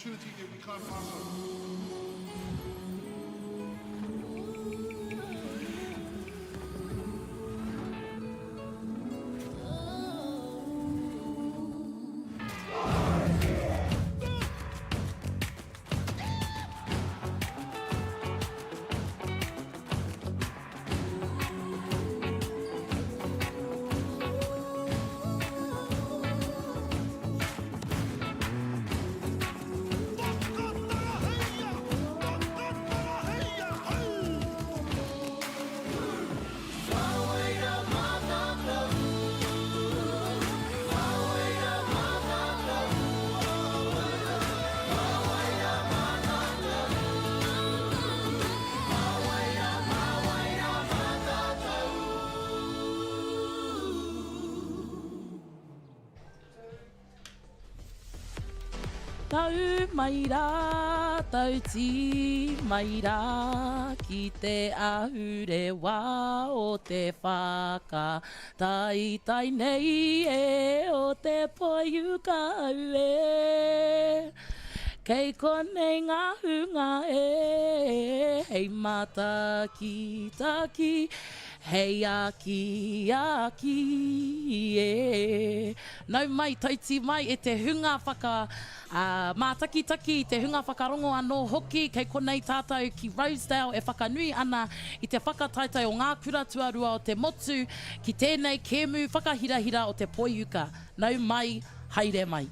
opportunity that we can't pass on. Tau mai rā, tau ti mai rā, ki te ahure wā o te whaka. Tai nei e o te poiuka au e. Kei konei ngā hunga e, hei mata ki taki. Hei aki e. Nau mai, tauti mai e te hunga whaka mātaki-taki, te hunga whakarongo anō hoki, kei konei tātou ki Rosedale e whakanui ana i te whakataitai o ngā kura tuarua o te motu, ki tēnei kēmu whakahirahira o te poiuka. Nau mai, haere mai.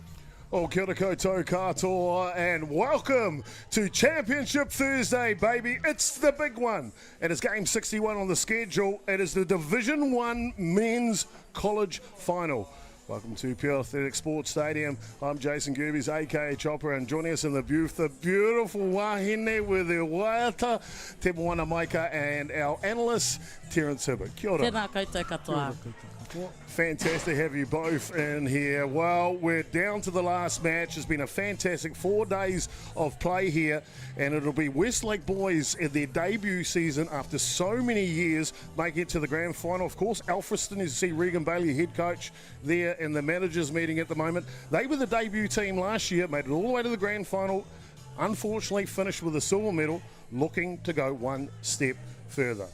Oh, kia ora koutou katoa, and welcome to Championship Thursday, baby. It's the big one. It is game 61 on the schedule. It is the Division 1 Men's College Final. Welcome to Pure Athletic Sports Stadium. I'm Jason.chopper.gerbes, aka Chopper, and joining us in the beautiful wahine with the waiata, te moana maika, and our analyst, Terence Hibbert. Kia ora. Tēnā koutou katoa. Fantastic to have you both in here. Well, we're down to the last match. It's been a fantastic 4 days of play here, and it'll be Westlake boys in their debut season after so many years making it to the grand final. Of course, Alfriston, you see Regan Bailey, head coach, there in the managers meeting at the moment. They were the debut team last year, made it all the way to the grand final, unfortunately finished with a silver medal, looking to go one step further.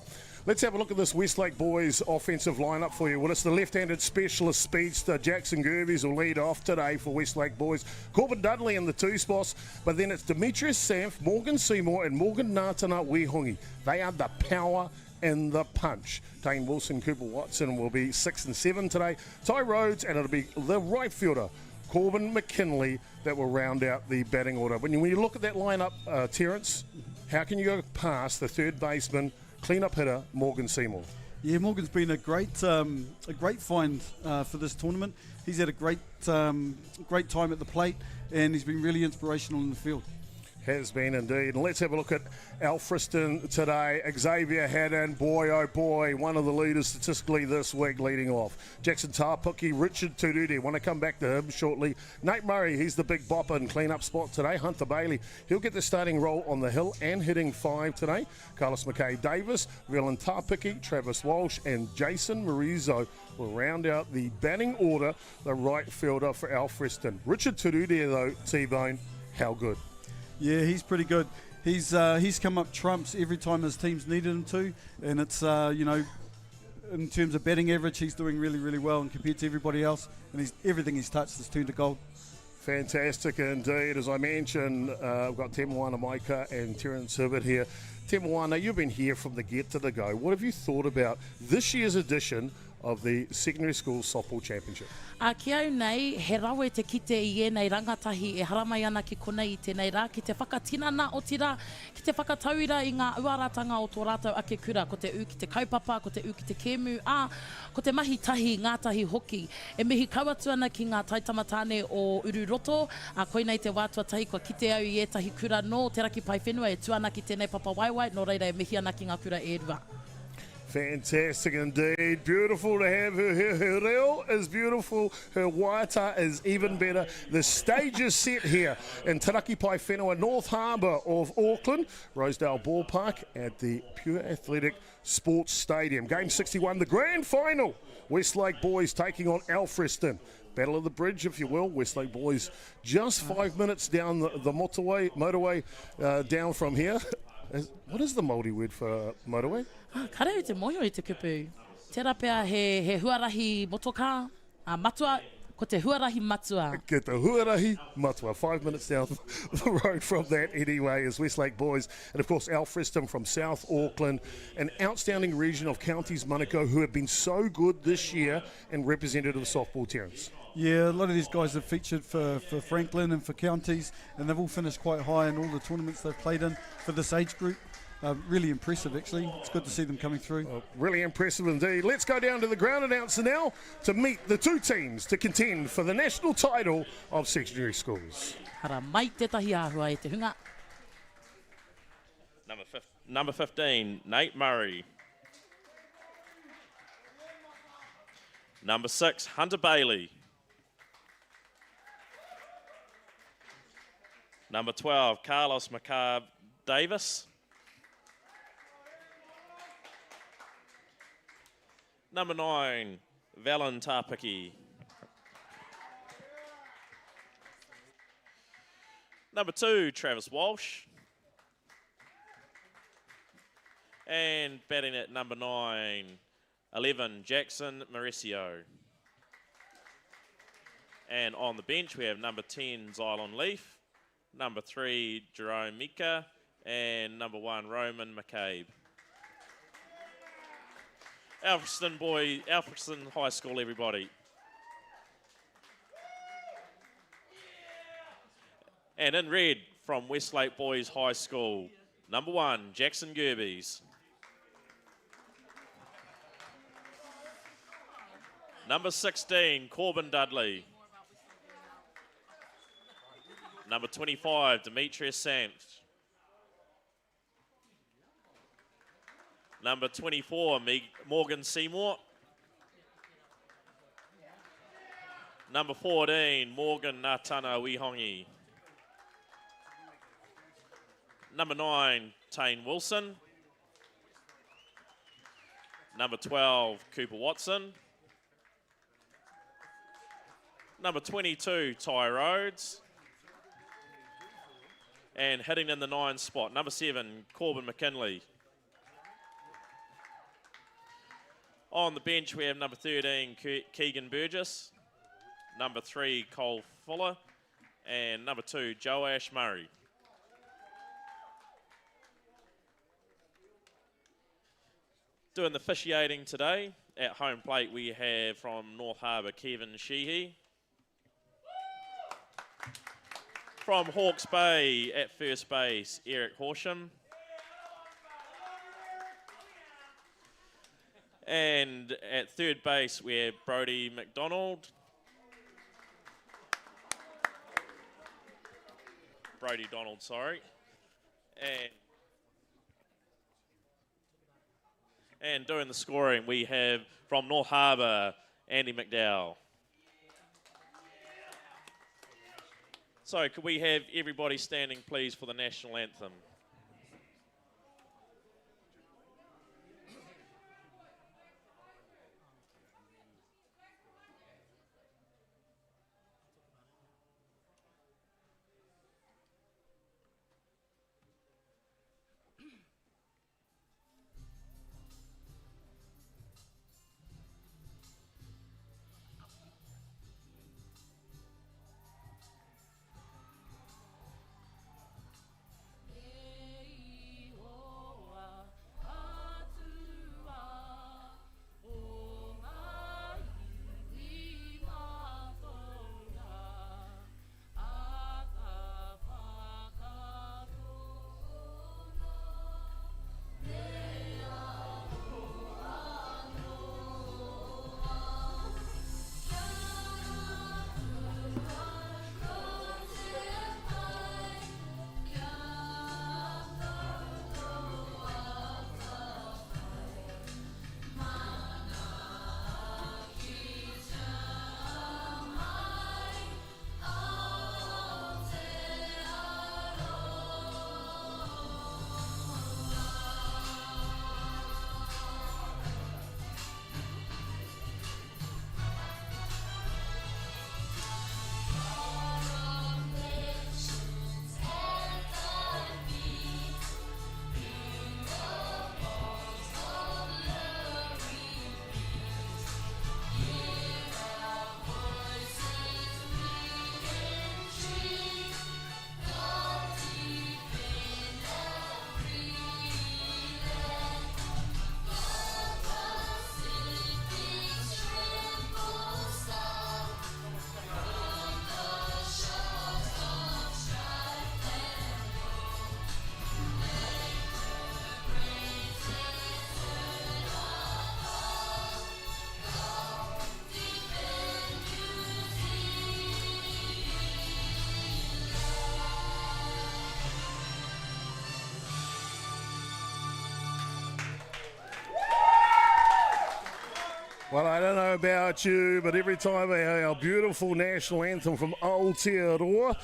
Let's have a look at this Westlake boys offensive lineup for you. Well, it's the left-handed specialist speedster Jackson Gerbes will lead off today for Westlake boys. Corbin Dudley in the two spots, but then it's Demetrius Sanf, Morgan Seymour and Morgan Nātana Wehongi. They are the power and the punch. Dane Wilson, Cooper Watson will be 6 and 7 today. Ty Rhodes, and it'll be the right fielder, Corbin McKinley, that will round out the batting order. When you look at that lineup, Terence, how can you go past the third baseman, clean-up hitter, Morgan Seymour? Yeah, Morgan's been a great find for this tournament. He's had a great time at the plate, and he's been really inspirational in the field. Has been indeed. And let's have a look at Alfriston today. Xavier Haddon, boy oh boy, one of the leaders statistically this week leading off. Jackson Tāpuki, Richard Turude, want to come back to him shortly. Nate Murray, he's the big bopper and clean-up spot today. Hunter Bailey, he'll get the starting role on the hill and hitting 5 today. Carlos McKay-Davis, Velan Tāpuki, Travis Walsh and Jason Marizo will round out the batting order, the right fielder for Alfriston. Richard Turude though, T-Bone, how good? Yeah, he's pretty good. He's come up trumps every time his team's needed him to, and it's in terms of batting average, he's doing really, really well, and compared to everybody else, and everything he's touched has turned to gold. Fantastic indeed. As I mentioned, we've got Te Moana Maika and Terence Hibbert here. Te Moana, you've been here from the get to the go. What have you thought about this year's edition of the Secondary School Softball Championship? Ki au nei, he rawe te kite I nei rangatahi e haramai ana ki konei I tēnei rā, ki te whakatinana o tira, ki te whakatauira I ngā uaratanga o tō rātou ake kura, ko te u ki te kaupapa, ko te u ki te kēmu, ko te mahi tahi, ngātahi hoki. E mihi kauatu ana ki ngā taitamatāne o Ururoto, koinei te wātua tahi kua kite au I etahi kura no te raki pai whenua e tuana ki tēnei papa waiwai, no reira e mihi ana ki ngā kura e rua. Fantastic indeed. Beautiful to have her. Her reo is beautiful. Her waiata is even better. The stage is set here in Taraki Pai Whenua, North Harbour of Auckland, Rosedale Ballpark at the Pure Athletic Sports Stadium. Game 61, the grand final Westlake boys taking on Alfriston. Battle of the Bridge, if you will. Westlake boys just 5 minutes down the motorway down from here. What is the Māori word for motorway? Kare te moio I te kupu. Tērā pēr he huarahi motoka, matua, ko te huarahi matua. Get the huarahi matua. 5 minutes down the road from that anyway is Westlake boys. And of course Alfriston from South Auckland, an outstanding region of counties Manukau who have been so good this year and representative of softball towns. Yeah, a lot of these guys have featured for Franklin and for counties, and they've all finished quite high in all the tournaments they've played in for this age group. Really impressive, actually. It's good to see them coming through. Really impressive indeed. Let's go down to the ground announcer now to meet the two teams to contend for the national title of secondary schools. Hara mai tētahi āhua I te hunga. Number 15, Nate Murray. Number 6, Hunter Bailey. Number 12, Carlos McCarb Davis. Number 9, Valen Tapiki. Number 2, Travis Walsh. And batting at number 9, 11, Jackson Mauricio. And on the bench, we have number 10, Xylon Leaf. Number 3, Jerome Mika. And number 1, Roman McCabe. Alfriston High School, everybody. And in red from Westlake Boys High School, number 1, Jackson Gerbes. Number 16, Corbin Dudley. Number 25, Demetrius Sant. Number 24, Morgan Seymour. Number 14, Morgan Natana Wihongi. Number 9, Tane Wilson. Number 12, Cooper Watson. Number 22, Ty Rhodes. And hitting in the 9 spot, number 7, Corbin McKinley. On the bench, we have number 13, Keegan Burgess. Number 3, Cole Fuller. And number 2, Joash Murray. Doing the officiating today, at home plate we have from North Harbour, Kevin Sheehy. From Hawke's Bay at first base, Eric Horsham. And at third base, we have Brody McDonald. Brody Donald, sorry. And doing the scoring, we have from North Harbour, Andy McDowell. So could we have everybody standing, please, for the national anthem? Well, I don't know about you, but every time our beautiful national anthem from Aotearoa,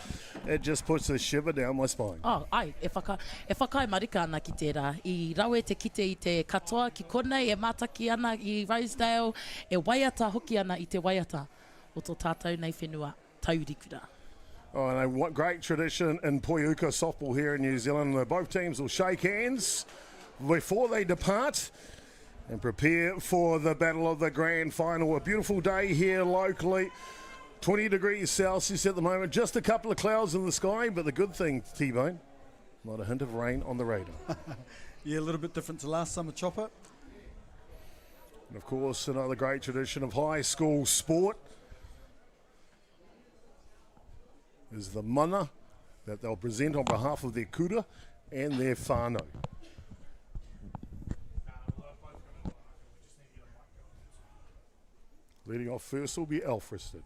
it just puts a shiver down my spine. Oh, ai, e whakai marika ana ki tērā. I rawe te kite i te katoa ki konei, e mātaki ana i Rosedale, e waiata hoki ana i te waiata o tō tātou nei whenua taurikura. Oh, and a what great tradition in Poiuka softball here in New Zealand. Both teams will shake hands before they depart and prepare for the battle of the grand final. A beautiful day here locally. 20 degrees Celsius at the moment. Just a couple of clouds in the sky, but the good thing, T-Bone, not a hint of rain on the radar. Yeah, a little bit different to last summer, Chopper. And of course, another great tradition of high school sport is the mana that they'll present on behalf of their kura and their whānau. Leading off first will be Alfriston.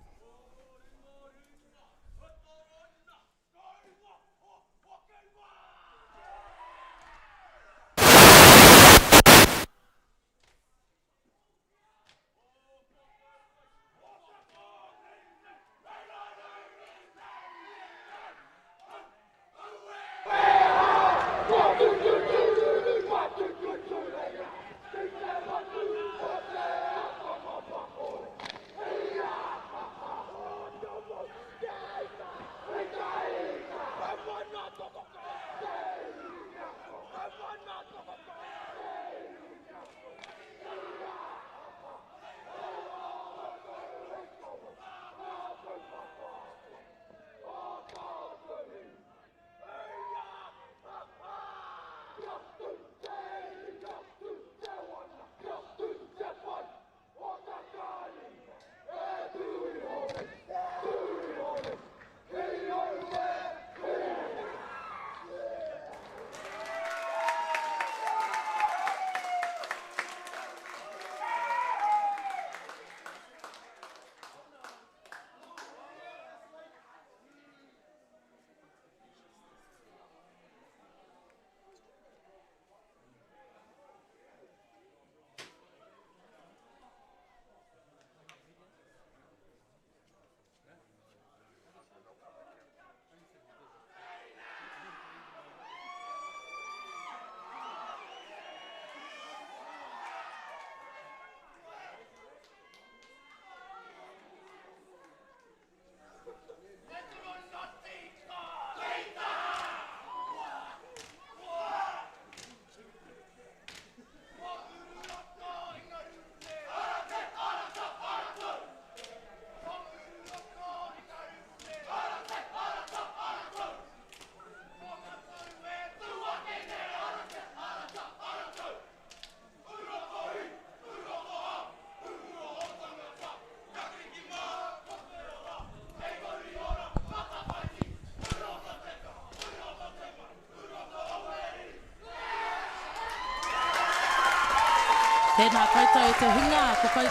Tēnā koutou te hunga,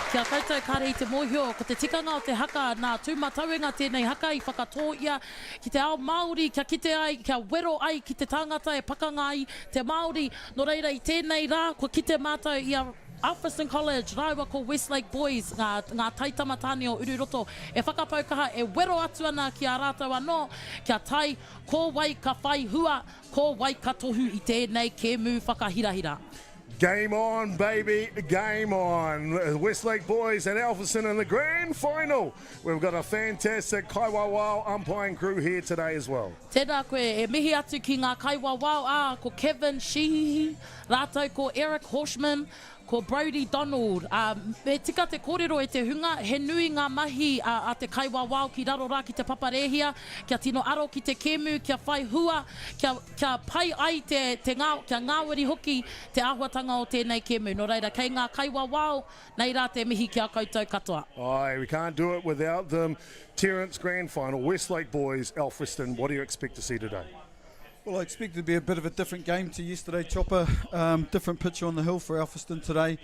kia koutou kare i te mōhio, ko te tikanga o te haka, nā tūmatauenga tēnei haka i whakatōia ki te ao Māori, kia kite ai, kia wero ai ki te tangata e pakanga ai te Māori. No reira i tēnei rā, ko kite mātou i a Alfriston College, rāua ko Westlake Boys, ngā taitamatani o Ururoto, e whakapaukaha, e wero atu ana ki a rātou anō, kia tai, ko wai ka whai hua, ko wai ka tohu i tēnei kēmu whakahirahira. Game on, baby, game on. Westlake Boys and Alfriston in the grand final. We've got a fantastic Kaiwawao umpiring crew here today as well. Tēnā koe, e mihi atu ki ngā Kaiwawao, ko Kevin Sheehy, rātou ko Eric Horshman, ko Brody Donald. Me tika te kōrero e te hunga, he nui ngā mahi a te Kaiwawao ki raro rā ki te paparehia, kia tino aro ki te kēmu, kia whai hua, kia pai ai kia ngāwari hoki te āhuatanga o tēnei kēmu. No reira, kei ngā Kaiwawao, nei rā te mihi kia koutou katoa. Aye, we can't do it without them. Terence grand final, Westlake Boys, Alfriston. What do you expect to see today? Well, I expect it to be a bit of a different game to yesterday, Chopper. Different pitcher on the hill for Alfriston today.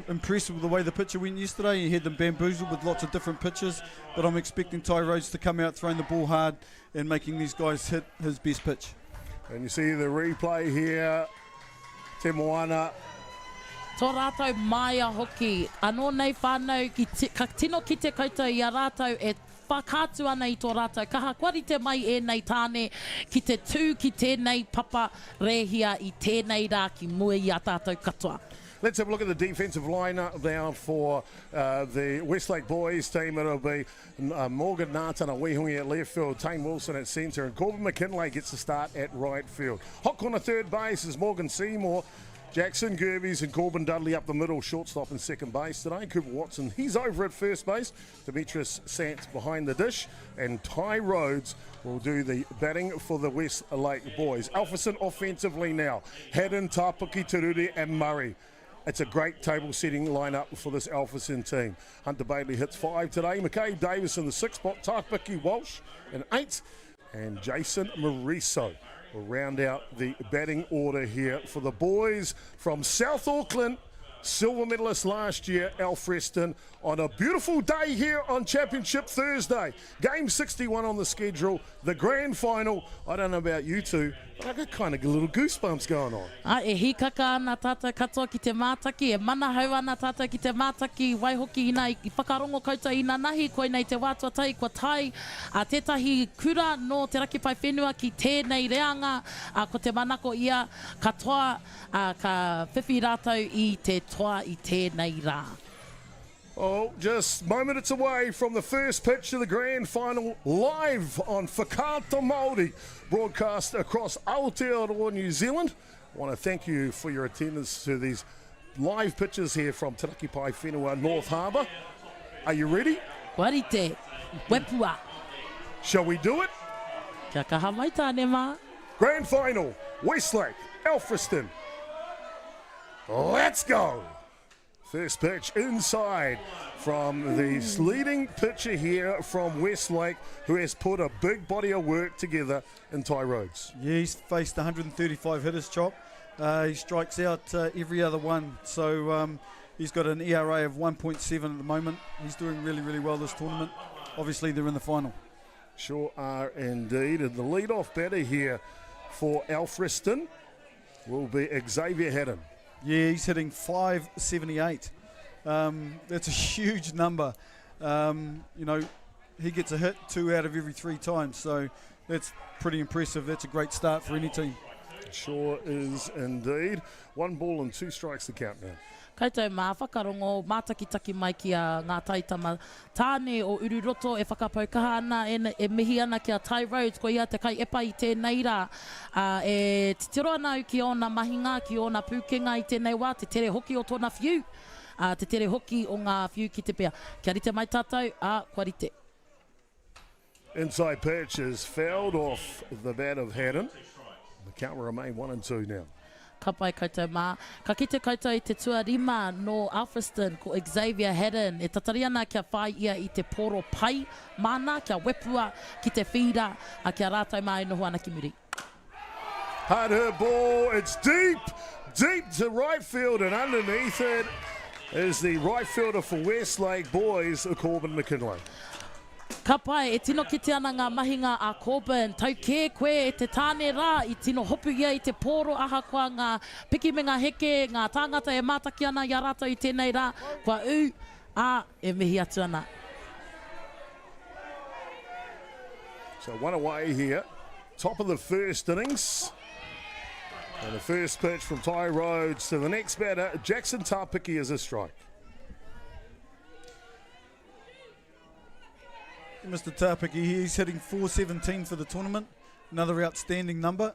Impressed with the way the pitcher went yesterday. He had them bamboozled with lots of different pitches, but I'm expecting Ty Rhodes to come out throwing the ball hard and making these guys hit his best pitch. And you see the replay here. Te Moana tō rātou maia hoki. Anō nei whānau, ka tino ki te koutou i a rātou e whakātu ana i tō rātou. Ka hakwari te mai e nei tāne ki te tū ki tēnei papa rehia i tēnei rā ki mua i a tātou katoa. Let's have a look at the defensive lineup now for the Westlake boys team. It'll be Morgan Nātana Wehungi at left field, Tane Wilson at centre, and Corbin McKinlay gets the start at right field. Hot corner third base is Morgan Seymour, Jackson Gerbes and Corbin Dudley up the middle, shortstop and second base today. Cooper Watson, he's over at first base. Demetrius Sant behind the dish, and Ty Rhodes will do the batting for the Westlake boys. Alfriston offensively now, Haddon, Tapuki, Terure and Murray. It's a great table-setting lineup for this Alfriston team. Hunter Bailey hits 5 today. McKay Davis in the 6th spot. Tapuki Walsh in 8th. And Jason Mariso will round out the batting order here for the boys from South Auckland. Silver medalist last year, Alfriston, on a beautiful day here on Championship Thursday. Game 61 on the schedule, the grand final. I don't know about you two, but I got kind of little goosebumps going on. E hikaka ana tātou katoa ki te mātaki, e mana hau ana tātou ki te mātaki, waihoki ina i whakarongo koutou ina nahi, koe nei te wātua tai, kua tai, a tētahi kura no te raki pai whenua ki tēnei reanga, ko te manako ia katoa, ka whiwhi rātou i te toa i tēnei rā. Oh, just moments away from the first pitch of the grand final, live on Whakaata Māori, broadcast across Aotearoa, New Zealand. I want to thank you for your attendance to these live pitches here from Te Raki Pai Whenua, North Harbour. Are you ready? Warite, wepua. Shall we do it? Kia kaha mai tāne mā. Grand final, Westlake, Alfriston. Let's go! First pitch inside from the leading pitcher here from Westlake, who has put a big body of work together in Ty Rhodes. Yeah, he's faced 135 hitters, Chop. He strikes out every other one. So he's got an ERA of 1.7 at the moment. He's doing really, really well this tournament. Obviously, they're in the final. Sure are indeed. And the lead-off batter here for Alfriston will be Xavier Haddon. Yeah, he's hitting 578. That's a huge number. You know, he gets a hit 2 out of every 3 times, so that's pretty impressive. That's a great start for any team. Sure is indeed. 1 ball and 2 strikes to count now. Koutou mā whakarongo, mātakitaki mai ki a ngā taitama. Tāne o Ururoto e whakapaukaha ana, e mihi ana ki a Ty Rhodes, ko ia te kai epa i tēnei rā. E titiro ana ki ona mahinga, ki ona pūkenga i tēnei wā, te tere hoki o tōna whiu. Te tere hoki o ngā whiu ki te pea. Kia rite mai tātou, kua rite. Inside pitch is fouled off the bat of Haddon. The count will remain 1 and 2 now. Ka pai koutou mā. Ka kite koutou I te tuarima no Alfriston ko Xavier Haddon. E tatari ana kia whai ia I te poro pai mana, kia wepua ki te whira, a kia rātou mai noho ana ki muri. Hard hit ball, it's deep, deep to right field, and underneath it is the right fielder for Westlake boys, Corbin McKinlay. Ka pai, e tino ki te ana ngā mahinga a Corbin. Tau kē koe e te tāne rā, I tino hopu ia I te pōro aha kua ngā piki me ngā heke, ngā tāngata e mātaki ana I a rātou I tēnei rā. Kua e mihi atu ana. So 1 away here, top of the first innings. And the first pitch from Ty Rhodes to the next batter, Jackson Tapiki is a strike. Mr. Tapiki, he's hitting 417 for the tournament. Another outstanding number.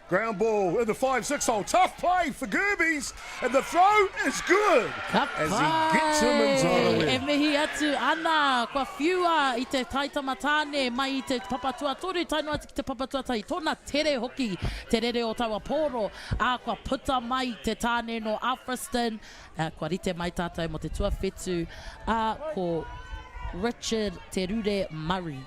Ground ball in the 5-6 hole. Tough play for Gerbes, and the throw is good as he gets him inside. E mihi atu ana, kua whiua I te taitama tāne mai I te papatua toru, tainua ki te papatua tai. Tōna tere hoki, te rere o taua pōro, kua puta mai te tāne no Alfriston, kua rite mai tātou mo te tua whetu, ko Richard Terure Murray.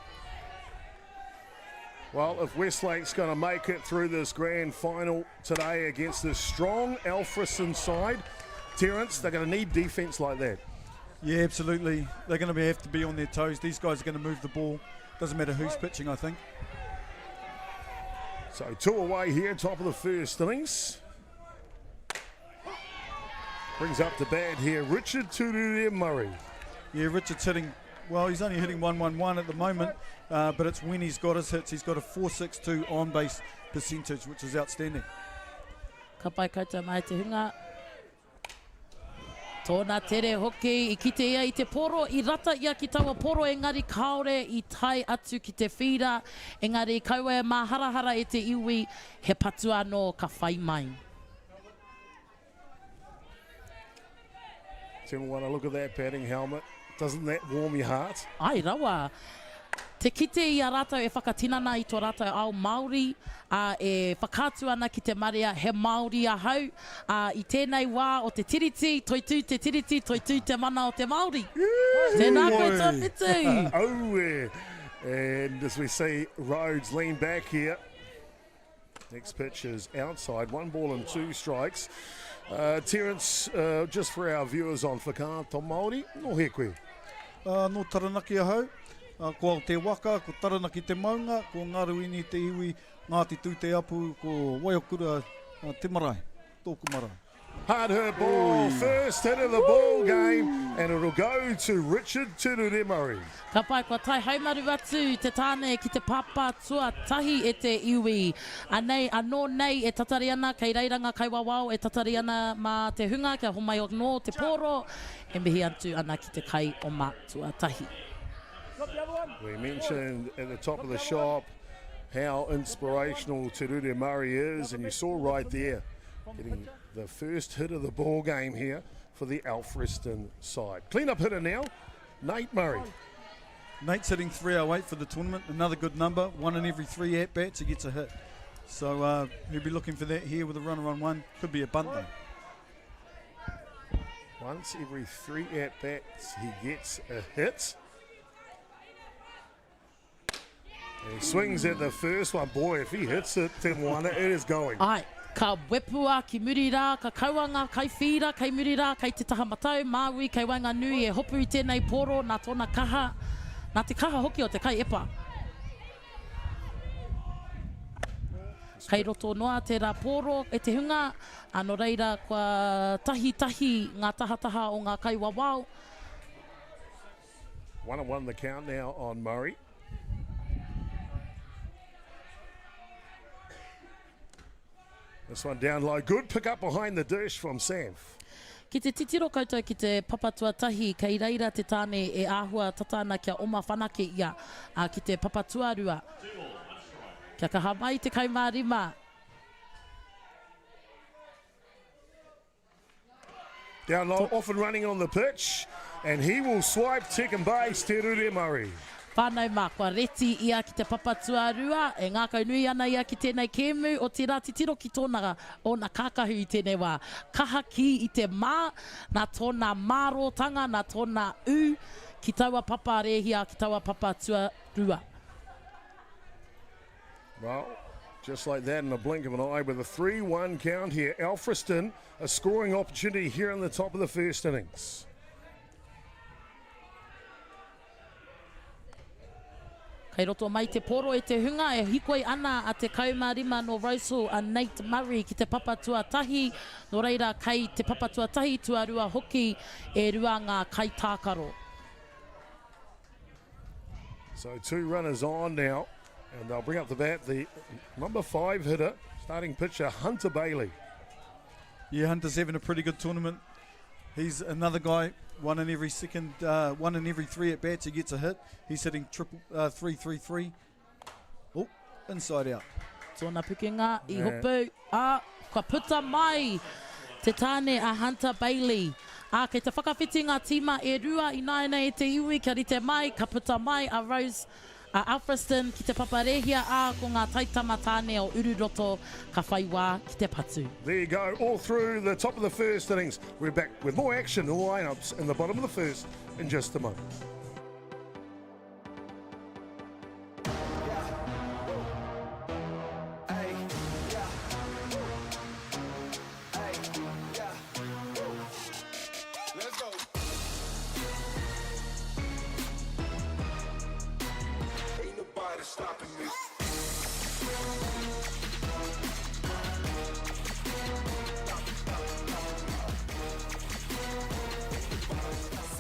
Well, if Westlake's going to make it through this grand final today against this strong Alfriston side, Terence, they're going to need defence like that. Yeah, absolutely. They're going to have to be on their toes. These guys are going to move the ball. Doesn't matter who's pitching, I think. So 2 away here, top of the first innings. Brings up the bat here, Richard Turure Murray. Yeah, Richard's hitting, well, he's only hitting 111 at the moment, but it's when he's got his hits. He's got a 462 on-base percentage, which is outstanding. Ka pai koutou mai te hunga. Tōna tere hoki, I kite ia I te poro, I rata ia ki taua poro, engari kaore I tai atu ki te whira, engari kaua e maharahara e te iwi, he patu anō ka whai mai. Tim, want to look at that batting helmet? Doesn't that warm your heart? Ai rawa. Te kite I a rātou e whakatinana I tō rātou ao Māori, e whakātu ana ki te marea he Māori a hau, I tēnei wā o te tiriti, toitū te tiriti, toitū te mana o te Māori. Tēnā koe tā whitu. Oh, and as we see Rhodes lean back here, next pitch is outside, 1 ball and 2 strikes. Terence, just for our viewers on Whakāto Māori, no he koe? No taranaki a hau. Ko te waka, ko taranaki te maunga, ko ngaruini te iwi, Ngāti tū te apu, ko waiokura te marae, tōku marae. Hard hit ball, first hit of the ball game, and it'll go to Richard Turure Murray. Ka pai kua tai haumaru atu te tāne ki te papa tua tahi e te iwi. Anei, anō nei e tatari ana, kei reiranga kai wawao e tatari ana ma te hunga, kia homai o no te poro, e mihi atu ana ki te kai o ma tua tahi. We mentioned at the top of the shop how inspirational Turure Murray is, and you saw right there, getting the first hit of the ball game here for the Alfriston side. Clean-up hitter now, Nate Murray. Nate's hitting 308 for the tournament, another good number. 1 in every 3 at-bats, he gets a hit. So he'll be looking for that here with a runner on 1. Could be a bunt though. Once every 3 at-bats, he gets a hit. And he swings at the first one. Boy, if he hits it, Tim Wana, it is going. Ai, ka wepua ki muri rā, ka kauanga, kai whira, kai muri rā, kai te taha matau, māui, kai wainga nui, e hopu I tēnei poro, nā tōna kaha, nā te kaha hoki o te kai epa. Kai roto noa te rā poro e te hunga, anō reira kua tahi ngā tahataha o ngā kai wawao. 1-1 the count now on Murray. This one down low. Good pick up behind the dish from Sam. Ki te titiro koutou ki te papatua tahi, kei reira te tāne e āhua tatana kia oma whanake ia ki te papatua rua. Kia kaha mai te kaumārima. Down low, off and running on the pitch, and he will swipe second base, Turure Murray. Whānau mā, kua reti ia ki te papatua rua, e ngā kaunui ana ia ki tēnei kēmu o te rā titiro ki tōna o na kākahu I tēnei wā. Kaha ki I te mā, nā tōna mārotanga, nā tōna u, ki taua papa rehia, ki taua papatua rua. Well, just like that in the blink of an eye with a 3-1 count here. Alfriston, a scoring opportunity here in the top of the first innings. Kei roto mai te poro e te hunga e hikoi ana a te kaumārima no Rosal a Nate Murray ki te papatua tahi. No reira kei te papatua tahi tuarua hoki e rua ngā kai tākaro. So 2 runners on now, and they'll bring up the bat the number 5 hitter, starting pitcher Hunter Bailey. Yeah, Hunter's having a pretty good tournament. He's another guy, 1 in every 3 at bats he gets a hit. He's hitting 3-3-3. Oh, inside out. Tōna pukenga I hopu. Kua puta mai te tāne a Hunter Bailey. Kei te whakawhiti ngā tīma e rua I naina e te iwi, kia rite mai, ka puta mai a Rose Alfriston ki te paparehia ko ngā taitama tāne o Ururoto ka whaiwā ki te patu. There you go, all through the top of the first innings. We're back with more action in the lineups in the bottom of the first in just a moment.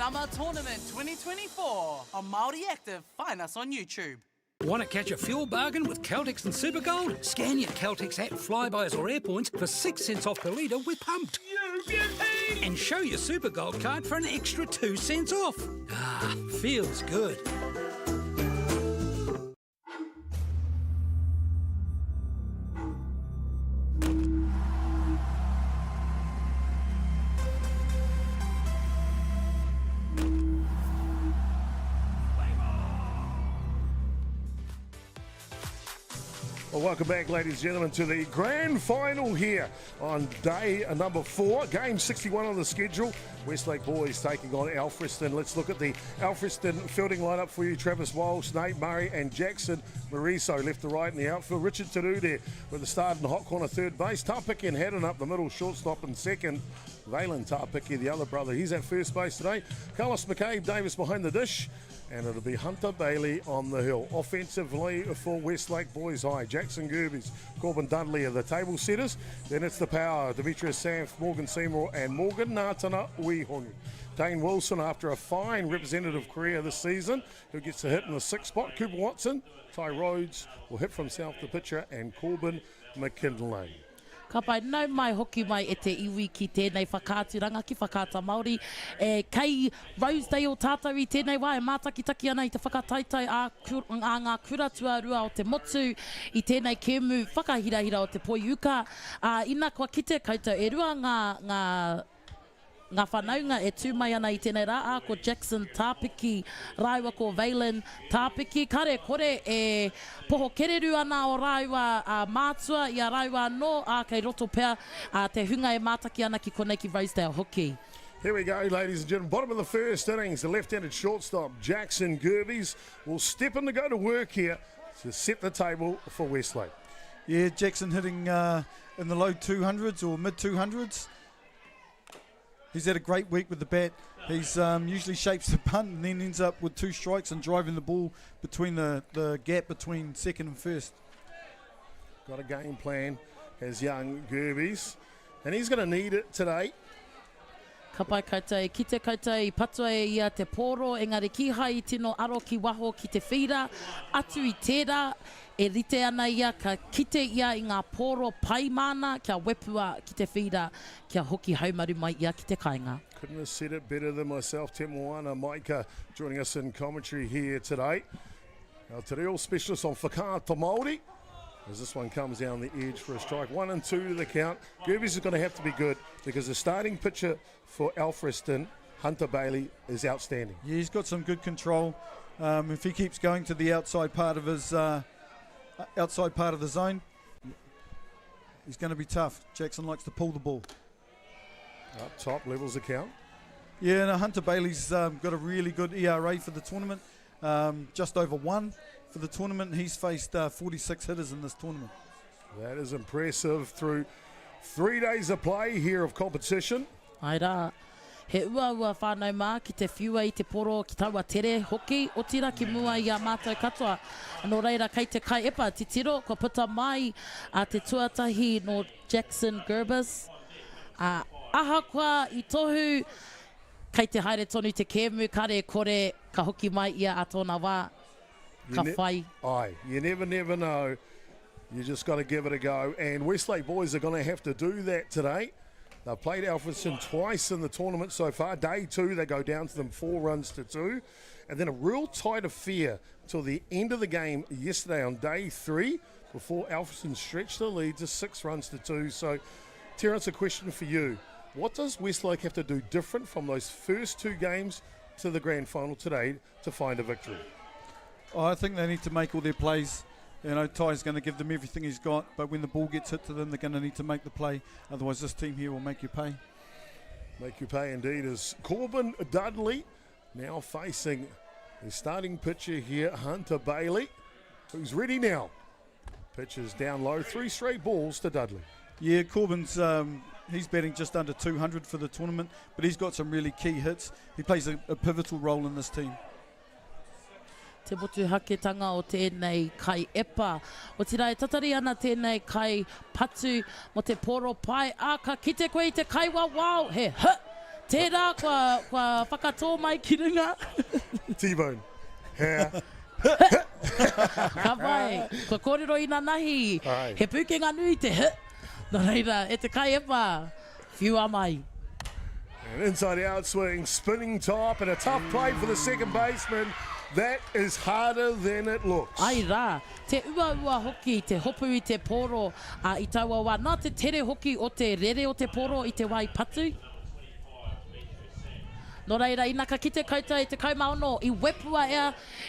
Summer Tournament 2024 on Māori Active. Find us on YouTube. Want to catch a fuel bargain with Caltex and Supergold? Scan your Caltex app, Flybys or Airpoints for 6 cents off per litre with Pumped. You beauty! And show your Supergold card for an extra 2 cents off. Ah, feels good. Well, welcome back, ladies and gentlemen, to the grand final here on day number 4. Game 61 on the schedule. Westlake boys taking on Alfriston. Let's look at the Alfriston fielding lineup for you. Travis Walsh, Nate Murray and Jackson Mariso left to right in the outfield. Richard Teru there with the start in the hot corner third base. Tapiki and Haddon up the middle, shortstop in second. Valen Tapiki, the other brother, he's at first base today. Carlos McCabe Davis behind the dish. And it'll be Hunter Bailey on the hill. Offensively for Westlake Boys High, Jackson Gerbes, Corbin Dudley are the table setters. Then it's the power, Demetrius Sanf, Morgan Seymour and Morgan Nātana Uihongi. Dane Wilson, after a fine representative career this season, who gets a hit in the 6th spot. Cooper Watson, Ty Rhodes will hit from south the pitcher, and Corbin McKinley. Ka pai nau mai hoki mai e te iwi ki tēnei whakātiranga ki whakāta Māori. Kei Rosedale tātou I tēnei wā e mātakitaki ana I te whakataitai a ngā kura tuarua o te motu I tēnei kēmu whakahirahira o te poiuka. Ina kua kite koutou e rua ngā whanaunga e tū mai ana I tēnei rā, ko Jackson Tāpiki, raiwa ko Valen Tāpiki. Kare kore e poho kereru ana o raiwa mātua I a raiwa no, kei roto pēr te hunga e mātaki ana ki konei ki Rosedale hoki. Here we go, ladies and gentlemen. Bottom of the first innings, the left-handed shortstop, Jackson Gerbes, will step in to go to work here to set the table for Westlake. Yeah, Jackson hitting in the low 200s or mid 200s. He's had a great week with the bat. He's usually shapes the punt and then ends up with 2 strikes and driving the ball between the gap between second and first. Got a game plan as young Gerbes, and he's going to need it today. Ka pai koutou, ki te koutou I patua e ia te pōro, engari ki hai tino aro ki waho ki te whira, atu I tērā, e rite ana ia ka kite ia I ngā pōro paimana, kia wepua ki te whira, kia hoki haumaru mai ia ki te kāinga. Couldn't have said it better than myself. Te Moana Maika joining us in commentary here today. Our te reo specialist on whakāta Māori. As this one comes down the edge for a strike. 1 and 2 to the count. Gerbes is going to have to be good because the starting pitcher for Alfriston, Hunter Bailey, is outstanding. Yeah, he's got some good control. If he keeps going to the outside part of his outside part of the zone, he's going to be tough. Jackson likes to pull the ball. Up top, levels the count. Yeah, and Hunter Bailey's got a really good ERA for the tournament. Just over 1 for the tournament. He's faced 46 hitters in this tournament. That is impressive through 3 days of play here of competition. Ai rā, he ua whānau mā ki te whiua I te poro ki taua tere hoki, o tira ki mua I a mātou katoa. Anō reira kei te kai epa, titiro, ko puta mai te tuatahi no Jackson Gerbes. Aha kua I tohu, kei te haere tonu te kēmu, kare kore, ka hoki mai ia a tōna wā, ka whai. Aye, you never know. You just got to give it a go. And Westlake boys are going to have to do that today. They've played Alfriston twice in the tournament so far. Day 2, they go down to them 4 runs to 2. And then a real tight affair till the end of the game yesterday on day 3 before Alfriston stretched the lead to 6 runs to 2. So, Terence, a question for you. What does Westlake have to do different from those first 2 games to the grand final today to find a victory? I think they need to make all their plays. You know, Ty's going to give them everything he's got, but when the ball gets hit to them, they're going to need to make the play. Otherwise, this team here will make you pay. Make you pay indeed. As Corbin Dudley now facing the starting pitcher here, Hunter Bailey, who's ready now. Pitches down low, 3 straight balls to Dudley. Yeah, Corbin's he's batting just under 200 for the tournament, but he's got some really key hits. He plays a pivotal role in this team. Te motu haketanga o tēnei kai epa. O tira e tatari ana tēnei kai patu mo te poro pai. Ka kite koe I te kai wawau. He Tērā, kua whakatō mai ki runga. T-bone. How? Ka vai, kua kōrero i nā nahi. Ai. He pūkenga nui te hit. Nō reira, e te kai epa. Whiua mai. An inside out swing, spinning top, and a tough play for the second baseman. That is harder than it looks. Ai rā, te ua hoki, te hopu i te poro i taua wā. Nā te tere hoki o te rere o te poro i te wai patu. Nō reira, i naka ki te koutou i te kaumaono, i wepua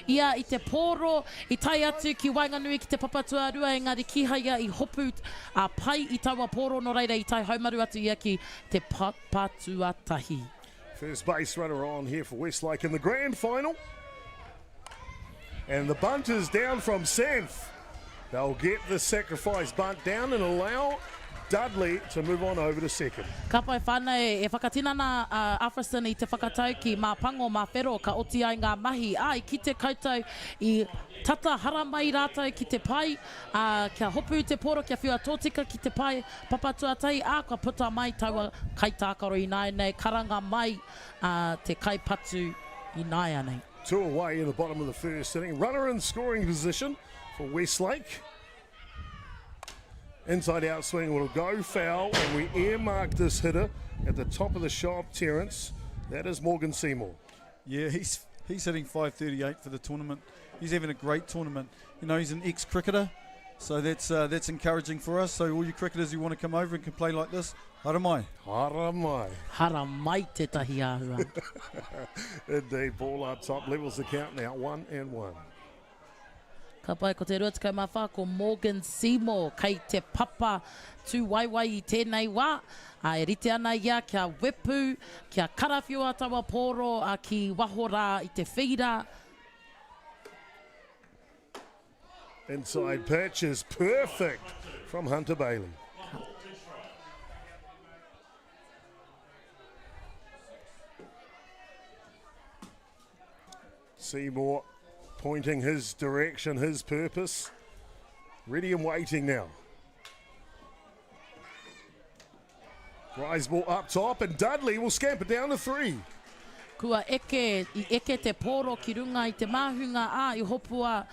ia i te poro, i tai atu ki Wainganui ki te papatua rua, engari kihaia i hopu pai i taua poro, nō reira i tai haumaru atu ia ki te papatua tahi. First base runner on here for Westlake in the grand final. And the bunt is down from Santh. They'll get the sacrifice bunt down and allow Dudley to move on over to second. Ka pai whānei, e whakatinana Alfriston i te whakatau ki mā pango mā whero, ka oti ai ngā mahi. Ai, ki te koutou i tata hara mai rātou ki te pai, kia hopu te poro, kia whiua tōtika ki te pai, papatua tai, ka puta mai taua kai tākaro i nai nei, karanga mai te kai patu i nai anei. 2 away in the bottom of the first inning. Runner in scoring position for Westlake. Inside out swing will go foul, and we earmark this hitter at the top of the shop, Terence. That is Morgan Seymour. Yeah, he's hitting 538 for the tournament. He's having a great tournament. You know, he's an ex-cricketer, so that's encouraging for us. So all you cricketers who want to come over and can play like this, haramai. Haramai. Hara mai te tahi āhua. Indeed, ball up top, levels the count now, 1-1. Ka pai ko te ruatikau mā whā ko Morgan Seymour kei te papa tū waiwai i tēnei wā. E rite ana ia kia wepu, kia karawhiua tawa poro ki wahora i te whira. Inside pitch is perfect from Hunter Bailey. Seymour pointing his direction, his purpose. Ready and waiting now. Rise ball up top, and Dudley will scamper down to 3. Kua eke te poro ki runga i te māhunga i hopua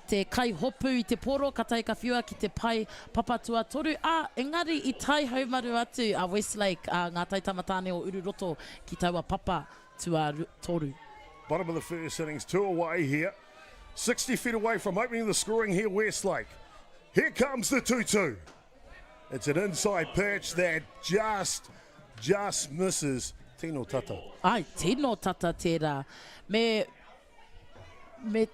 te kai hopu i te poro, ka tai ka whiua ki te pai papatua toru. Engari i tai haumaru atu a Westlake, ngā tai tamatane o Ururoto ki taua papa tua toru. Bottom of the first innings, 2 away here. 60 feet away from opening the scoring here, Westlake. Here comes the 2-2. It's an inside pitch that just misses Tino Tata. Ai, Tino Tata tērā. Me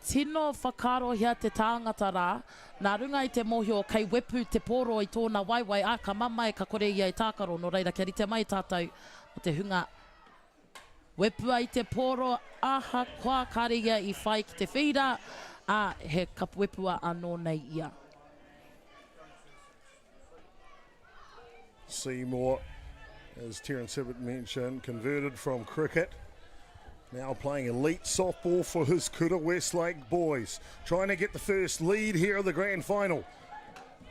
tino whakaro hea te tāngata rā, nā runga i te mohio kei wepu te poro i tōna waiwai, ka mamai ka kore ia i tākaro, no reira kia rite mai tātou o te hunga. Wepua i te poro, aha kua kāria i whai ki te whira, he kapwepua anō nei ia. Seymour, as Terence Hibbert mentioned, converted from cricket. Now playing elite softball for his Kura Westlake boys. Trying to get the first lead here in the grand final.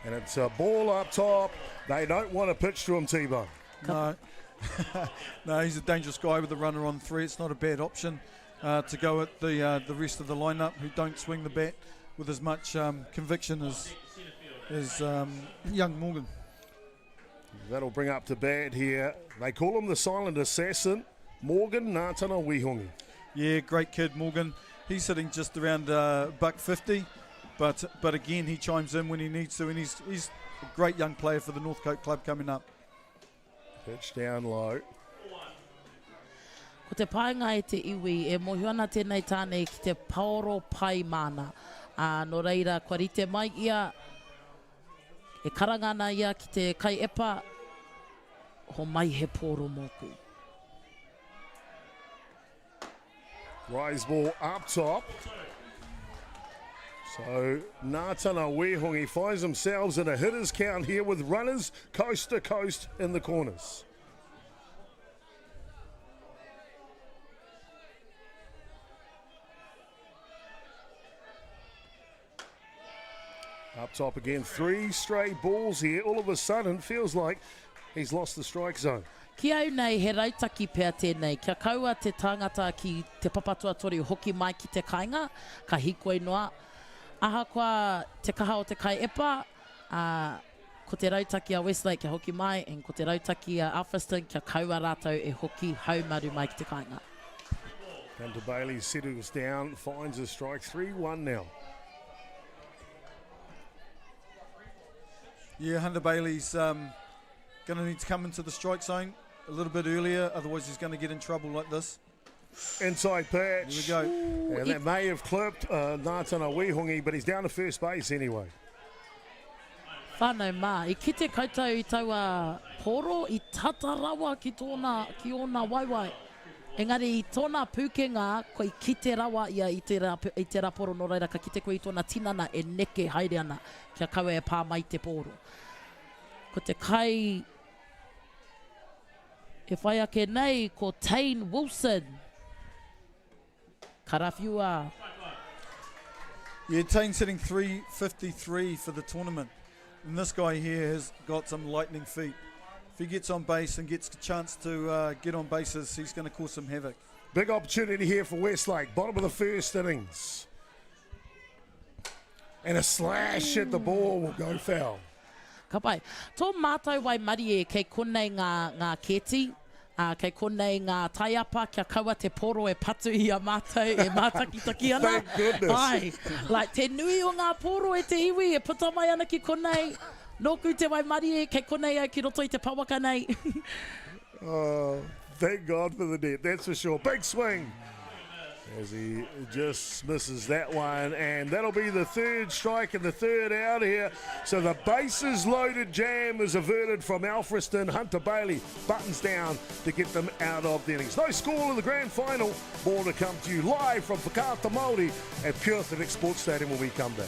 And it's a ball up top. They don't want to pitch to him, T-Bone. No. No, he's a dangerous guy with the runner on 3. It's not a bad option to go at the rest of the lineup who don't swing the bat with as much conviction as young Morgan. That'll bring up to bat here. They call him the silent assassin, Morgan Ngātana Wihongi. Yeah, great kid, Morgan. He's sitting just around $150, but again, he chimes in when he needs to, and he's a great young player for the Northcote Club coming up. Pitch down low. Ko te paenga e te iwi, e mohiona tēnei tāne ki te paoro pai mana. No reira, kua rite mai ia, e karangana ia ki te kai epa, ho mai he poro moku. Rise ball up top. So Ngātana Wehongi finds themselves in a hitter's count here with runners coast to coast in the corners. Up top again, 3 straight balls here. All of a sudden, feels like he's lost the strike zone. Ki au nei, he rautaki pēr tēnei. Kia kaua te tangata ki te papatua tori hoki mai ki te kāinga, ka hiko noa. Aha koa te kaha o te kai epa, ko te rautaki a Westlake kia hoki mai, and ko te rautaki a Alfriston kia kaua rātou e hoki haumaru mai ki te kāinga. Hunter Bailey settles down, finds a strike, 3-1 now. Yeah, Hunter Bailey's going to need to come into the strike zone a little bit earlier, otherwise he's going to get in trouble like this. Inside pitch. Here we go. And that may have clipped Ngātana Wehongi, but he's down to first base anyway. Whānau mā, I kite koutou I taua poro, I tata rawa ki ona waiwai. Engari, I tōna pūkenga, ko I kite rawa ia I te raporo no reira, ka kite koe I tōna tinana e neke haere ana, kia kaua e pā mai te poro. Ko te kai, e whai ake nei, ko Tane Wilson. Karawhiua. Yeah, Tane's hitting 353 for the tournament. And this guy here has got some lightning feet. If he gets on base and gets a chance to get on bases, he's going to cause some havoc. Big opportunity here for Westlake, bottom of the first innings. And a slash at the ball will go foul. Ka pai. Tō mātou wai mari e kei konei ngā keti, kei konei ngā taiapa, kia kaua te poro e patu I a mātou, e mātakitaki ana. Thank goodness. Ai, like te nui o ngā poro e te iwi, e puta mai ana ki konei. Nōku te wai mari e kei konei au ki roto I te pawaka nei. Oh, thank God for the net, that's for sure. Big swing as he just misses that one, and that'll be the third strike and the third out here. So the bases loaded jam is averted from Alfriston. Hunter Bailey buttons down to get them out of the innings. No score in the grand final. More to come to you live from Whakaata Māori at Pure Athletic Sports Stadium when we come back.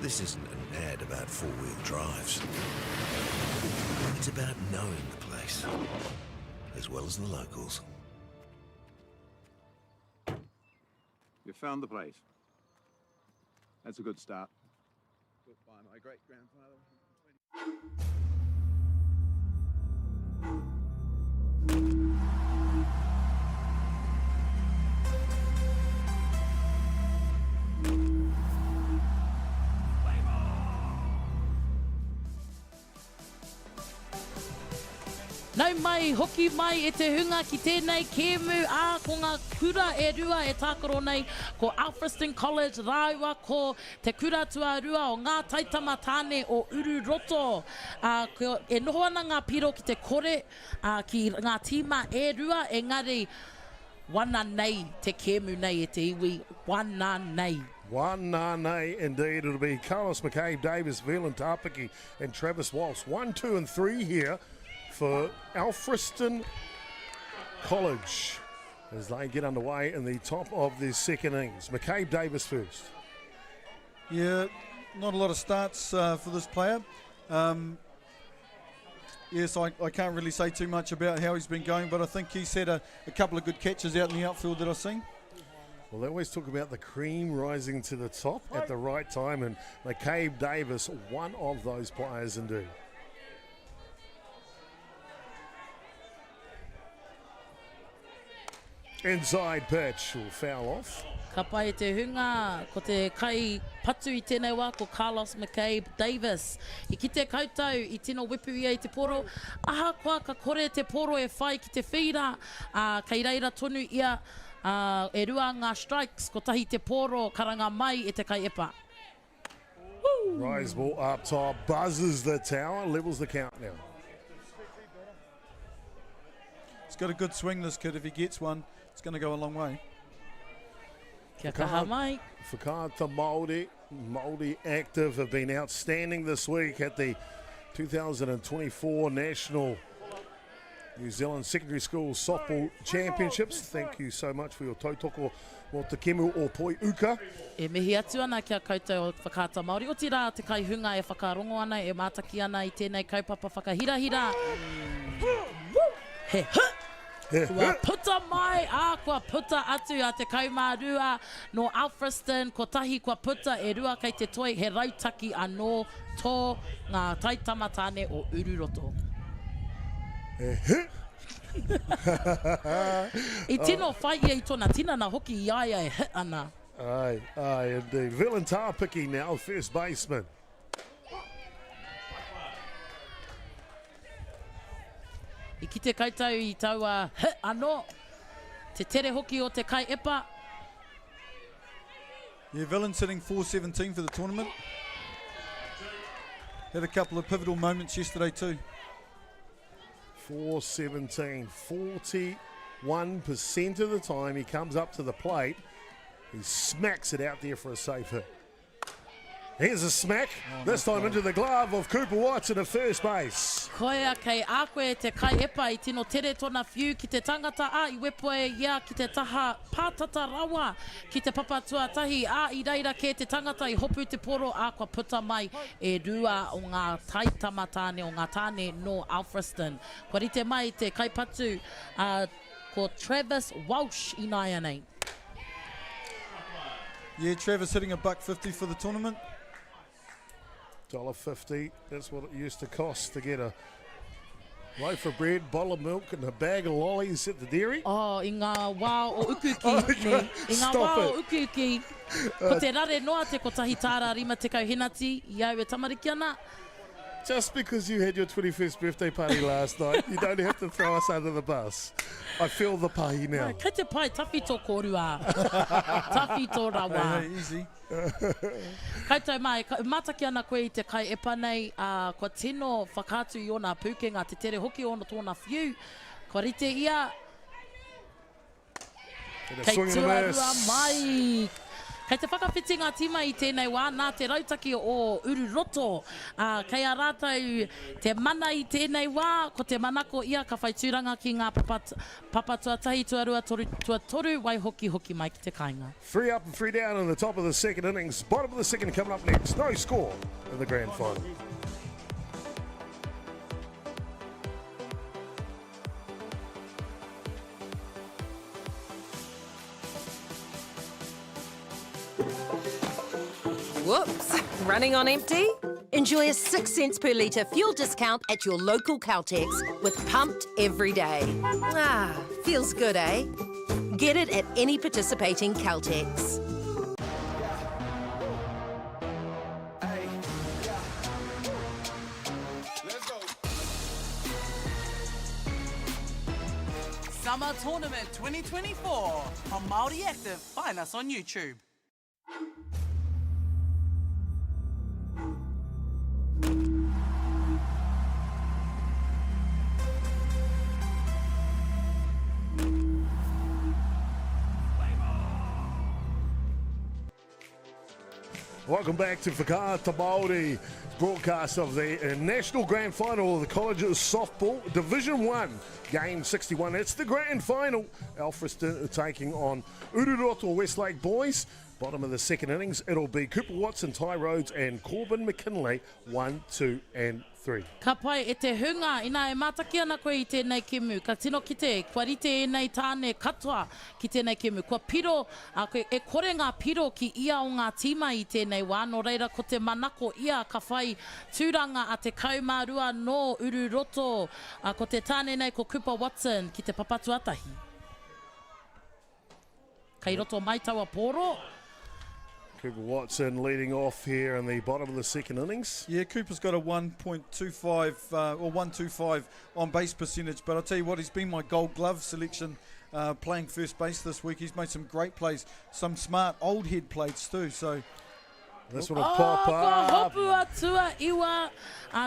This isn't an ad about four-wheel drives. It's about knowing the place, as well as the locals. You found the place. That's a good start. Built by my great-grandfather. Nau mai, hoki mai e te hunga ki tēnei kēmu ko ngā kura e rua e tākaro nei ko Alfriston College rāua ko te kura tua rua o ngā taitama tāne o uru roto. E noho ana ngā piro ki te kore ki ngā tīma e rua engari wana nei te kēmu nei e te iwi, wana nei. One nay, indeed. It'll be Carlos McCabe, Davis, Velan Tapaki and Travis Walsh. 1, 2 and 3 here for Alfriston College as they get underway in the top of their second innings. McCabe Davis first. Yeah, not a lot of starts for this player. Yes, I can't really say too much about how he's been going, but I think he's had a couple of good catches out in the outfield that I've seen. Well, they always talk about the cream rising to the top at the right time, and McCabe Davis, one of those players indeed. Inside pitch will foul off. Ka pai te hunga, ko te kai patu I tēnei wā, ko Carlos McCabe Davis. I ki te koutou, I tino wipu ia I te poro. Aha koa ka kore te poro e whai ki te whira, kei reira tonu ia, e rua ngā strikes, ko tahi te poro, karanga mai e te kai epa. Woo! Rise ball up top, buzzes the tower, levels the count now. He's got a good swing, this kid. If he gets one, it's going to go a long way. Kia kaha mai. Whakaata Māori Māori Active have been outstanding this week at the 2024 National New Zealand Secondary School Softball Championships. Thank you so much for your tautoko mo te kemu o Poi Uka. E mihi atu ana kia koutou o whakaata Māori. O tira te kaihunga e whakarongo ana, e mātaki ana I tēnei kaupapa whakahirahira. He Kua puta mai, kua puta atu a te kaumārua no Alfriston, ko tahi kua puta e rua kei te toi he rautaki anō tō ngā taitamatane o Ururoto. I tino whai I tōna tinana hoki I aia e hit ana. Aye, indeed. Villain Tāpiki now, first baseman. I ki te koutou I taua hit anō, te tere hoki o te kai epa. Yeah, Villain sitting 417 for the tournament. Had a couple of pivotal moments yesterday too. 417, 41% of the time he comes up to the plate, he smacks it out there for a safe hit. Here's a smack, this time into the glove of Cooper Watson at first base. Koea kei a koe te kai epa I tino tere tōna whiu ki te tangata I wepoe ia ki te taha pātata rawa ki te papatua tahi I reira ke te tangata I hopu te poro a kua puta mai e rua o ngā taitamatane o ngā tāne no Alfriston. Kua rite mai te kaipatu ko Travis Walsh I nai anei. Yeah, Travis hitting $1.50 for the tournament. $1.50, that's what it used to cost to get a loaf of bread, bottle of milk and a bag of lollies at the dairy. Oh, I ngā wā o ukuki. I ngā wā o ukuki. Ko te rare noa te kotahi tāra rima te kauhinati, I au e tamariki ana. Just because you had your 21st birthday party last night, you don't have to throw us under the bus. I feel the pahi now. Kei te pai, tawhi tō korua. Tawhi tō rawa. Hey, easy. Koutou mai, mātaki ana koe I te kai epa nei, kua tino whakātu I ona pūkenga te tere hoki ona tōna whiu. Kua rite ia, kei tuarua mai. Kei te whakawhiti ngā tima I tēnei wā, nā te rautaki o Ururoto. Kei a rātou te mana I tēnei wā, ko te manako ia ka whai tūranga ki ngā papatua tahi tuarua toru wai hoki mai ki te kāinga. 3 up and 3 down in the top of the second innings. Bottom of the second coming up next. No score in the grand final. Whoops, running on empty? Enjoy a 6 cents per litre fuel discount at your local Caltex with Pumped every day. Feels good, eh? Get it at any participating Caltex. Summer Tournament 2024 on Māori Active. Find us on YouTube. Welcome back to Whakaata Māori, broadcast of the National Grand Final of the Colleges Softball Division 1, Game 61. It's the Grand Final. Alfriston taking on Ururoto Westlake boys. Bottom of the second innings, it'll be Cooper Watson, Ty Rhodes and Corbin McKinley, 1, 2 and 3. Ka pai e te hunga, ina e mātaki ana koe I tēnei kemu. Ka tino ki te, kua rite e nei tāne katoa ki tēnei kemu. Kua piro, e kore ngā piro ki ia o ngā tīma I tēnei wā. No reira, ko te manako ia ka whai tūranga a te kaumārua no Ururoto. Ko te tāne nei ko Cooper Watson ki te papatuatahi. Kei roto mai taua poro. Cooper Watson leading off here in the bottom of the second innings. Yeah, Cooper's got a 1.25 or 125 on base percentage, but I'll tell you what, he's been my Gold Glove selection playing first base this week. He's made some great plays, some smart old head plays too. So this one will pop up. Kua hopu atua iwa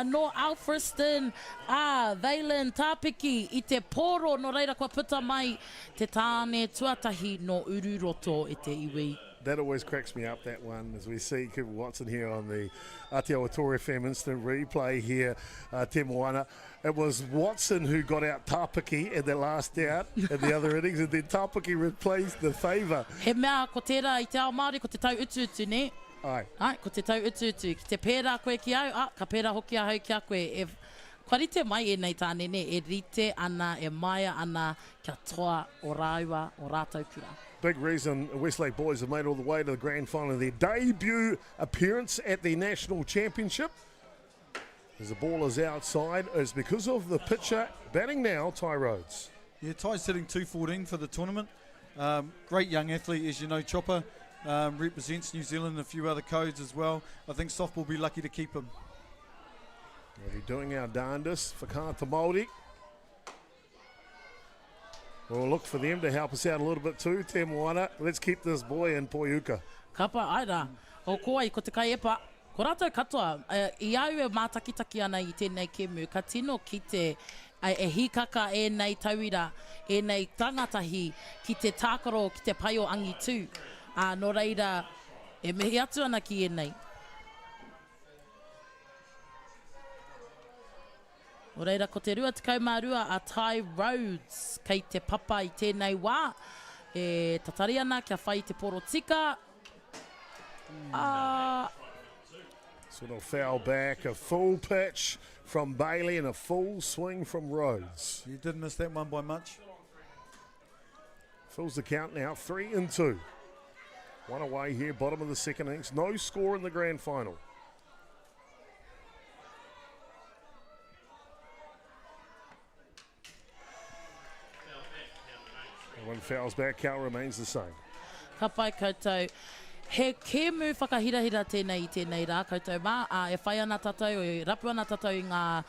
no Alfriston, Valen Tāpiki I te poro no reira kua puta mai te tāne tuatahi no Ururoto I te iwi That always cracks me up, that one, as we see Cooper Watson here on the Atiawa Toa FM instant replay here, Te Moana. It was Watson who got out Tāpiki in the last out in the other innings, and then Tāpiki replaced the favour. He mea ko tērā I te ao Māori, ko te tau utu ne? Ai. Ai, ko te tau utu. Ki te pērā koe ki au, ka pērā hoki a hau ki a koe. E kwarite mai e nei tāne ne, e rite ana, e maia ana, kia toa o rāua o rātou kura. Big reason Westlake boys have made all the way to the grand final. Their debut appearance at the National Championship. As the ball is outside, is because of the pitcher batting now, Ty Rhodes. Yeah, Ty's hitting 214 for the tournament. Great young athlete, as you know, Chopper. Represents New Zealand and a few other codes as well. I think softball will be lucky to keep him. We'll be doing our darndest for Kāta Māori. We'll look for them to help us out a little bit too, Te Moana. Let's keep this boy in Poiuka. Kapa aira, o koa I ko te kai epa. Ko rātou katoa, I au e mātakitaki ana I tēnei kemu, ka tino ki te e hikaka e nei tauira, e nei tangatahi, ki te tākaro, ki te pai o angi tū. No reira, e mihi atu ana ki e nei. O reira, ko te rua tekau mā rua a Ty Rhodes, kei te papa I tēnei wā, e tatari ana kia whai te poro tika. Sort of foul back, a full pitch from Bailey and a full swing from Rhodes. You didn't miss that one by much. Fills the count now, 3-2. One away here, bottom of the second innings. No score in the grand final. One fouls back, count remains the same. Ka pai koutou, he kēmu whakahirahira tēnei I tēnei rā koutou mā, e whai ana tātou, e rapu ana tātou I ngā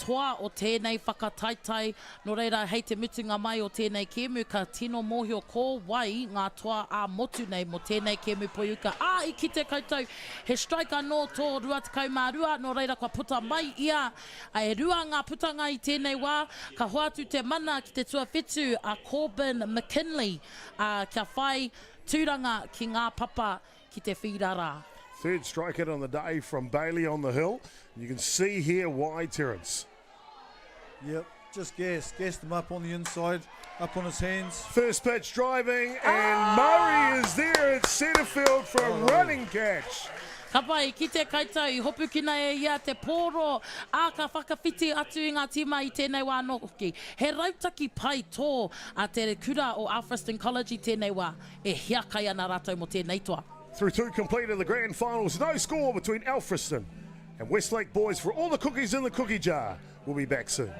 toa o tēnei whakataitai, no reira hei te mutunga mai o tēnei kēmu, ka tino mōhio kō wai ngā toa a motu nei mo tēnei kēmu Poiuka. I kite koutou, he strike anō tō rua tekau mā rua, no reira kua puta mai ia, e rua ngā putanga I tēnei wā, ka hoatu te mana ki te tuawhetu a Corbin McKinley, kia whai tūranga ki ngā papa ki te whirara. Third strike hit on the day from Bailey on the hill. You can see here why, Terence. Yep, just gassed him up on the inside, up on his hands. First pitch driving, and Murray is there at centre field for a running catch. Ka pai, ki te kaitau, I hopu kina e ia te pōro, ka whakawhiti atu I ngā tima I tēnei wā noki. He rautaki pai tō a te kura o Alfriston College I tēnei wā, e hiakai ana rātou mo tēnei toa. Through two completed the grand finals, no score between Alfriston and Westlake boys for all the cookies in the cookie jar. We'll be back soon.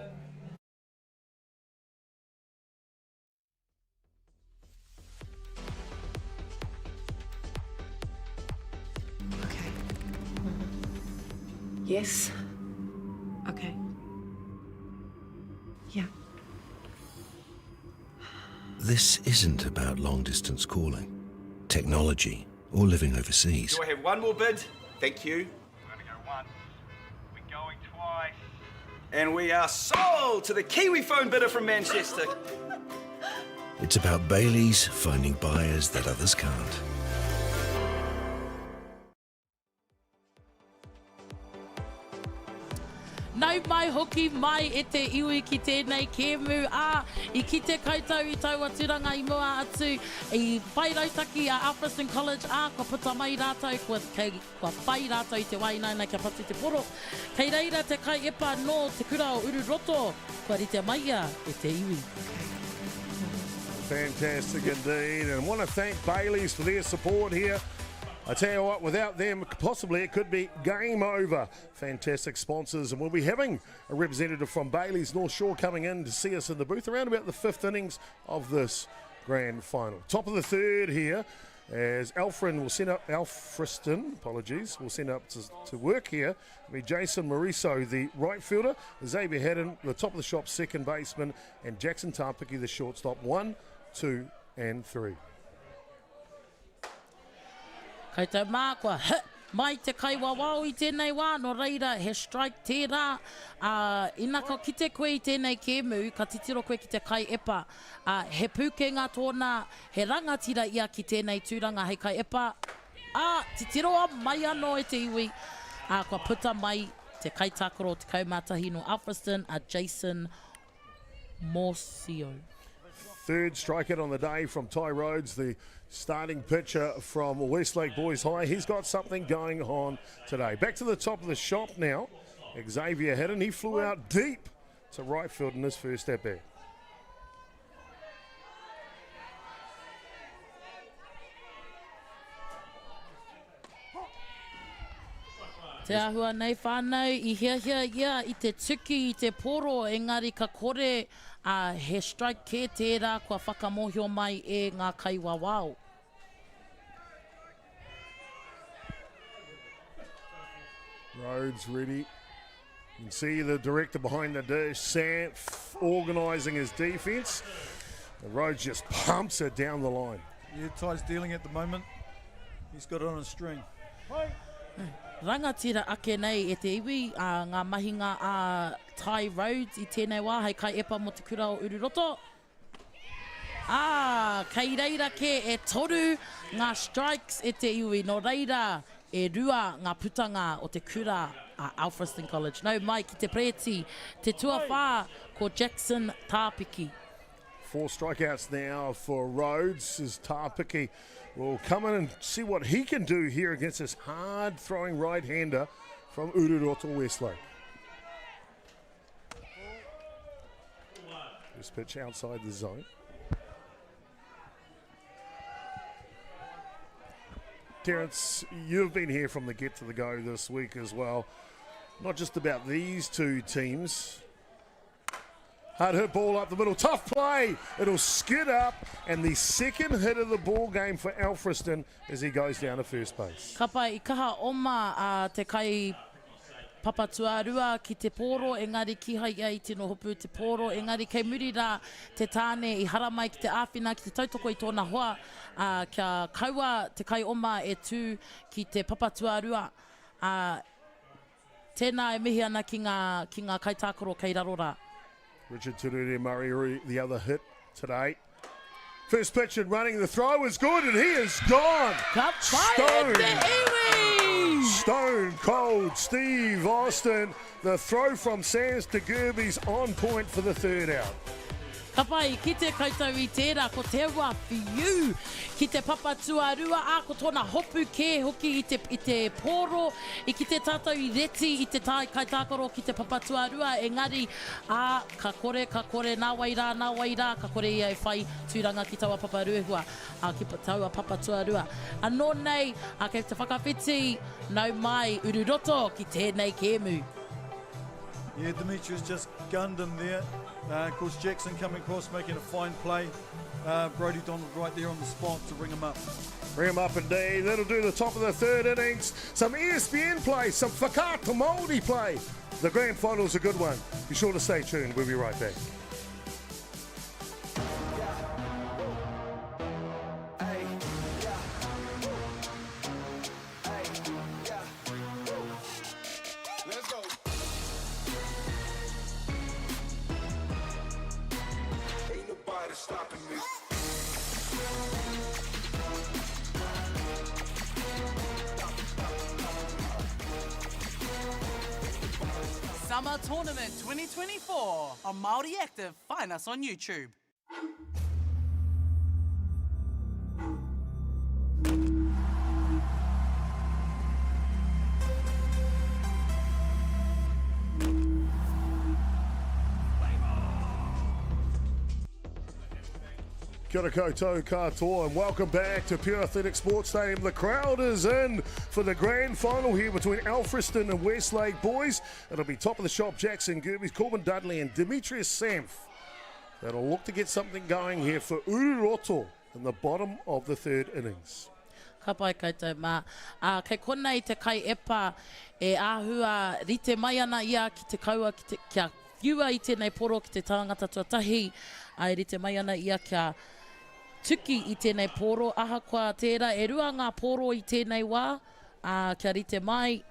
Okay. Yes. Okay. Yeah. This isn't about long-distance calling, technology, or living overseas. Do I have one more bid? Thank you. We're going to go one. We're going twice. And we are sold to the Kiwi phone bidder from Manchester. It's about Bailey's finding buyers that others can't. Nau mai hoki mai e te iwi ki tēnei kēmu I ki te koutou I taua turanga I mua atu I whai rautaki a Alfriston College ko puta mai rātou kua whai rātou I te wainaina kia patu te poro kei reira te kai epa no te kura o Ururoto kua rite mai ia e te iwi. Fantastic indeed, and I want to thank Bailey's for their support here. I tell you what, without them, possibly it could be game over. Fantastic sponsors, and we'll be having a representative from Bailey's North Shore coming in to see us in the booth around about the fifth innings of this grand final. Top of the third here, as Alfriston will send up to work here. It'll be Jason Mariso, the right fielder, Xavier Haddon, the top of the shop second baseman, and Jackson Tāpiki, the shortstop. 1, 2, and 3. Koutou mā kua hit mai te kaiwawao I tēnei wā, no reira he strike tērā. Inaka ki te koe I tēnei kēmu, ka titiro koe ki te kai epa. He pūkenga tōna, he rangatira ia ki tēnei tūranga hei kai epa. Titiroa mai anō e te iwi. Kua puta mai te kai tākaro te kaumātahi no Alfriston, Jason Morcio. Third strikeout on the day from Ty Rhodes, the starting pitcher from Westlake Boys High. He's got something going on today. Back to the top of the shop now. Xavier Hedden, he flew out deep to right field in his first at bat. Te ahua nei whānau, I hea ia, I te tuki, I te poro, engari ka kore, he strike kē tērā, kua whakamohio mai e ngā kaiwawao. Rhodes ready. You can see the director behind the dish, Sam, organising his defence. And Rhodes just pumps it down the line. Yeah, Ty's dealing at the moment. He's got it on a string. Rangatira ake nei e te iwi, ngā mahinga a Ty Rhodes I tēnei wā, hei kai epa mo te kura o Ururoto. Kei reira ke e toru ngā strikes e te iwi, no reira e rua ngā putanga o te kura a Alfriston College. Nau mai ki te preti, te tuawha ko Jason Tāpiki. 4 strikeouts now for Rhodes as Tāpiki will come in and see what he can do here against this hard-throwing right-hander from Ururoto Westlake. This pitch outside the zone. Terence, you've been here from the get to the go this week as well. Not just about these two teams. Hard hit ball up the middle, tough play. It'll skid up, and the second hit of the ball game for Alfriston as he goes down to first base. Ka pai I kaha oma te kai papatuarua ki te poro, engari ki hai ai tino hopu te poro, engari kei muri rā te tāne I haramai ki te āwhina, ki te tautoko I tōna hoa, kia kaua te kai oma e tū ki te papatuarua. Tēnā e mihi ana ki ngā kaitākaro kei raro rā. Richard Turere Murray, the other hit today. First pitch and running, the throw is good, and he is gone. Stone cold Steve Austin. The throw from Sands.chopper.gerbes on point for the third out. Ka pai, ki te koutou I tērā, ko te wā whiu, ki te papatuarua, ko tōna hopu kē hoki I te poro, I ki te tātou I reti, I te tai kaitākaro ki te papatuarua, engari, ka kore, nā wairā, ka kore ia e whai tūranga ki taua paparuehua, ki taua papatuarua. Anō nei, kei te whakawhiti, nau mai, Ururoto, ki tēnei kēmu. Yeah, Demetrius just gunned him there. Of course, Jackson coming across, making a fine play. Brodie Donald right there on the spot to bring him up. Bring him up indeed. That'll do the top of the third innings. Some ESPN play, some Whakata Māori play. The grand final's a good one. Be sure to stay tuned. We'll be right back. Summer Tournament 2024 on Māori Active. Find us on YouTube. Kia ora koutou katoa and welcome back to Pure Athletic Sports Stadium. The crowd is in for the grand final here between Alfriston and Westlake boys. It'll be top of the shop Jackson Gerbes, Corbin Dudley and Demetrius Samph. That'll look to get something going here for Ururoto in the bottom of the third innings. Ka pai koutou mā. Kei konei te kai epa e āhua rite mai ana ia ki te kaua kia whiua I tēnei poro ki te tangata tuatahi. Ai rite mai ana ia kia tuki I tēnei poro, aha kua tērā, e rua ngā poro I tēnei wā, kia rite mai,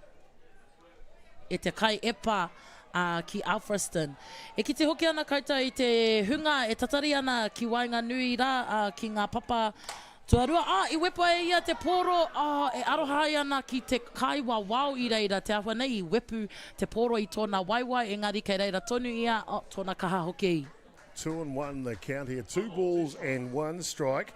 e te kai epa ki Alfriston. E ki te hoki ana koutou i te hunga e tatari ana ki wainga nui rā ki ngā papa tuarua. I wepa e ia te poro, e arohai ana ki te kai wau i reira, te awha nei I wepu te poro I tōna waiwai, engari kei reira tonu ia, tōna kaha hoki. 2-1 the count here, 2 balls and 1 strike.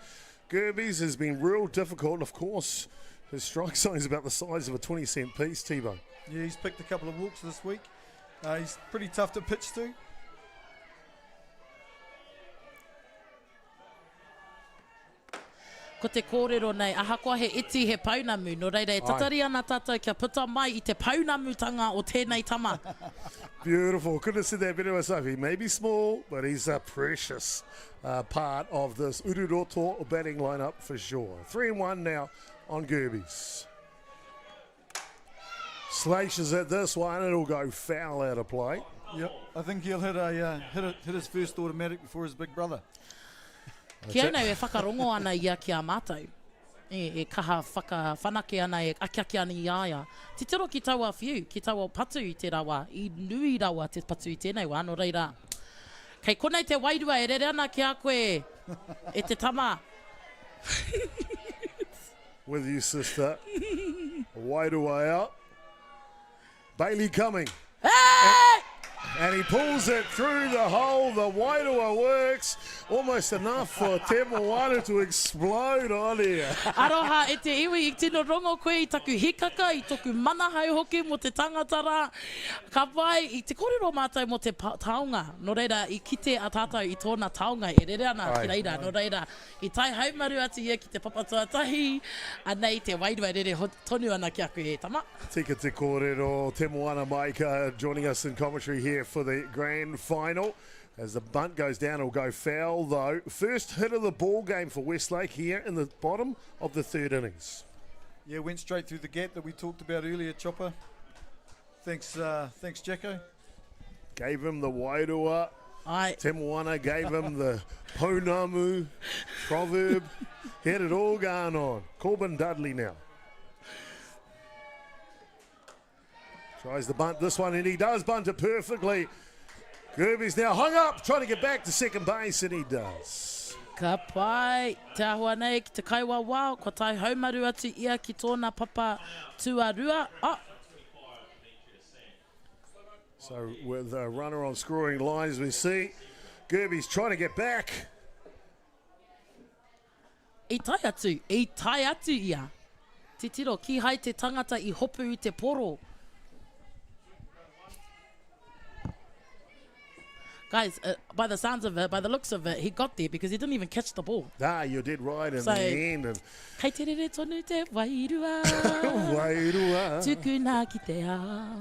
Gerbes has been real difficult. Of course, his strike zone is about the size of a 20-cent piece, T-Bone. Yeah, he's picked a couple of walks this week. He's pretty tough to pitch to. Ko te kōrero nei, ahakoa he iti he paunamu, no reira e tatari ana tātou kia puta mai I te paunamutanga o tēnei tama. Beautiful. Couldn't have said that better myself. He may be small, but he's a precious part of this Ururoto batting lineup for sure. 3-1 now on Gerbes. Slashes at this one, it'll go foul out of play. Yep, I think he'll hit his first automatic before his big brother. Kia nei e whakarongo ana ia ki a mātou. E kaha whanake ana e akiaki ana I aia. Te tiro ki taua whiu, ki taua patu I te rawa, I nui rawa te patu I tēnei wā, no reira. Kei konei te wairua e rere ana ki a koe, e te tama. With you, sister. Wairua out. Bailey coming. Hey! And he pulls it through the hole. The Wairua works. Almost enough for Te Moana to explode on here. Aroha e te iwi I tino rongo koe I taku hikaka, I toku manahau hoki mo te tangatara. Ka pai I te kōrero mātou mo te taonga. No reira I kite a tātou I tōna taonga e rere ana ki reira. No reira I tai haumaru atu ia ki te papatua tahi. Anei te wairua e rere tonu ana ki a koe e tama. Tika te kōrero, Te Moana Maika joining us in commentary here for the grand final. As the bunt goes down, it'll go foul though. First hit of the ball game for Westlake here in the bottom of the 3rd innings. Yeah, went straight through the gap that we talked about earlier, Chopper. Thanks, Jacko. Gave him the Wairua. Te Moana gave him the Pounamu proverb. He had it all going on. Corbin Dudley now. Tries to bunt this one, and he does bunt it perfectly. Gerbes now hung up, trying to get back to second base, and he does. Ka pai, te ahua nei ki te kaiwa wau, ko tai haumaru atu ia ki tōna papa tuarua. So with a runner on scoring lines, we see Gerbes trying to get back. I tai atu ia. Te tiro, ki hai te tangata I hopu I te poro. Guys, by the sounds of it, by the looks of it, he got there because he didn't even catch the ball. You did right in the end. And kei te rere tonu te wairua. Wairua. Tukuna ki te ao.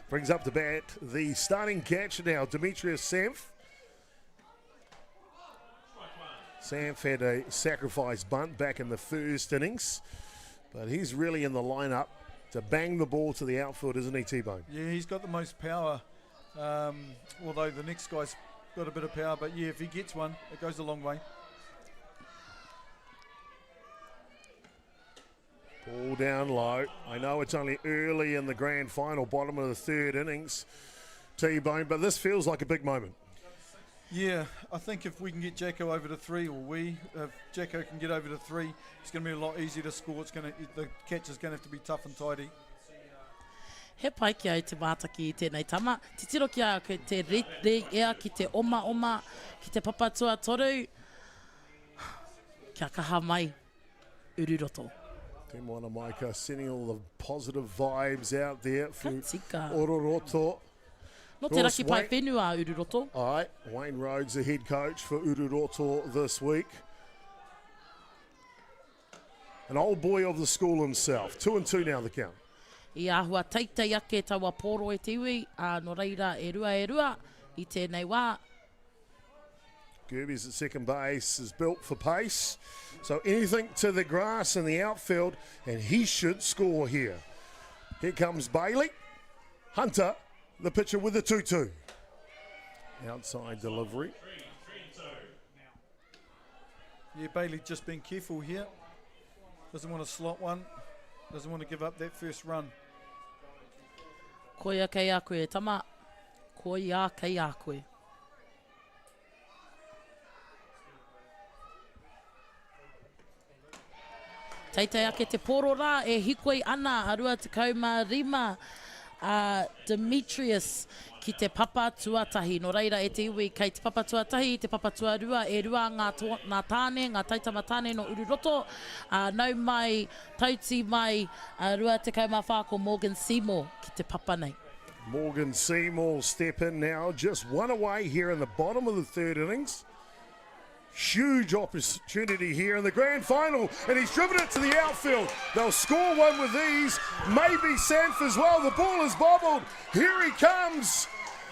Brings up the bat the starting catcher now, Demetrius Sanf. Sanf had a sacrifice bunt back in the 1st innings, but he's really in the lineup to bang the ball to the outfield, isn't he, T-Bone? Yeah, he's got the most power. Although the next guy's got a bit of power, but yeah, if he gets one, it goes a long way. Ball down low. I know it's only early in the grand final, bottom of the 3rd innings, T-Bone, but this feels like a big moment. Yeah, I think if we can get Jacko over to 3, if Jacko can get over to 3, it's going to be a lot easier to score. The catch is going to have to be tough and tidy. He pai ki au te mātaki I tēnei tama. Te tiro ki au ke te re ea ki te oma, ki te papatua toru. Kia kaha mai, Ururoto. Te Moana Maika sending all the positive vibes out there for Ururoto. No te raki pai whenua, Ururoto. All right, Wayne Rhodes, the head coach for Ururoto this week. An old boy of the school himself. 2-2 now the count. I ahua teitei ake taua poro e te iwi, no reira e rua, I tēnei wā. Gerbes at second base is built for pace. So anything to the grass in the outfield, and he should score here. Here comes Bailey. Hunter, the pitcher with the 2-2. Outside delivery. Yeah, Bailey just being careful here. Doesn't want to slot one. Doesn't want to give up that first run. Koia kei a koe, tama. Koia kei a koe. Teitai ake te poro rā e hikoi ana arua te kauma Demetrius ki te papa tuatahi. No reira e te iwi kei te papa tuatahi, te papa tuarua e rua ngā tāne, ngā taitama tāne no Ururoto. Nau mai, tauti mai, rua te kauma whā ko Morgan Seymour ki te papa nei. Morgan Seymour step in now, just one away here in the bottom of the third innings. Huge opportunity here in the grand final, and he's driven it to the outfield. They'll score one with ease, maybe Sanf as well. The ball is bobbled. Here he comes.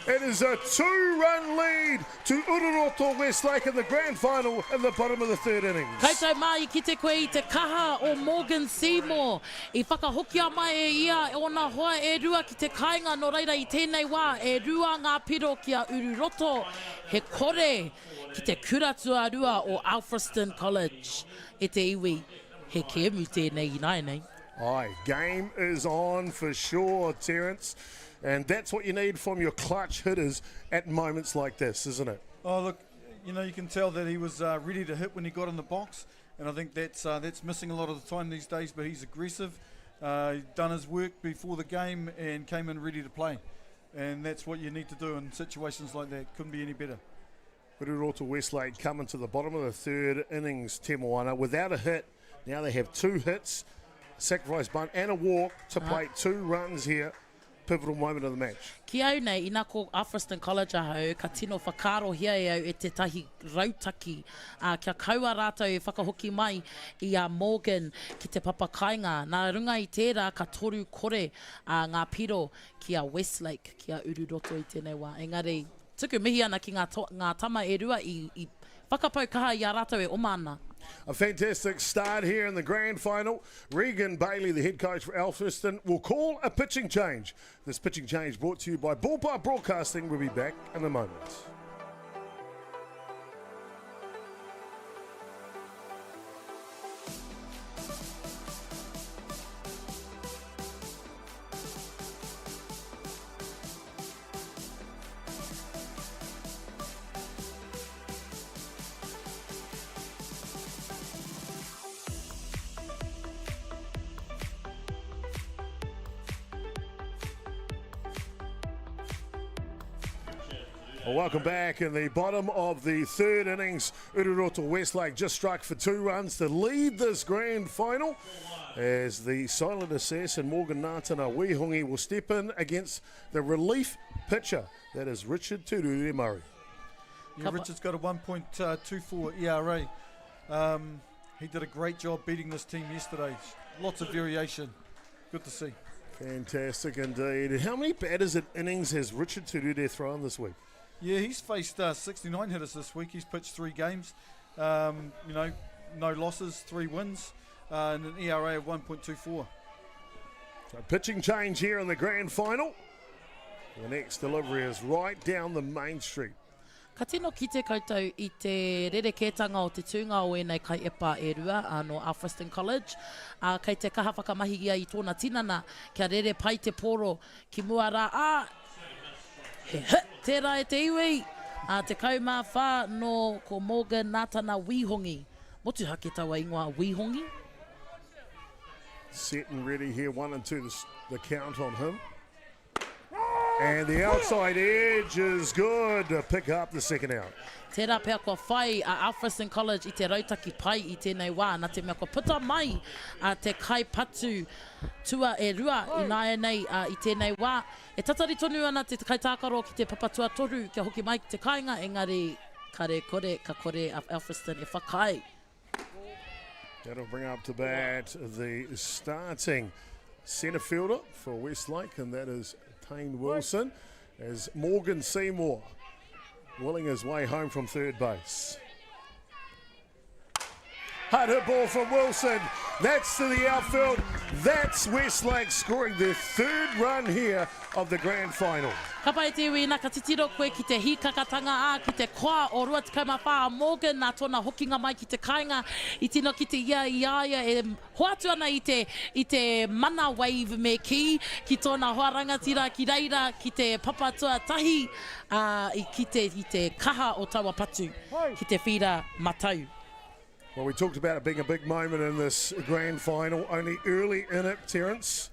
It is a 2-run lead to Ururoto Westlake in the grand final in the bottom of the third innings. Koutou mai ki te koe I te kaha o Morgan Seymour. I whakahokia mai e ia e ona hoa e rua ki te kāinga no reira I tēnei wā e rua ngā piro ki a Ururoto. He kore ki te kuratua rua o Alfriston College. E te iwi, he kemu tēnei I nei. Aye, game is on for sure, Terence. And that's what you need from your clutch hitters at moments like this, isn't it? Oh, look, you know, you can tell that he was ready to hit when he got in the box. And I think that's missing a lot of the time these days, but he's aggressive. He's done his work before the game and came in ready to play. And that's what you need to do in situations like that. Couldn't be any better. Ururoto Westlake coming to the bottom of the third innings, Te Moana, without a hit. Now they have 2 hits, sacrifice bunt and a walk to play 2 runs here. Pivotal moment of the match. Ki au nei, ina ko Alfriston College ahau, ka tino whakaro hia e au e te tahi rautaki. Kia kaua rātou e whakahoki mai I a Morgan ki te papa kāinga. Nā runga I tērā ka toru kore ngā piro ki a Westlake, ki a Ururoto I tēnei wā. Engari, tuku mihi ana ki ngā tama e rua I whakapau kaha I a rātou e omana. A fantastic start here in the grand final. Regan Bailey, the head coach for Alfriston, will call a pitching change. This pitching change brought to you by Ballpark Broadcasting. We'll be back in a moment. Well, welcome back. In the bottom of the third innings, Ururoto Westlake just struck for 2 runs to lead this grand final as the silent assassin Morgan Ngātana Wihongi will step in against the relief pitcher. That is Richard Turure Murray. Yeah, Richard's got a 1.24 ERA. He did a great job beating this team yesterday. Lots of variation. Good to see. Fantastic indeed. How many batters at innings has Richard Turure thrown this week? Yeah, he's faced 69 hitters this week. He's pitched 3 games. You know, no losses, 3 wins, and an ERA of 1.24. So pitching change here in the grand final. The next delivery is right down the main street. Ka tino ki te koutou I te rerekētanga o te tūnga o enei kai epa e rua no Alfriston College. Kei te kaha whakamahi ia I tōna tinana kia rere pai te poro ki mua rā. He hit tērā e te iwi. Te kaumā whā no ko Morgan Ngātana Wihongi. Motu hake taua ingoa Wihongi. Set and ready here, 1 and 2 the count on him. And the outside edge is good to pick up the second out. Tērā pēr kua whai a Alfriston College I te rautaki pai I tēnei wā. Nā te mea kua puta mai te kai patu tua e rua I nāia nei I tēnei wā. E tatari tonu ana te kai tākaro ki te papatua toru kia hoki mai ki te kāinga. Engari, kare kore, ka kore a Alfriston e whakai. That'll bring up to bat the starting centre fielder for Westlake, and that is Tane Wilson, as Morgan Seymour willing his way home from third base. Hard hit ball from Wilson. That's to the outfield. That's Westlake scoring their third run here of the grand final. Ka pai te iwi nā ka titiro koe ki te hikakatanga ki te koa o rua te kaumawha Morgan nā tōna hokinga mai ki te kāinga I tino ki te iaia e hoatu ana I te mana wave me ki tōna hoarangatira ki reira ki te papatua tahi ki te kaha o taua patu ki te whira matau. Well, we talked about it being a big moment in this grand final, only early in it, Terence.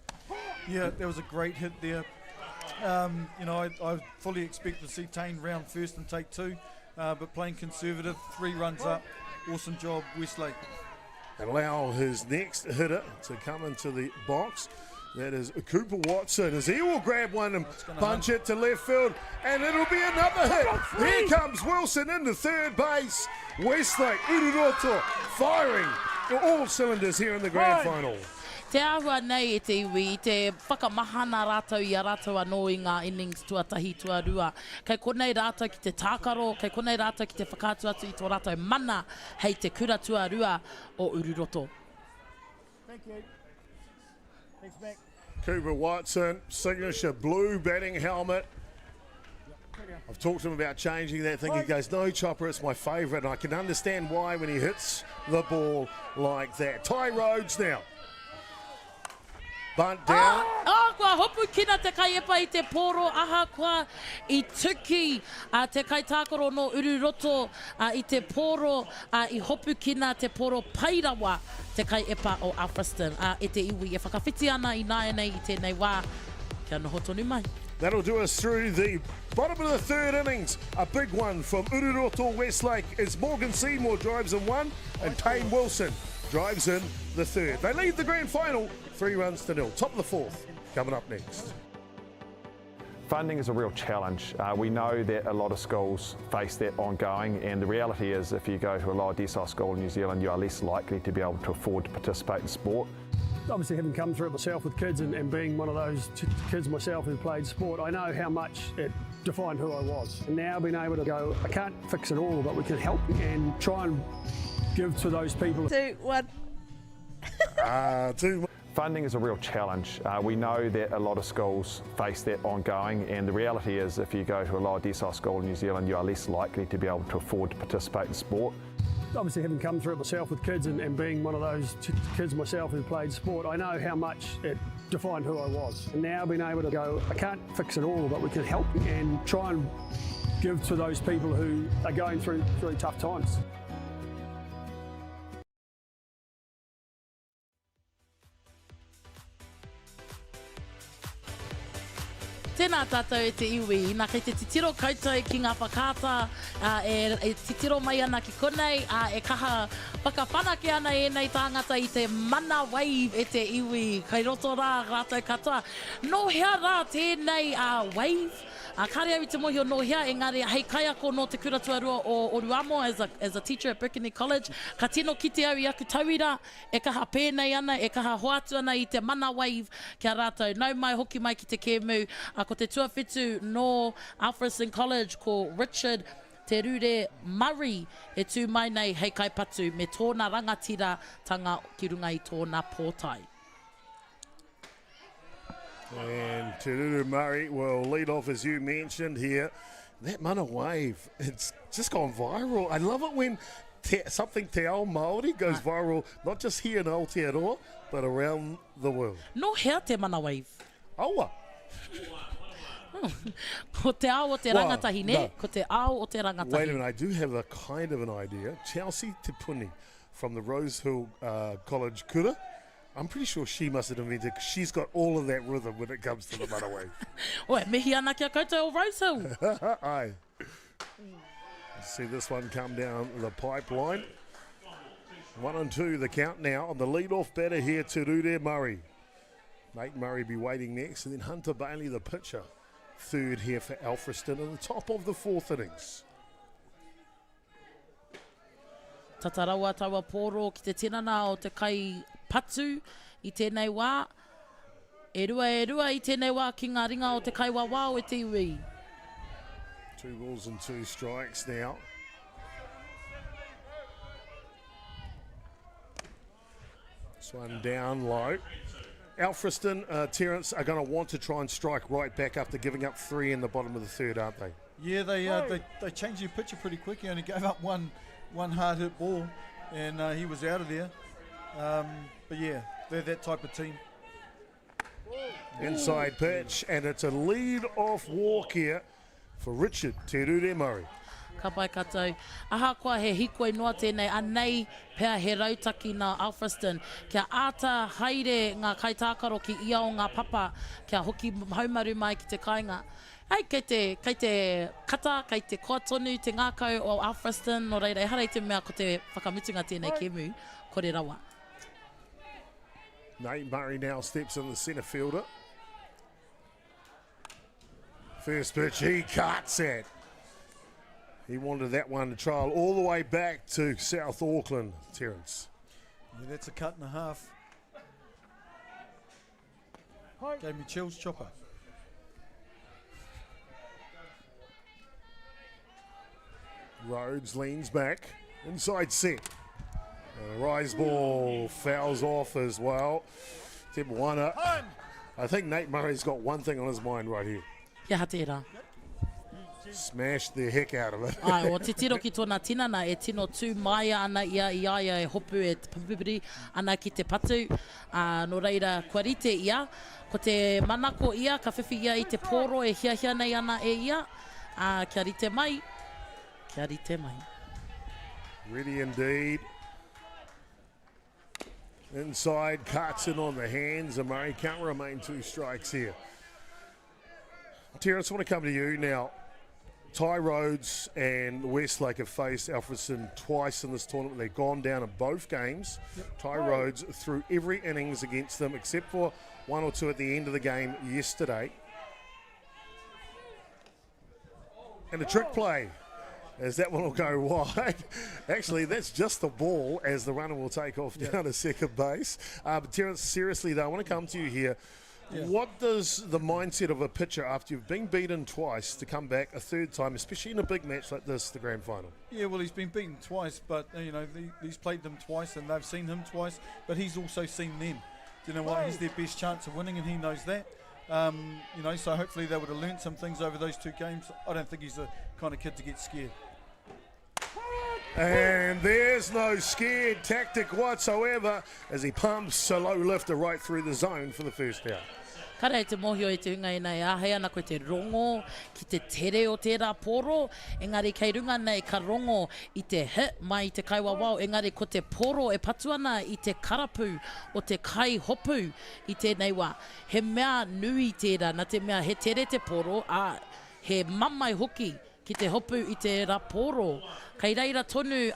Yeah, there was a great hit there. You know, I fully expect to see Tane round first and take two, but playing conservative, 3 runs up. Awesome job, Westlake. And allow his next hitter to come into the box. That is Cooper Watson, as he will grab one and punch it to left field, and it'll be another hit. Here comes Wilson into third base. Westlake, Ururoto, firing all cylinders here in the grand final. Te ahua nei e te iwi, te whakamahana rātou I a rātou anō I ngā innings tuatahi tuarua. Kei konei rātou ki te tākaro, kei konei rātou ki te whakātu atu I tō rātou mana hei te kura tuarua o Ururoto. Thank you. Thanks, Mac. Cooper Watson, signature blue batting helmet. I've talked to him about changing that thing. He goes, no, Chopper, it's my favourite. And I can understand why when he hits the ball like that. Ty Rhodes now. Bunt down. Kua hopu kina te kai epa I te poro aha kua I tuki te kai tākaro no Ururoto I te poro I hopu kina te poro pairawa te kai epa o Alfriston e te iwi e whakawhiti ana I nāia nei I tēnei wā kia noho tonu mai. That'll do us through the bottom of the third innings. A big one from Ururoto Westlake as Morgan Seymour drives in one and Tane Wilson drives in the third. They lead the grand final 3-0. Top of the fourth coming up next. Funding is a real challenge. We know that a lot of schools face that ongoing, and the reality is if you go to a lower decile school in New Zealand, you are less likely to be able to afford to participate in sport. Obviously, having come through it myself with kids and being one of those kids myself who played sport, I know how much it defined who I was. And now being able to go, I can't fix it all, but we can help and try and give to those people. 2, 1. Funding is a real challenge. We know that a lot of schools face that ongoing, and the reality is if you go to a lower decile school in New Zealand, you are less likely to be able to afford to participate in sport. Obviously, having come through it myself with kids and being one of those kids myself who played sport, I know how much it defined who I was. And now being able to go, I can't fix it all, but we can help and try and give to those people who are going through really tough times. Tēnā tātou e te iwi, nā kei te titiro koutou ki ngā whakāta, e titiro mai ana ki konei, e kaha whakawhanake ana e nei tāngata I te mana wave e te iwi, kai roto rā rātou katoa. No hea rā tēnei wave, kāre au I te mohi o no hea, engari hei kai ako no te kura tuarua o Oruamo as a teacher at Brickney College, ka tino ki te au I aku tauira, e kaha pēnei ana, e kaha hoatu ana I te mana wave kia rātou. Nau mai hoki mai ki te kēmu, ko te tuawhitu no Alfriston College ko Richard Te Rure Murray e tū mai nei hei kai patu me tōna rangatira tanga ki runga I tōna pōtai. And Te Rure Murray will lead off as you mentioned here. That mana wave, it's just gone viral. I love it when something te ao Māori goes viral, not just here in Aotearoa, but around the world. No hea te mana wave. Aua. Ko te ao o te rangatahi, ne? No. Ko te ao o te rangatahi. Wait a minute, I do have a kind of an idea. Chelsea Te Puni from the Rosehill College Kura. I'm pretty sure she must have invented, because she's got all of that rhythm when it comes to the mana wave. Oe, mihi ana kia koutou o Rosehill. Aye. Let's see this one come down the pipeline. 1-2 the count now on the lead-off batter here, Te Rure Murray. Nate Murray be waiting next, and then Hunter Bailey, the pitcher. Third here for Alfriston in the top of the fourth innings. Tatarawa tawa poro ki te tinana o te kai patu I tēnei wā. E rua I tēnei wā ki ngā ringa o te kai wawao e te iwi. 2 balls and 2 strikes now. This one down low. Alfriston, Terence, are going to want to try and strike right back after giving up 3 in the bottom of the third, aren't they? Yeah, they changed their picture pretty quick. He only gave up one hard hit ball, and he was out of there. But yeah, they're that type of team. Inside pitch, and it's a lead-off walk here for Richard Te Rure Murray. Ka pai katou. Aha koa he hikoi noa tēnei, anei pēr he rautaki nā Alfriston. Kia āta haere ngā kaitākaro ki ia o ngā papa, kia hoki haumaru mai ki te kāinga. Hei, kei te kata, kei te koa tonu, te ngākau o Alfriston, no reira, e harei te mea ko te whakamutunga tēnei kemu, kore rawa. Nate Murray now steps in the centre fielder. First pitch, he cuts it. He wanted that one to trial all the way back to South Auckland, Terence. Yeah, that's a cut and a half. Gave me chills, Chopper. Rhodes leans back, inside set. And a rise ball fouls off as well. Tebuana. I think Nate Murray's got one thing on his mind right here. Kia hatera. Smash the heck out of it. Ai, o te tiro ki tōna tinana e tino tū maia ana ia i aia e hopu e te papipiri ana ki te patu. No reira, kua rite ia, ko te manako ia, ka whiwhi ia i te pōro e hia nei ana e ia. Kia rite mai. Kia rite mai. Ready indeed. Inside, cuts in on the hands, and Murray can't remain 2 strikes here. Terence, I want to come to you now. Ty Rhodes and Westlake have faced Alfriston twice in this tournament. They've gone down in both games. Yep. Ty Rhodes threw every innings against them except for 1 or 2 at the end of the game yesterday. And a trick play, as that one will go wide. Actually, that's just the ball as the runner will take off down to second base. But Terence, seriously though, I want to come to you here. Yeah. What does the mindset of a pitcher after you've been beaten twice to come back a third time, especially in a big match like this, the grand final? Yeah, well, he's been beaten twice, but you know he's played them twice, and they've seen him twice, but he's also seen them. Do you know what? He's their best chance of winning, and he knows that. You know, so hopefully they would have learnt some things over those 2 games. I don't think he's the kind of kid to get scared. And there's no scared tactic whatsoever as he pumps a low lifter right through the zone for the first out. Kara e te mohio e te unga i nei ahei ana koe te rongo ki te tere o tērā poro. Engari kei runga nei ka rongo i te hit mai i te kaiwawao. Engari ko te poro e patuana i te karapu o te kai hopu i tēnei wā. He mea nui tērā, na te mea he tere te poro, he mamai hoki ki te hopu i te raporo. Kei reira tonu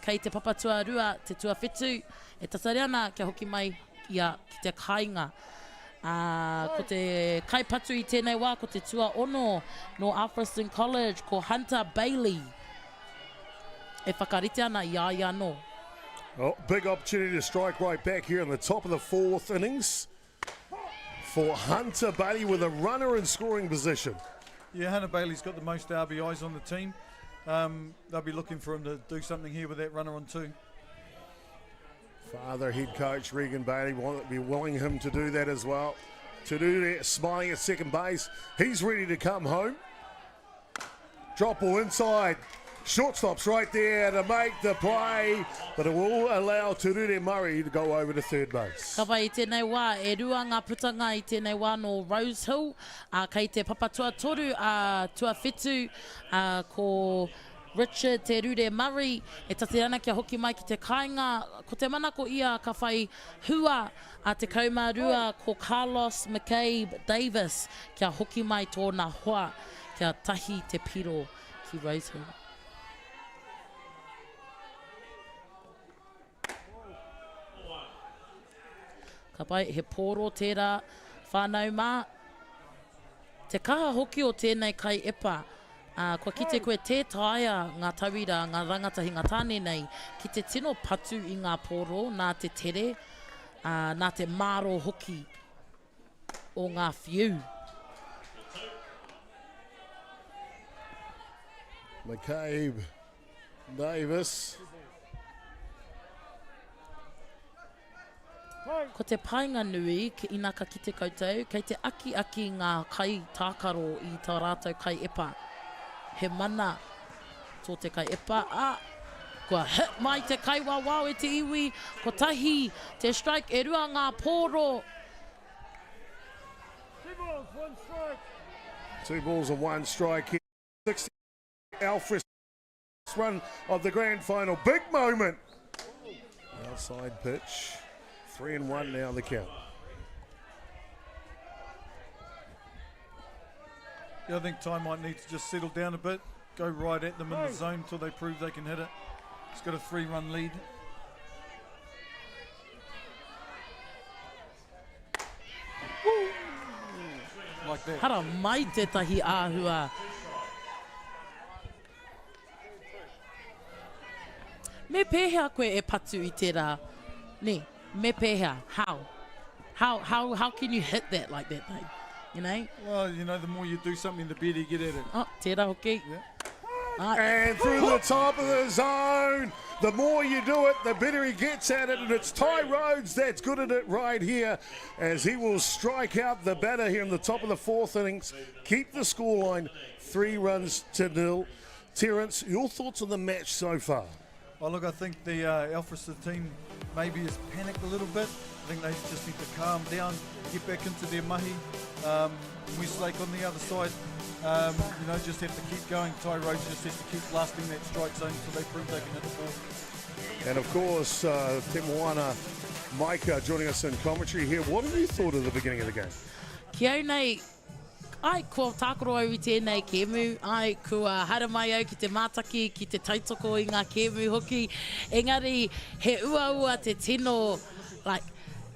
kei te papatua rua, te tuawhetu, e tasariana kia hoki mai ia ki te kāinga. Ko te kaipatu i tēnei wā, ko te tua ono no Alfriston College, ko Hunter Bailey. E whakarite ana ia no. Oh, big opportunity to strike right back here in the top of the 4th innings for Hunter Bailey with a runner in scoring position. Yeah, Hunter Bailey's got the most RBIs on the team. They'll be looking for him to do something here with that runner on 2. Father head coach Regan Bailey will be willing him to do that as well. To do that, smiling at second base. He's ready to come home. Drop ball inside. Shortstop's right there to make the play, but it will allow Te Rure Murray to go over to third base. Ka wai i tēnei wā, e rua ngā putanga i tēnei wā no Rose Hill. Kei te papatua toru, tuawhetu, ko Richard Te Rure Murray, e tate ana kia hoki mai ki te kāinga. Ko te manako ia ka whai hua a te kaumārua ko Carlos McCabe Davis, kia hoki mai tōna hoa, kia tahi te piro ki Rose Hill. Ka pai, he pōro tērā whānau mā. Te kaha hoki o tēnei kai epa. Kua kite koe tētaia ngā tauira, ngā rangatahi ngā tāne nei, ki te tino patu i ngā pōro, nā te tere, nā te māro hoki o ngā whiu. McCabe Davis. Ko te painga nui ki inaka ki te koutou, kei te aki ngā kai tākaro i tā rātou kai epa. He mana tō te kai epa. Kua hit mai te kai wawao e te iwi. Ko tahi te strike e rua ngā pōro. 2 balls and 1 strike here. 60 Alfriston run of the grand final. Big moment. Outside pitch. 3-1 now the count. Yeah, I think Ty might need to just settle down a bit, go right at them in the zone until they prove they can hit it. He's got a 3-run lead. Like that. Hara mai te tahi āhua. Me pēhea koe e patu I te rā. Ne, me pēhea. How can you hit that like that, mate? You know? Well, you know, the more you do something, the better you get at it. Oh, tērā hoki. Yeah. And through the top of the zone. The more you do it, the better he gets at it. And it's Ty Rhodes that's good at it right here as he will strike out the batter here in the top of the 4th innings. Keep the scoreline 3-0. Terence, your thoughts on the match so far? Oh, look, I think the Alfriston team maybe has panicked a little bit. I think they just need to calm down, get back into their mahi. Westlake on the other side, you know, just have to keep going. Ty Rhodes just has to keep blasting that strike zone until they prove they can hit the ball. And of course, Te Moana Maika joining us in commentary here. What have you thought of the beginning of the game? Kia nei, ai kua tākoro au I tēnei kēmu, ai kua hara mai au ki te mātaki, ki te tautoko I ngā kēmu hoki. Engari, he ua te tino, like,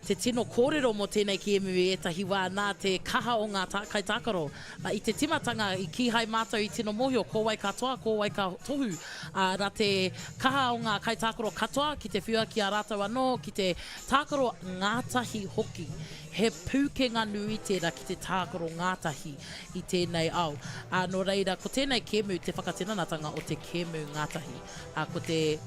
te tino kōrero mo tēnei kēmu e etahi wā nā te kaha o ngā kai tākaro. I te timatanga I ki hai mātou I tino mohio, ko wai katoa, ko wai ka tohu. Rā te kaha o ngā kai tākaro katoa, ki te whiua ki a rātou anō, ki te tākaro ngātahi hoki. He pūkenga nui tērā ki te tākaro ngātahi I tēnei au. Nō reira, ko tēnei kēmu, te whakatinanatanga o te kēmu ngātahi. Ko te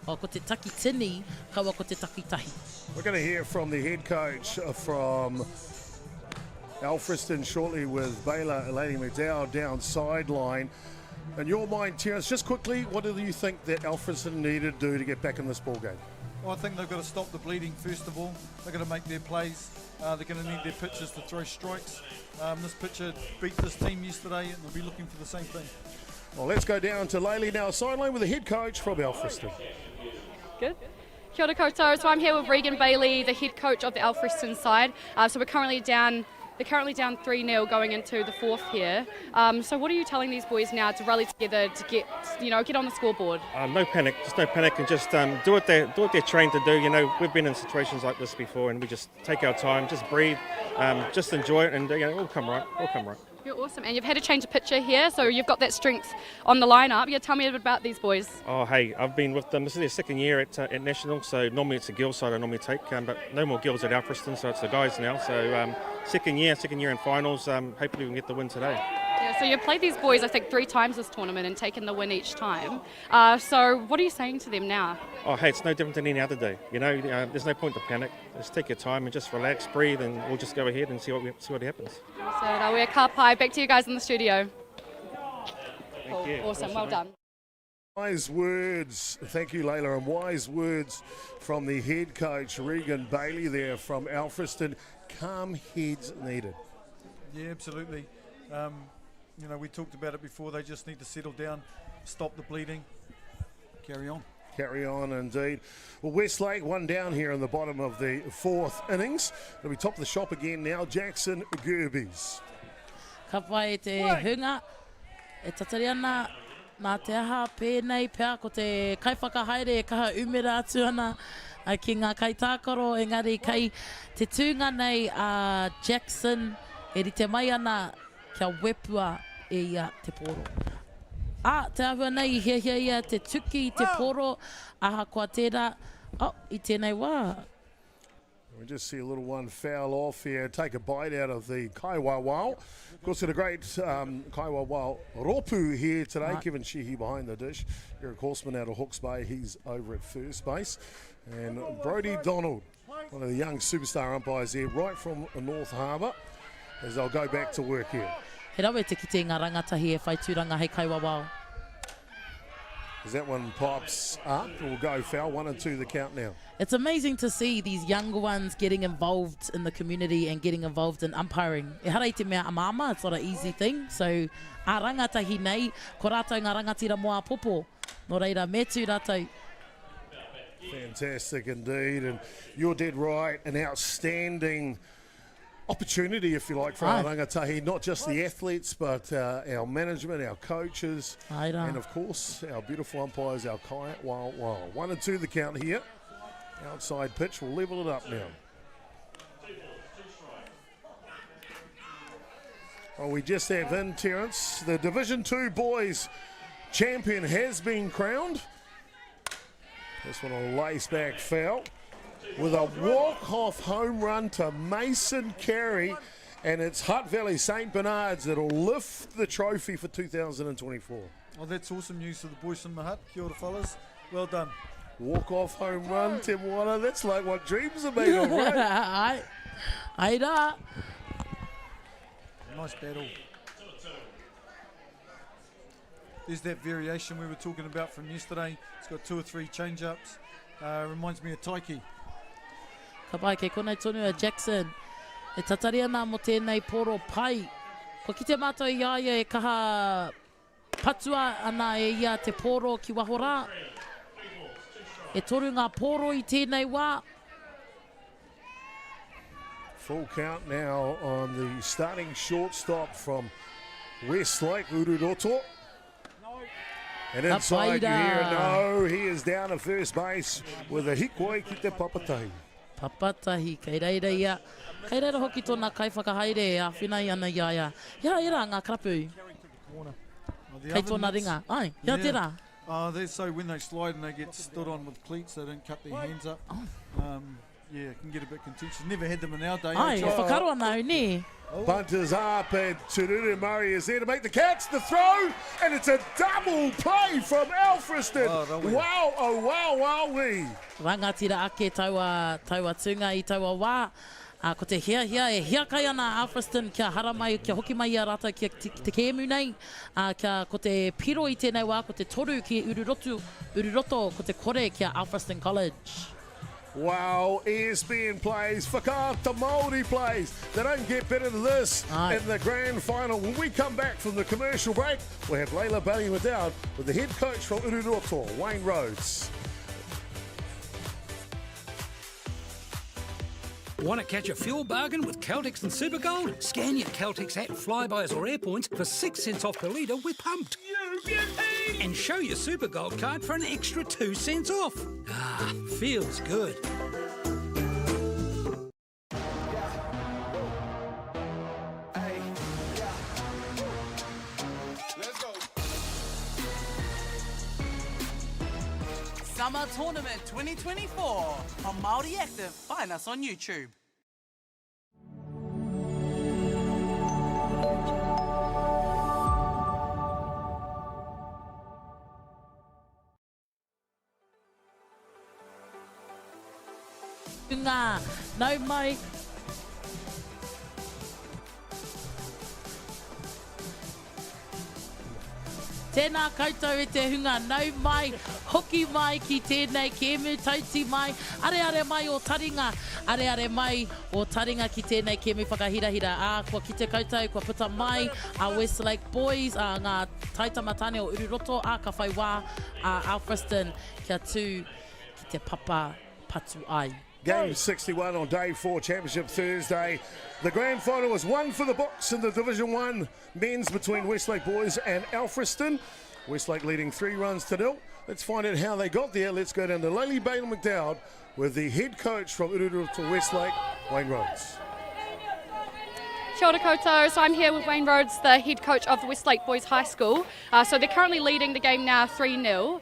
ko te taki tini, kaua ko te taki tahi. We're going to hear from the head coach from Alfriston shortly with Baylor Elaine McDowell down sideline. In your mind, Terence, just quickly, what do you think that Alfriston needed to do to get back in this ball game? Well, I think they've got to stop the bleeding first of all. They've got to make their plays. They're going to need their pitchers to throw strikes. This pitcher beat this team yesterday and they'll be looking for the same thing. Well, let's go down to Laylee now, sideline with the head coach from Alfriston. Good. Kia ora koutou. So I'm here with Regan Bailey, the head coach of the Alfriston side. So we're currently down 3-0 going into the 4th here. So what are you telling these boys now to rally together to get on the scoreboard? No panic, just no panic, and just do what they're trained to do. You know, we've been in situations like this before, and we just take our time, just breathe, just enjoy it, and it'll come right. You're awesome, and you've had a change of pitcher here, so you've got that strength on the lineup. Yeah, tell me a bit about these boys. Oh, hey, I've been with them. This is their 2nd year at National, so normally it's a girls side I normally take, but no more girls at Alfriston, so it's the guys now. So second year in finals. Hopefully we can get the win today. Yeah, so you've played these boys, I think, 3 times this tournament and taken the win each time. So what are you saying to them now? Oh, hey, it's no different than any other day. You know, there's no point to panic. Just take your time and just relax, breathe, and we'll just go ahead and see what happens. So we're Kapai. Back to you guys in the studio. Thank you. Awesome, well done. Wise words, thank you Layla, and wise words from the head coach Regan Bailey there from Alfriston. Calm heads needed. Yeah, absolutely. You know, we talked about it before. They just need to settle down, stop the bleeding, carry on. Carry on indeed. Well, Westlake one down here in the bottom of the 4th innings. They'll be top of the shop again now. Jason.chopper.gerbes. Ka pai te hunga, e tatari ana, nā te aha pēnei pēr ko te kaiwhakahaere e kaha umera atu ana ki ngā kai tākaro, engari kai te tūnga nei a Jackson, e rite mai ana kia wepua e ia te poro. Te ahua nei hia ia te tuki, te poro, aha kua tērā, I tēnei wā. We just see a little one foul off here, take a bite out of the Kaiwawao. Of course, got a great Kaiwawao Ropu here today. Kevin Sheehy behind the dish. Eric Horseman out of Hawke's Bay, he's over at first base. And Brodie Donald, one of the young superstar umpires here, right from North Harbour, as they'll go back to work here. He rawe te kite ngā rangatahi e whai tūranga hei Kaiwawao. As that one pops up, it will go foul. 1 and 2 the count now. It's amazing to see these younger ones getting involved in the community and getting involved in umpiring. E hara I te mea amama, it's not an easy thing. So, a rangatahi nei, ko rātou ngā rangatira moa popo. No reira, me tū rātou. Fantastic indeed, and you're dead right. An outstanding opportunity, if you like, for our rangatahi, not just the athletes, but our management, our coaches, and of course, our beautiful umpires, our kai wow. 1 and 2 the count here. Outside pitch, we'll level it up now. Well, we just have in, Terence, the Division 2 boys champion has been crowned. This one on a lace back foul, with a walk-off home run to Mason Carey, and it's Hutt Valley St Bernard's that'll lift the trophy for 2024. Oh, that's awesome news for the boys from the Hutt. Kia ora, fellas. Well done. Walk-off home run, Tim Wana. That's like what dreams are made of, right? Aira. Nice battle. There's that variation we were talking about from yesterday. It's got 2 or 3 change-ups. Reminds me of Taiki. Ka pai kei konei tonu a Jackson. E tatari ana mo tēnei poro pai. Ko ki te mātou i aia e kaha patua ana e ia te poro ki wahora. E toru ngā poro I tēnei wā. Full count now on the starting shortstop from Westlake, Ururoto. And inside you hear, no, he is down at first base with a hikoi ki te papatahi. Papatahi, kei reira ia. Kei reira hoki tōna kai whakahaere a whinai ana iaia. Ia era ngā krapu. Kei tōna ringa. Ai, ia tera. So when they slide and they get stood on with cleats, they don't cut their hands up. Yeah, it can get a bit contentious. Never had them in our day. Ai, whakaro nau ne. Bunters up and Tururu Murray is there to make the catch, the throw, and it's a double play from Alfriston. Wow, oh wow, wowee. Rangatira ake taua tunga I taua wā. Ko te hia e hia kai ana Alfriston kia hara mai, kia hoki mai a rata kia te kēmu nei. Ko te piro I tēnei wā, ko te toru ki Ururoto, ko te kore kia Alfriston College. Wow, ESPN plays, Whakaata Māori plays. They don't get better than this in the grand final. When we come back from the commercial break, we'll have Leila Bailey-McDowd with the head coach from Ururoto, Wayne Rhodes. Want to catch a fuel bargain with Caltex and Supergold? Scan your Caltex at Flybuys or Airpoints for 6 cents off per litre with Pumped. And show your Supergold card for an extra 2 cents off. Feels good. Summer Tournament 2024 on Māori Active. Find us on YouTube. Ngā, nau mai. Tēnā koutou e te hunga, nau mai, hoki mai ki tēnei kēmu, tauti mai, are mai o taringa, are mai o taringa ki tēnei kēmu whakahirahira. Kua ki te koutou, kua puta mai, Westlake boys, ngā taitamatane o Ururoto, ka whai wā, Alfriston, kia tū ki te papa patu ai. Game 61 on day 4, Championship Thursday. The grand final was one for the books in the Division 1 men's between Westlake boys and Alfriston. Westlake leading 3 runs to 0. Let's find out how they got there. Let's go down to Leila Bailey-McDowd with the head coach from Ururoto Westlake, Wayne Rhodes. Kia ora koutou. So I'm here with Wayne Rhodes, the head coach of the Westlake Boys High School. So they're currently leading the game now 3-0.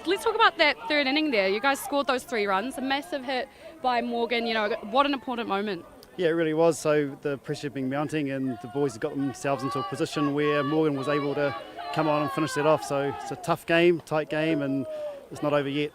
Let's talk about that third inning there. You guys scored those 3 runs, a massive hit by Morgan. What an important moment. Yeah, it really was. So the pressure being mounting and the boys got themselves into a position where Morgan was able to come on and finish that off. So it's a tough game, tight game, and it's not over yet.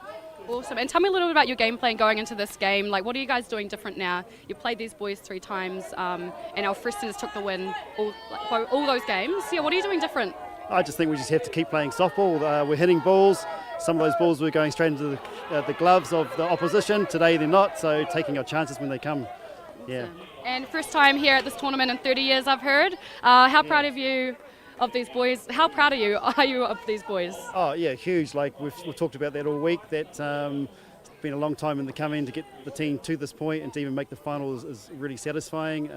Awesome. And tell me a little bit about your game plan going into this game. Like, what are you guys doing different now? You played these boys 3 times, and Alfriston has took the win all those games. Yeah, what are you doing different? I just think we just have to keep playing softball. We're hitting balls. Some of those balls were going straight into the gloves of the opposition. Today they're not, so taking our chances when they come. Yeah. And first time here at this tournament in 30 years, I've heard. How proud of you of these boys? How proud are you of these boys? Oh yeah, huge. Like we've talked about that all week. That it's been a long time in the coming to get the team to this point and to even make the finals is really satisfying.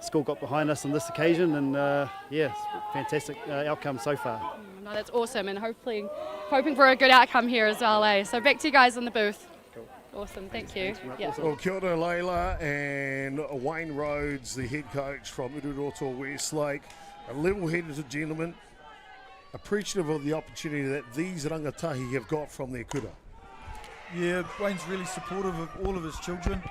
School got behind us on this occasion, and yeah, fantastic outcome so far. No, that's awesome, and hoping for a good outcome here as well. So back to you guys in the booth. Cool. Awesome, thank you. Yeah. Well, kia ora, Leila, and Wayne Rhodes, the head coach from Ururoto Westlake, a level-headed gentleman, appreciative of the opportunity that these rangatahi have got from their kura. Yeah, Wayne's really supportive of all of his children.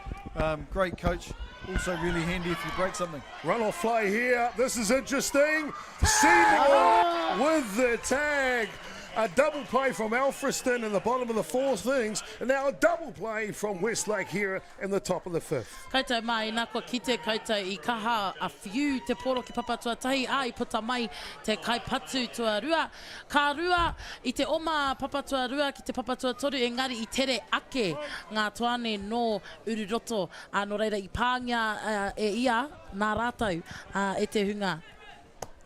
Great coach. Also really handy if you break something. Run-off play here. This is interesting. Seymour with the tag. A double play from Alfriston in the bottom of the 4th innings, and now a double play from Westlake here in the top of the 5th. Koutou mai, nā kua kite koutou I kaha a whiu te poro ki papatua tahi, I puta mai te kaipatu tua rua. Ka rua I te oma papatua rua ki te papatua toru, engari I tere ake ngā toane no Ururoto. No reira I pāngia ia nā rātou e te hunga.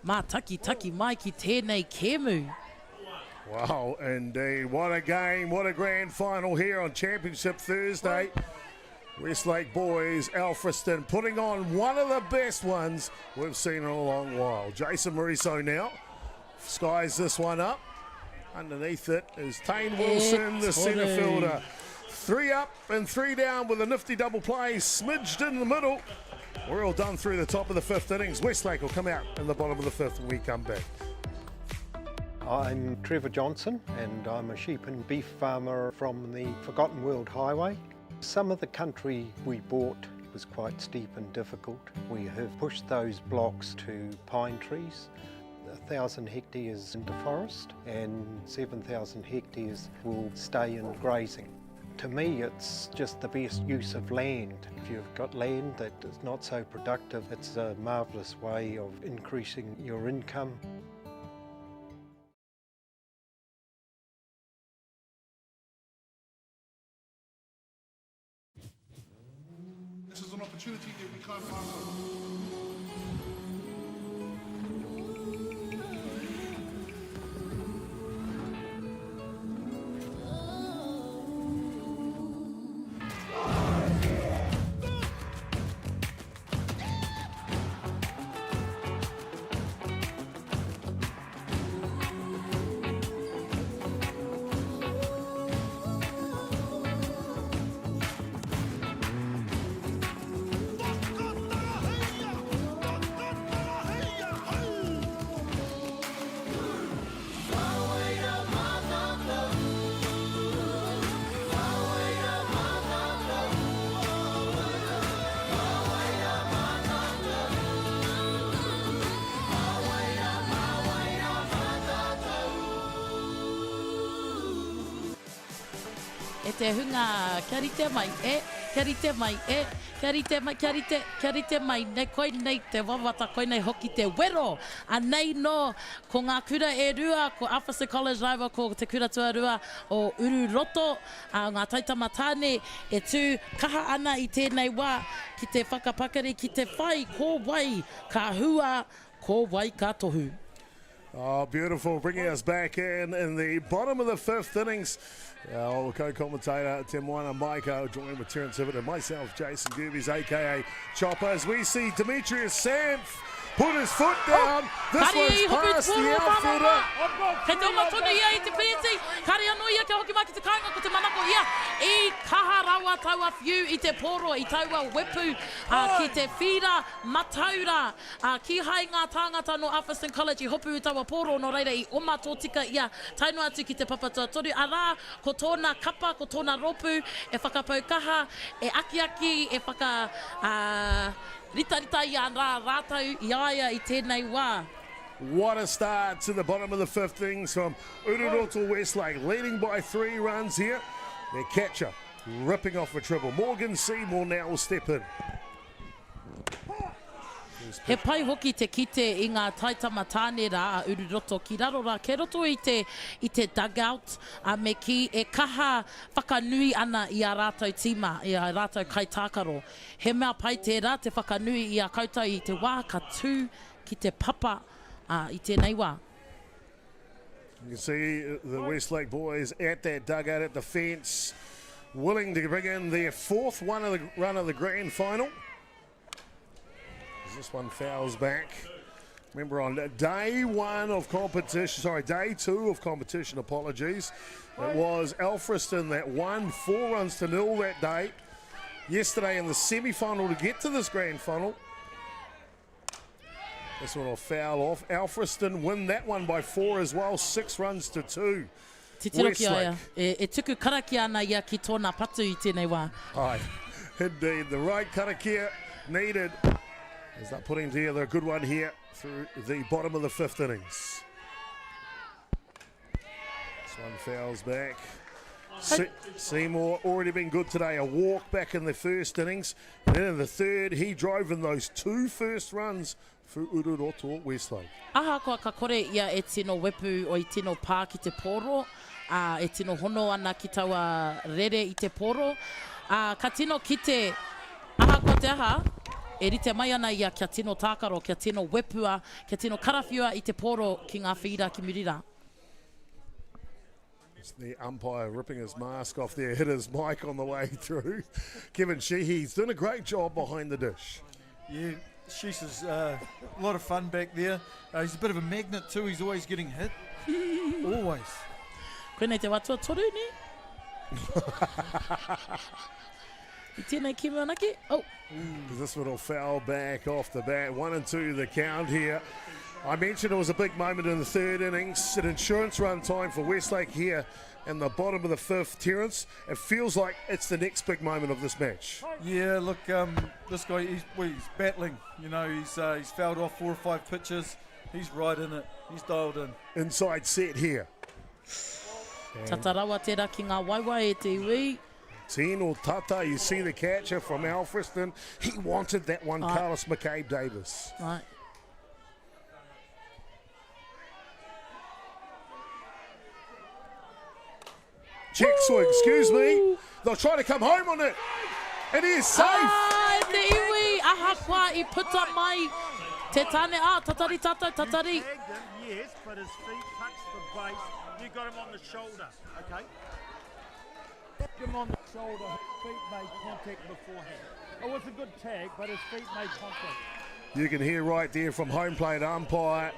Mā taki mai ki tēnei kēmu. Wow, indeed. What a game, what a grand final here on Championship Thursday. Westlake boys, Alfriston, putting on one of the best ones we've seen in a long while. Jason Moriso now skies this one up. Underneath it is Tane Wilson, the centre fielder. 3 up and 3 down with a nifty double play, smidged in the middle. We're all done through the top of the 5th innings. Westlake will come out in the bottom of the 5th when we come back. I'm Trevor Johnson, and I'm a sheep and beef farmer from the Forgotten World Highway. Some of the country we bought was quite steep and difficult. We have pushed those blocks to pine trees. 1,000 hectares into forest and 7,000 hectares will stay in grazing. To me, it's just the best use of land. If you've got land that is not so productive, it's a marvellous way of increasing your income. This is an opportunity that we can't pass on. E te hunga, karite mai karite mai karite mai, ne koe nei te wawata, koe nei hoki te wero. A nei no, ko ngā kura e rua, ko Alfriston College rival, ko te kura tua rua o Ururoto, ngā taitama tāne, e tū kaha ana I tēnei wā, ki te whakapakari, ki te whai, ko wai, ka hua, ko wai ka tohu. Oh, beautiful. Bringing us back in the bottom of the 5th innings. Our co-commentator, Tim Weiner, Maiko, joined with Terence Hibbert and myself, Jason Gerbes, a.k.a. Chopper, as we see Demetrius Samph put his foot down. This one's past the outfielder. Kei te oma tonu ia I te pēti, kari anō ia ke hoki mai ki te kāinga ko te manako ia. I kaha rawa taua whiu I te poro, I taua wepu, ki te whira mataura, ki hai ngā tāngata no Alfriston College, I hopu taua poro no reira I oma tōtika ia, tainu atu ki te papatoa toru. Arā, ko tōna kapa, ko tōna ropu, e whakapaukaha, e aki, e whaka rita ia rā rātau I aia I tēnei wā. What a start to the bottom of the fifth innings from Ururoto Westlake, leading by 3 runs here. Their catcher ripping off a triple. Morgan Seymour now will step in. He pai hoki te kite I ngā taitama tāne rā a Ururoto ki raro rā ke roto I te dugout me ki e kaha whakanui ana I a rātou tima, I a rātou kaitākaro. He mea pai te rā te whakanui I a koutou I te wā ka tū ki te papa I tēnei wā. You can see the Westlake boys at that dugout at the fence, willing to bring in their 4th run of the grand final. As this one fouls back. Remember on day 1 of competition, sorry, day 2 of competition, apologies. It was Alfriston that won 4 runs to 0 that day. Yesterday in the semi-final to get to this grand final. This one will foul off. Alfriston win that one by 4 as well, 6 runs to 2. Te tiro ki aia. E tuku karaki ana ia ki tōna patu I tēnei wā. Aye, indeed. The right karakia needed. As they're putting together a good one here through the bottom of the 5th innings. This one fouls back. Seymour already been good today. A walk back in the 1st innings. And then in the 3rd, he drove in those 2 first runs for Ururoto Westlake. Aha koa ka kore ia e tino wepu o I tino pā ki te poro. E tino hono ana ki taua rere I te poro. Ka tino ki te aha koa te aha. E rite mai ana ia kia tino tākaro, kia tino wepua, kia tino karawhiua I te poro ki ngā whira ki Mirira. The umpire ripping his mask off there, hit his mic on the way through. Kevin Sheehy's doing a great job behind the dish. Yeah, Sheesh is a lot of fun back there. He's a bit of a magnet too, he's always getting hit. Always. Koenei te watua toru ni? I tēnei ki manaki. Oh. This one will foul back off the bat. 1 and 2 the count here. I mentioned it was a big moment in the 3rd innings. An insurance run time for Westlake here in the bottom of the 5th. Terence, it feels like it's the next big moment of this match. Yeah, look, this guy, he's battling. You know, he's fouled off 4 or 5 pitches. He's right in it. He's dialed in. Inside set here. Tatarawa tērā ki ngā waiwai e te iwi. Tino Tata, you see the catcher from Alfriston. He wanted that one, Carlos McCabe Davis. Right. Check swing, excuse me. They'll try to come home on it. It is safe. Te iwi, aha kwa I puta mai. Te tane, tatari tata, tatari. Yes, but his feet touch the base. You got him on the shoulder, okay? Him on the shoulder, his feet made contact beforehand. It was a good tag, but his feet made contact. You can hear right there from home plate umpire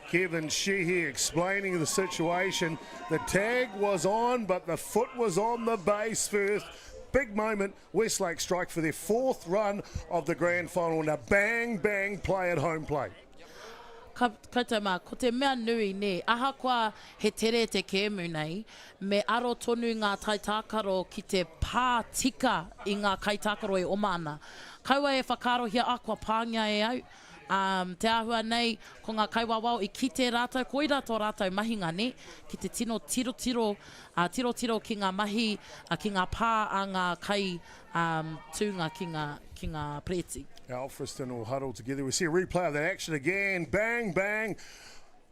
Kevin Sheehy explaining the situation. The tag was on, but the foot was on the base first. Big moment. Westlake strike for their 4th run of the grand final. Now bang, bang play at home plate. Kaitama, ko te mea nui ne, aha kwa he tere te kēmu nei, me aro tonu ngā taitākaro ki te pātika I ngā kaitākaro e omana. Kaua e whakarohia akwa pāngia e au. Te ahua nei, ko ngā kaiwawao I kite rātou, koira tō rātou mahinga ne, ki te tino tiro ki ngā mahi, ki ngā pā a ngā kai tūnga ki ngā preti. Alfriston will huddle together. We see a replay of that action again. Bang, bang.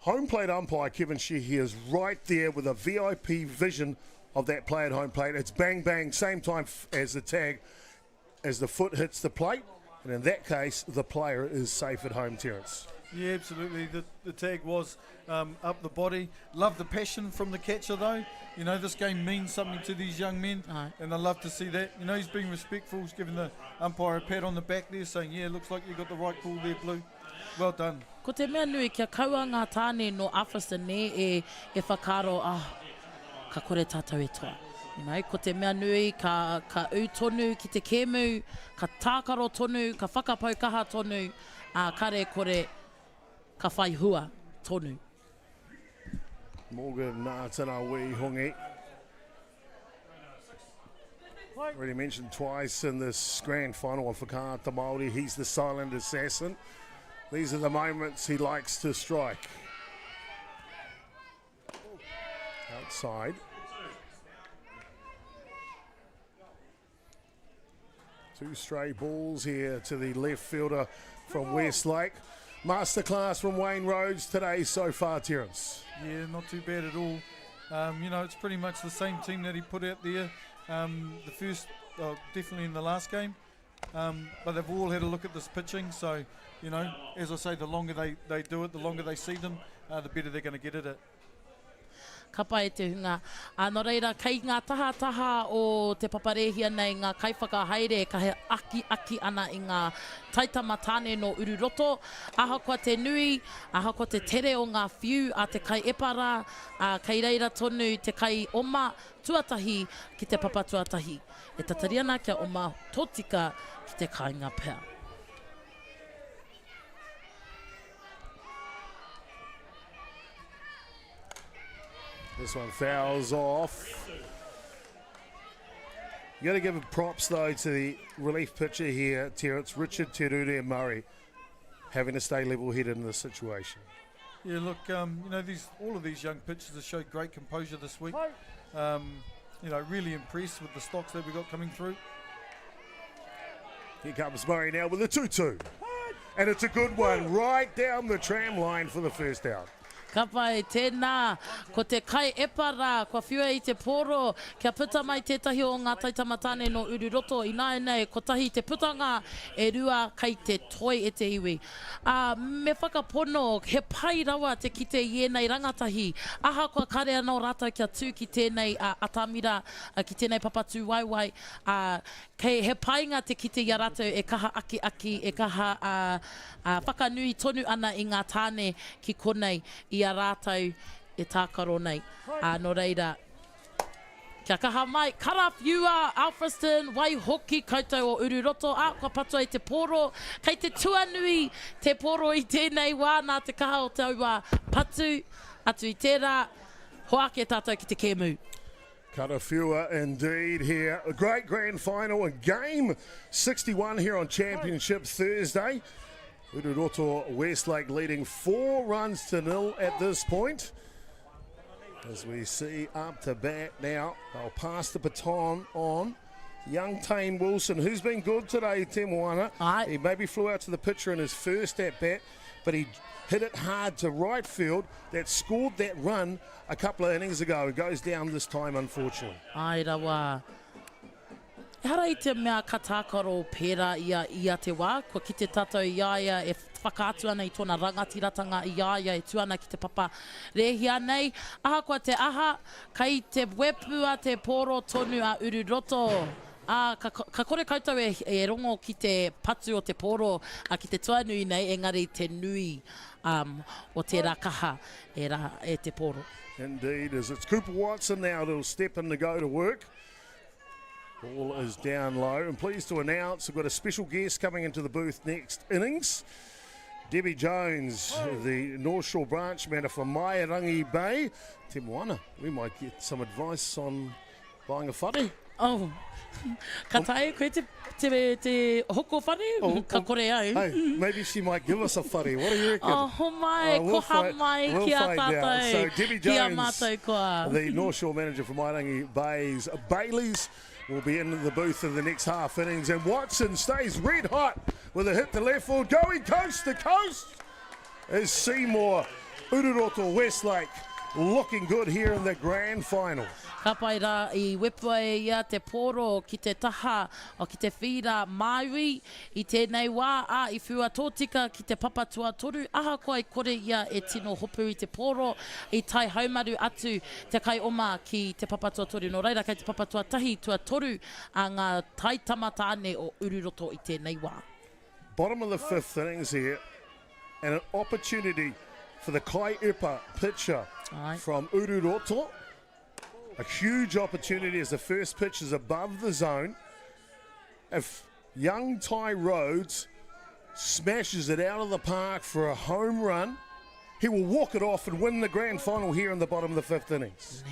Home plate umpire Kevin Sheehy is right there with a VIP vision of that play at home plate. It's bang, bang, same time as the tag, as the foot hits the plate. And in that case, the player is safe at home, Terence. Yeah, absolutely. The tag was up the body. Love the passion from the catcher, though. You know, this game means something to these young men, and I love to see that. You know, he's being respectful. He's giving the umpire a pat on the back there, saying, yeah, looks like you got the right call there, Blue. Well done. Ko te mea nui kia kaua ngā tāne no Alfriston ne e whakaro, ka kore tātou e toa. You know, ko te mea nui, ka u tonu ki te kēmu, ka tākaro tonu, ka whakapaukaha tonu, kare kore ka whai hua tonu. Morgan Nātana Wee Hongi. Already mentioned twice in this grand final of Whakaata Māori. He's the silent assassin. These are the moments he likes to strike. Outside. Two stray balls here to the left fielder from Westlake. Masterclass from Wayne Rhodes today so far, Terence. Yeah, not too bad at all. You know, it's pretty much the same team that he put out there. The first, definitely in the last game. But they've all had a look at this pitching. So, you know, as I say, the longer they do it, the longer they see them, the better they're going to get at it. Ka pai te hunga. Nō reira, kei ngā taha o te paparehia nei ngā kaiwhakahaere ka he aki ana i ngā taitama tāne no ururoto. Aha kua te nui, aha kua te tere o ngā whiu a te kai epara, kei reira tonu te kai oma tuatahi ki te papa tuatahi. E tatariana kia oma tōtika ki te kāinga pēr. This one fouls off. You got to give props though to the relief pitcher here, Terence, Richard Terure Murray, having to stay level-headed in this situation. Yeah, look, you know, all of these young pitchers have showed great composure this week. You know, really impressed with the stocks that we got coming through. Here comes Murray now with a 2-2. And it's a good one, right down the tram line for the first out. Ka pai tēnā, ko te kai epara, kua whiua I te poro, kia puta mai tētahi o ngā taitamatane no ururoto, I nei, ko tahi te putanga e rua kai te toi e te iwi. Me whakapono, he pai rawa te kite I nei rangatahi, aha kua kare anō rātou kia tū ki tēnei atamira, ki tēnei papatū waiwai, kei he painga te kite I rātou e kaha aki, e kaha whakanui tonu ana I ngā tāne ki konei, I a rātou e tākaro nei. Nō reira, kia kaha mai, karawhiua, Alfriston, wai hoki, koutou o ururoto, kua patua I te poro, kei te tuanui, te poro I tēnei wā, nā te kaha o taua patu, atu I tērā, hoake tātou ki te kēmu. Karawhiua indeed here. A great grand final and game 61 here on Championship Thursday. Ururoto Westlake leading 4-0 at this point. As we see up to bat now, they'll pass the baton on. Young Tane Wilson, who's been good today, Te Moana. He maybe flew out to the pitcher in his first at-bat, but he hit it hard to right field that scored that run a couple of innings ago. It goes down this time, unfortunately. Ai rawa. Hara I te mea katākaro pēra ia te wā, ko ki te tātou iaia e whakaatu ana I tōna rangatiratanga iaia e tuana ki te papa rehia nei. Aha kua te aha, kai te wepua te poro tonu a ururoto. Ka kore koutou e rongo ki te patu o te poro, ki te tuanui nei, engari te nui o te rakaha e te poro. Indeed, as it's Cooper Watson now that'll step in to go to work. Ball is down low. I'm pleased to announce we've got a special guest coming into the booth next innings. Debbie Jones, the North Shore branch manager from Mairangi Bay. Te Moana, we might get some advice on buying a whare. Oh, ka tae koe te hoko whare? Ka kore au. Hey, maybe she might give us a whare. What do you reckon? Oh mai, koha mai ki a tātou. So Debbie Jones, mātou the North Shore manager from Mairangi Bay's Baileys, will be in the booth in the next half innings. And Watson stays red hot with a hit to left field. Going coast to coast is Seymour. Ururoto Westlake looking good here in the grand final. Ka pai rā I wepua e ia te poro ki te taha o ki te whira Māui I tēnei wā I whiua tōtika ki te papatua toru. Aha koe kore ia e tino hopu I te poro I tai haumaru atu te kai oma ki te papatua toru. No reira kei te papatua tahi tua toru a ngā taitamatane o ururoto I tēnei wā. Bottom of the fifth innings here and an opportunity for the Kai Epa pitcher from Ururoto. A huge opportunity as the first pitch is above the zone. If young Ty Rhodes smashes it out of the park for a home run, he will walk it off and win the grand final here in the bottom of the fifth innings.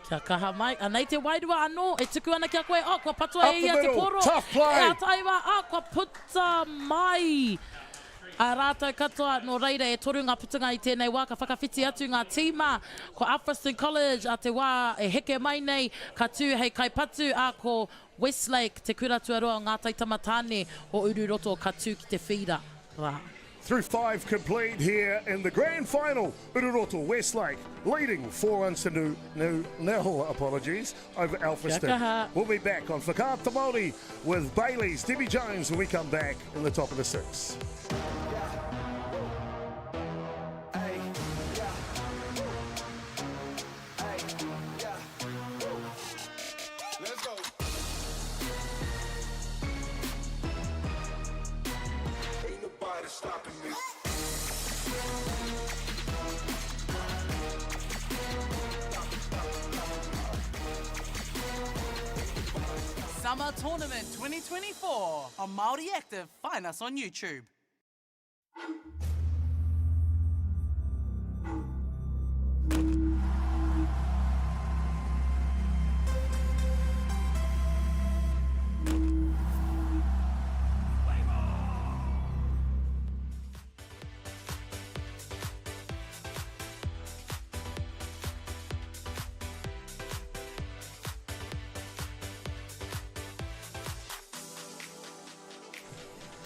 Kia kaha mai, anei te wairua anō, e tuku ana kia koe, kua patua e ia te poro. Tough play. E ataiwa, kua puta mai. A rātou katoa, no reira e toru ngā putunga i tēnei wā, ka whakawhiti atu ngā tīma, ko Alfriston College, a te wā e heke mai nei, ka tū hei kaipatu, a ko Westlake, te kura tuaroa o ngā taitamatāne o Ururoto, ka tū ki te whira. Rā. Through 5 complete here in the grand final. Ururoto Westlake leading 4-1 nil, apologies, over Alfriston. We'll be back on Whakaata Māori with Bailey's Debbie Jones when we come back in the top of the 6. Summer Tournament 2024 on Māori Active. Find us on YouTube.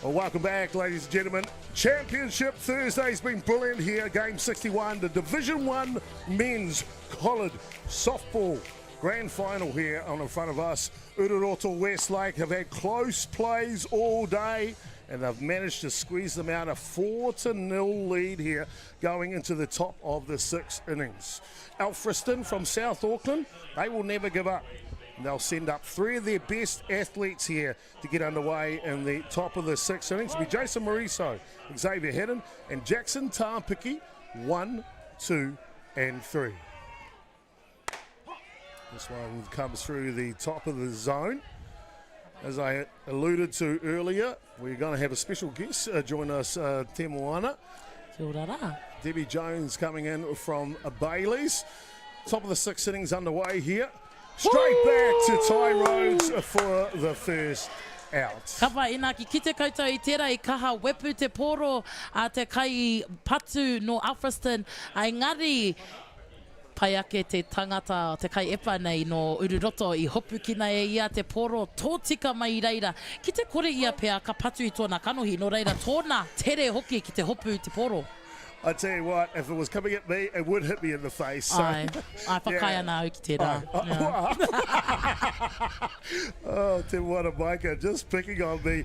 Well, welcome back, ladies and gentlemen. Championship Thursday's been brilliant here. Game 61, the Division 1 Men's College Softball Grand Final here on in front of us. Ururoto Westlake have had close plays all day, and they've managed to squeeze them out a 4-0 lead here going into the top of the 6th innings. Alfriston from South Auckland, they will never give up. They'll send up 3 of their best athletes here to get underway in the top of the 6th innings. It'll be Jason Mariso, Xavier Hedden, and Jackson Tāpiki, 1, 2, and 3. This one comes through the top of the zone. As I alluded to earlier, we're going to have a special guest join us, Te Moana. Kia ora rā. Debbie Jones coming in from Bailey's. Top of the 6th innings underway here. Straight back to Ty Rhodes for the first out. Kawa inaki ki te koutou I tērā I kaha wepu te poro a te kai patu no Alfriston. Engari, pai ake te tangata, te kai epa nei no Ururoto I hopu kina e ia te poro tōtika mai I reira. Ki te kore ia pēr ka patu I tōna kanohi no reira tōna tere hoki ki te hopu te poro. I tell you what, if it was coming at me, it would hit me in the face. So, ai whakai ana au ki tērā. Oh, Te Moana Maika, just picking on me.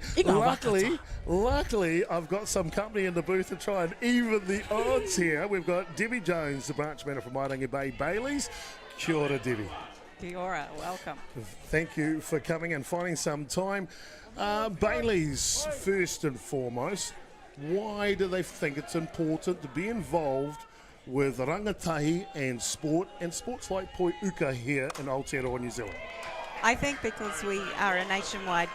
Luckily, I've got some company in the booth to try and even the odds here. We've got Debbie Jones, the branch manager from Waitangi Bay Bailey's. Kia ora, Debbie. Kia ora, welcome. Thank you for coming and finding some time. Bailey's, first and foremost, why do they think it's important to be involved with rangatahi and sports like poi uka here in Aotearoa, New Zealand? I think because we are a nationwide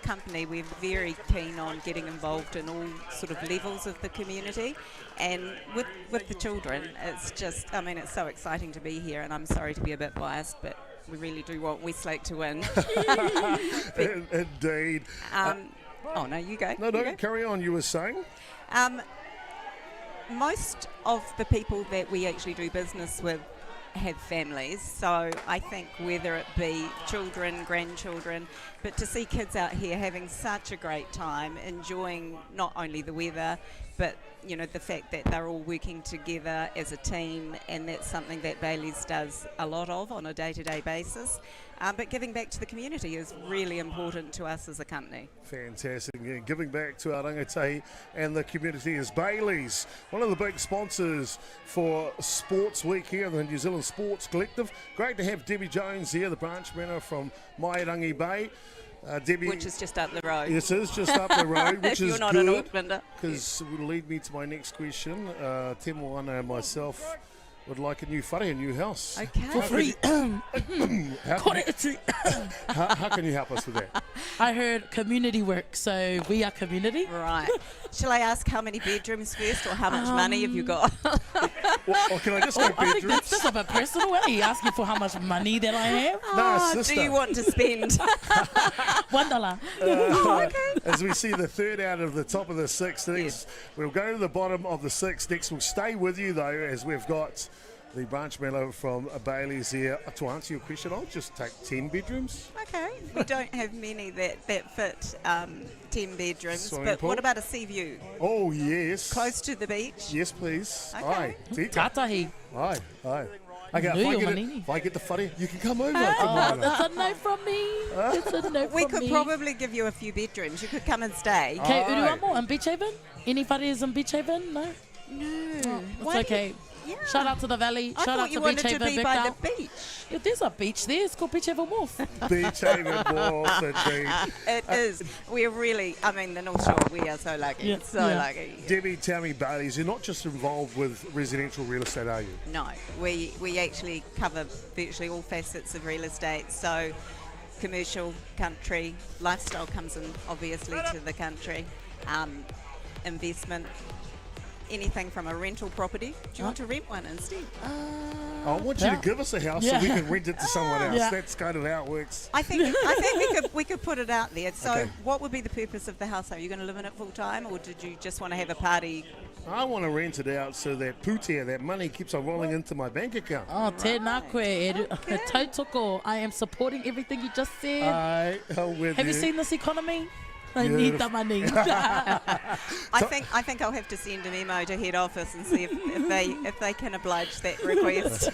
company, we're very keen on getting involved in all sort of levels of the community, and with the children, it's just, I mean, it's so exciting to be here, and I'm sorry to be a bit biased, but we really do want Westlake to win. Indeed. Oh, no, you go. No, carry on, you were saying? Most of the people that we actually do business with have families, so I think whether it be children, grandchildren, but to see kids out here having such a great time, enjoying not only the weather, but you know, the fact that they're all working together as a team, and that's something that Bailey's does a lot of on a day-to-day basis. But giving back to the community is really important to us as a company. Fantastic. Yeah, giving back to our rangatahi and the community is Bailey's, one of the big sponsors for Sports Week here, the New Zealand Sports Collective. Great to have Debbie Jones here, the branch manager from Waitangi Bay. Debbie, which is just up the road. Yes, it is just up the road, which is not good, an Aucklander. because it will lead me to my next question. Te Moana and myself would like a new whare, a new house. Okay. For free. How can you help us with that? I heard community work, so we are community. Right. Shall I ask how many bedrooms first, or how much money have you got? Or can I just go I think bedrooms? that's a bit personal. Are you asking for how much money that I have? sister. Do you want to spend? $1. As we see the third out of the top of the sixth innings, we'll go to the bottom of the sixth next. We'll stay with you, though, as we've got the branch mellow from Bailey's here. To answer your question, I'll just take 10 bedrooms. Okay. We don't have many that fit 10 bedrooms, Swimming but pool? what about a sea view? Oh, yes. Close to the beach? Yes, please. Okay. Aye. Tatahi. Aye. Okay, if I get the whare, you can come over. Oh, that's a no from me. It's a no We from could me. probably give you a few bedrooms. You could come and stay. Okay, Uruamo and Beach Haven? Any whares in Beach Haven? No? No. It's okay. Shout out to the Valley. I Shout thought out you to wanted Beach to Haven. be by Victor. the beach. Yeah, there's a beach there. It's called Beach Haven Wharf. Beach Haven Wharf, indeed. It is. We're really, the North Shore, we are so lucky. Lucky. Debbie, tell me, Bailey's, you're not just involved with residential real estate, are you? No, we actually cover virtually all facets of real estate. So commercial, country, lifestyle comes in obviously to the country, investment, anything from a rental property. Do you want to rent one instead? I want you to give us a house so we can rent it to someone else. Yeah. That's kind of how it works. I think we could put it out there. So Okay. what would be the purpose of the house? Are you going to live in it full time, or did you just want to have a party? I want to rent it out so that putia, that money keeps on rolling into my bank account. Oh, tēnā koe. Tautoko. I am supporting everything you just said. I'm with Have you you. seen this economy? I need the money. I think I'll have to send a memo to head office and see if they can oblige that request.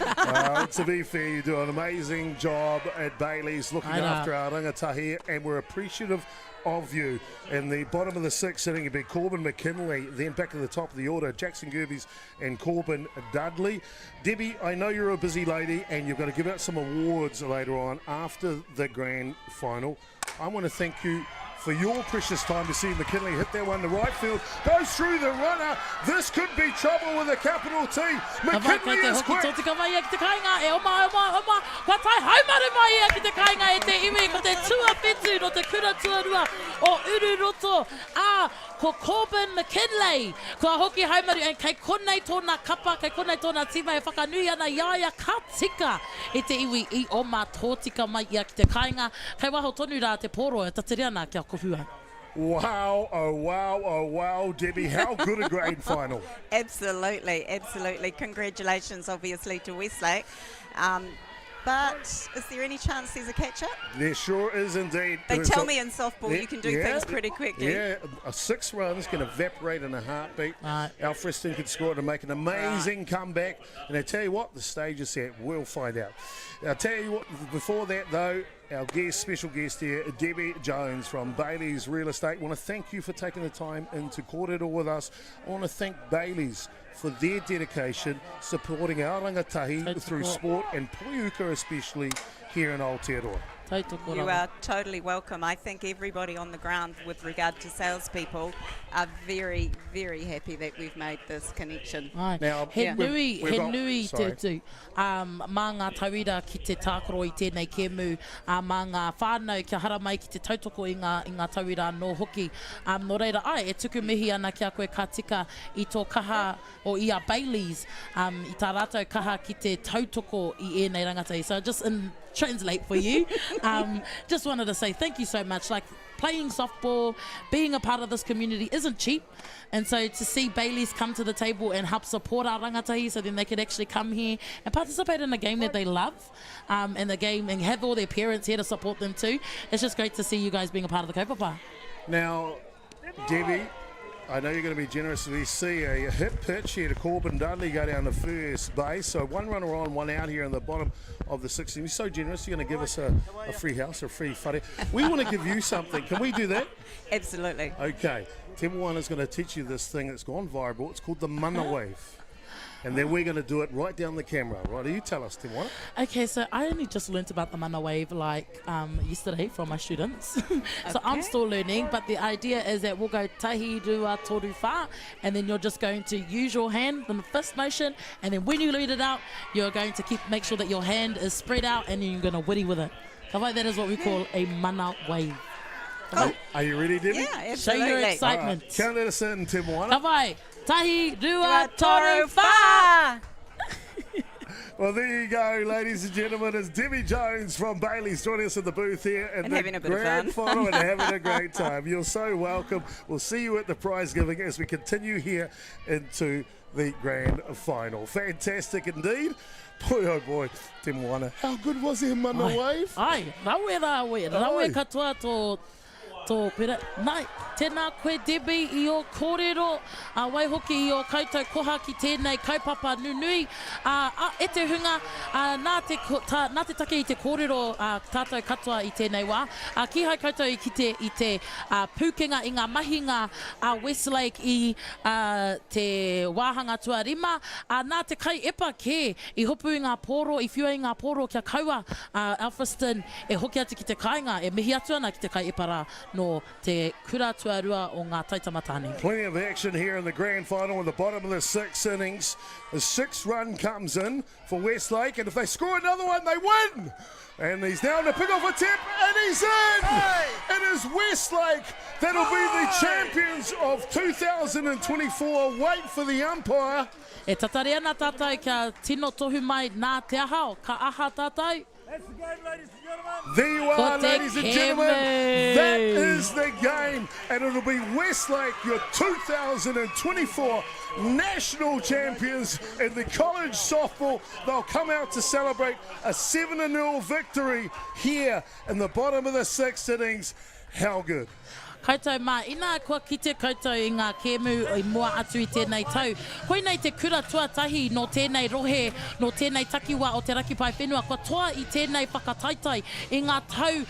To be fair, you do an amazing job at Bailey's looking I know. after our rangatahi, and we're appreciative of you. In the bottom of the sixth sitting would be Corbin McKinley, then back at the top of the order, Jackson Gerbes and Corbin Dudley. Debbie, I know you're a busy lady and you've got to give out some awards later on after the grand final. I want to thank you for your precious time to see McKinley hit that one to right field. Goes through the runner. This could be trouble with a capital T. McKinley is quick. Ko te mai e ki te kāinga e oma. Ka tai haumare mai e ki te kāinga e te iwi ko te tua whetū no te kura tuarua o Ururoto. Ko Corbin McKinley. Ko hoki haumaru and kei konei tōna kapa, kei konei tōna tima e whakanui ana iaia ka tika e te iwi I oma tōtika mai ia ki te kāinga. Kei waho tonu rā te poro e tatere ana kia kofua. Wow, oh wow, Debbie, how good a grand final. Absolutely. Congratulations, obviously, to Westlake. But is there any chance there's a catch-up? There sure is indeed. They tell me in softball you can do things pretty quickly. Yeah, 6 runs can evaporate in a heartbeat. Alfriston could score to make an amazing comeback. And I tell you what, the stage is set. We'll find out. I'll tell you what, before that though, our special guest here, Debbie Jones from Bailey's Real Estate. I want to thank you for taking the time into Kōrero with us. I want to thank Bailey's for their dedication, supporting our rangatahi through sport and poiuka especially here in Aotearoa. You are totally welcome. I think everybody on the ground with regard to salespeople are very, very happy that we've made this connection. Now, he nui te tu. Mā ngā tauira ki te tākoro I tēnei kēmu, mā ngā whānau kia hara mai ki te tautoko I ngā tauira no hoki. Nō reira, e tuku mihi ana kia koe ka tika I tō kaha o ia Bailey's, I tā rātou kaha ki te tautoko I ēnei rangatai. So just translate for you. Just wanted to say thank you so much. Like, playing softball, being a part of this community isn't cheap. And so to see Bailey's come to the table and help support our rangatahi so then they could actually come here and participate in a game that they love, and the game, and have all their parents here to support them too. It's just great to see you guys being a part of the kaupapa. Now, Debbie, I know you're going to be generous. We see a hit pitch here to Corbin Dudley go down to first base. So 1 runner on, 1 out here in the bottom of the 16th. You're so generous. You're going to give us a free house, a free whare. We want to give you something. Can we do that? Absolutely. Okay. Temple One is going to teach you this thing that's gone viral. It's called the mana wave. and then we're going to do it right down the camera. Right, you tell us, Te Moana. Okay, so I only just learnt about the mana wave like yesterday from my students. So I'm still learning, but the idea is that we'll go tahi, rua, toru, wha, and then you're just going to use your hand in the fist motion, and then when you lead it out, you're going to make sure that your hand is spread out, and then you're going to wiri with it. That is what we call a mana wave. Are you ready, Debbie? Yeah, absolutely. Show your excitement. Right. Count us in, Te Moana. Kawai, tahi, rua, toru, wha. Well, there you go, ladies and gentlemen. It's Debbie Jones from Bailey's joining us in the booth here And having a bit of grand fun. final and having a great time. You're so welcome. We'll see you at the prize giving as we continue here into the grand final. Fantastic indeed. Boy, oh boy, Te Moana. How good was he in mana wave? Ai, rawe katoa tō pera. Nai, tēnā koe Debbie I o kōrero, waihoki I o koutou koha ki tēnei kaupapa nunui. E te hunga, nā te take I te kōrero tātou katoa I tēnei wā. Ki hai koutou I te pūkenga I ngā mahinga Westlake I te wāhanga tuarima. Nā te kai epa ke I hopu I ngā pōro, I whiua I ngā pōro kia kaua Alfriston e hoki atu ki te kāinga, e mihi atu ana ki te kai epara no te kura tuarua o ngā taitamatane. Plenty of action here in the grand final in the bottom of the 6th innings. The 6th run comes in for Westlake, and if they score another one, they win. And he's now to pick off a tip, and he's in! Hey. It is Westlake that'll be the champions of 2024. Wait for the umpire. E tatare ana tātou kia tino tohu mai nā te aha o ka aha tātou. That's the game, ladies and gentlemen. There you are, ladies and gentlemen. That is the game, and it'll be Westlake, your 2024 national champions in the college softball. They'll come out to celebrate a 7-0 victory here in the bottom of the 6th innings. How good. Koutou mā ina kua kite koutou I ngā kēmu I mua atu I tēnei tau. Koinei te kura tuatahi no tēnei rohe, no tēnei takiwa o te raki pai whenua. Kua toa I tēnei whakataitai I ngā tau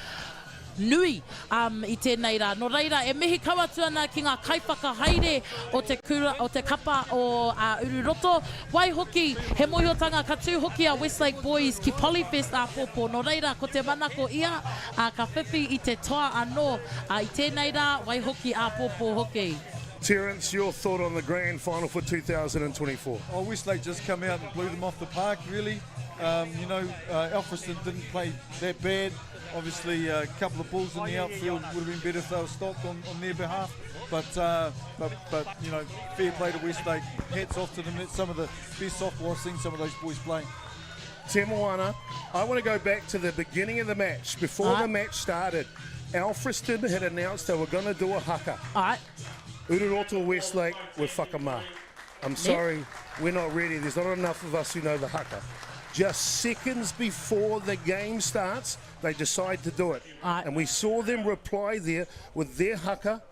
nui I tēnei rā. No reira, e mihi kauatu ana ki ngā kaiwhakahaere o te kura, o te kapa o Ururoto. Wai hoki, he mohiotanga ka tū hoki a Westlake Boys ki Polyfest a pōpō. No reira, ko te manako ia, ka whiwhi I te toa anō. I tēnei rā, wai hoki a pōpō hoki. Terence, your thought on the grand final for 2024? Oh, Westlake just come out and blew them off the park, really. Alfriston didn't play that bad. Obviously, a couple of balls in the outfield would have been better if they were stopped on their behalf. But you know, fair play to Westlake. Hats off to them. That's some of the best softball I've seen some of those boys playing. Te Moana, I want to go back to the beginning of the match. Before the match started, Alfriston had announced they were going to do a haka. Ururoto Westlake with whakamā. I'm sorry, we're not ready. There's not enough of us who know the haka. Just seconds before the game starts, they decide to do it. And we saw them reply there with their haka.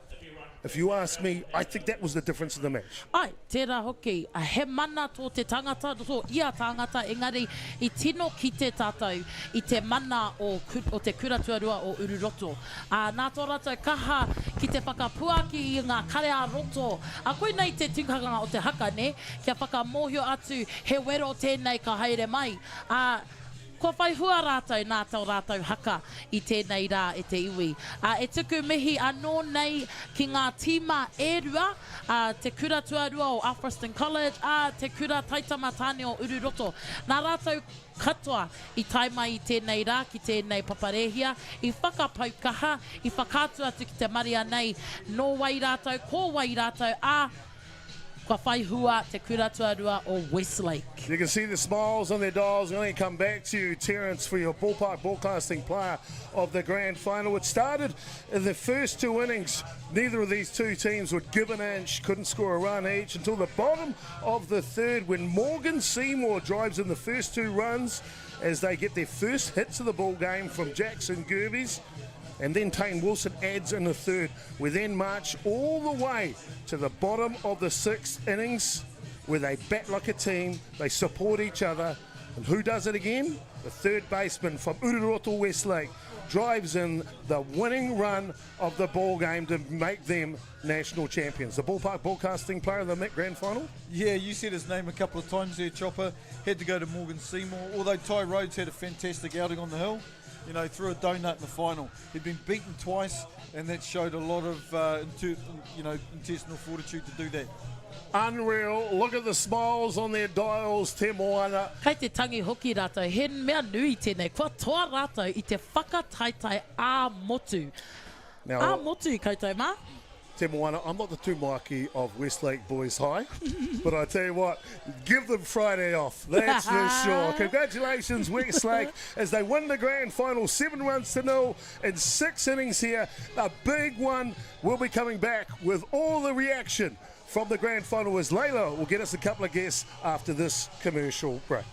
If you ask me, I think that was the difference in the match. Ai, tērā hoki, he mana tō te tangata, tō ia tangata, engari, I tino ki te tātou, I te mana o te kura tuarua o Ururoto. Nā tō rātou kaha ki te whakapuaki I ngā kare a roto. Koe nei te tūkanga o te haka, ne? Kia whakamohio atu, he wero tēnei ka haere mai. Kua whai hua rātou nā tau rātou haka I tēnei rā e te iwi. E tuku mihi anō nei ki ngā tīma e rua, te kura tuarua o Alfriston College, te kura taitamatane o Ururoto. Nā rātou katoa I tai mai I tēnei rā ki tēnei paparehia, I whakapaukaha, I whakātu atu ki te maria nei, no wai rātou, ko wai rātou, kua whai hua te kura tuarua o Westlake. You can see the smiles on their dials. I'm going to come back to you, Terence, for your Ballpark Broadcasting player of the grand final. It started in the first 2 innings. Neither of these two teams would give an inch, couldn't score a run each until the bottom of the 3rd when Morgan Seymour drives in the first 2 runs as they get their first hits of the ball game from jason.chopper.gerbes. And then Tane Wilson adds in the 3rd. We then march all the way to the bottom of the 6th innings where they bat like a team, they support each other, And who does it again? The third baseman from Ururoto Westlake drives in the winning run of the ball game to make them national champions. The Ballpark Broadcasting Player of the Grand Final? Yeah, you said his name a couple of times there, Chopper. Had to go to Morgan Seymour, although Ty Rhodes had a fantastic outing on the hill. You know, threw a donut in the final. He'd been beaten twice, and that showed a lot of intestinal fortitude to do that. Unreal. Look at the smiles on their dials, Te Moana. Kei te tangi hoki rātou, he mea nui tēnei, kua toa rātou I te whakataitai ā-motu. Now, Ā-motu koutou mā. Te Moana, I'm not the tūmaki of Westlake Boys High, but I tell you what, give them Friday off, that's for sure. Congratulations, Westlake, as they win the grand final 7-0 in 6 innings here. A big one. We'll be coming back with all the reaction from the grand final as Layla will get us a couple of guests after this commercial break.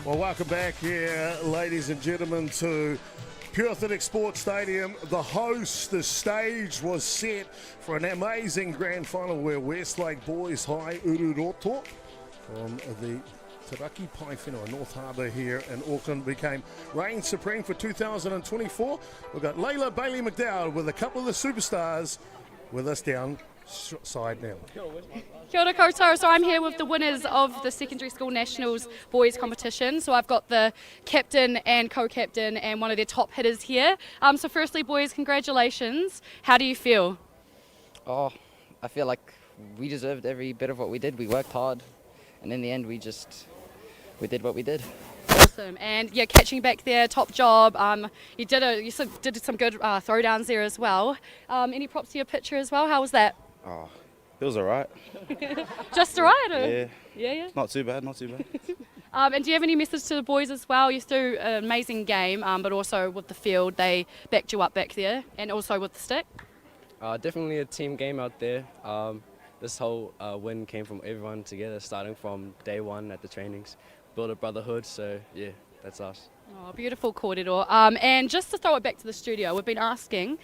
Well, welcome back here, ladies and gentlemen, to Pure Athletic Sports Stadium. The host, the stage was set for an amazing grand final where Westlake Boys High Ururoto from the Taraki Paewhenua North Harbour here in Auckland became reign supreme for 2024. We've got Layla Bailey McDowell with a couple of the superstars with us down side now. Kia ora koutou. So I'm here with the winners of the Secondary School Nationals boys competition. So I've got the captain and co-captain and one of their top hitters here. So firstly, boys, congratulations. How do you feel? Oh, I feel like we deserved every bit of what we did. We worked hard, and in the end, we did what we did. Awesome. And yeah, catching back there, top job. You did some good throwdowns there as well. Any props to your pitcher as well? How was that? Oh, it was alright. Just alright? Yeah. Not too bad. And do you have any message to the boys as well? You threw an amazing game, but also with the field, they backed you up back there, and also with the stick. Definitely a team game out there. This whole win came from everyone together, starting from day one at the trainings. Build a brotherhood, so yeah, that's us. Oh, beautiful kōrero. And just to throw it back to the studio, we've been asking,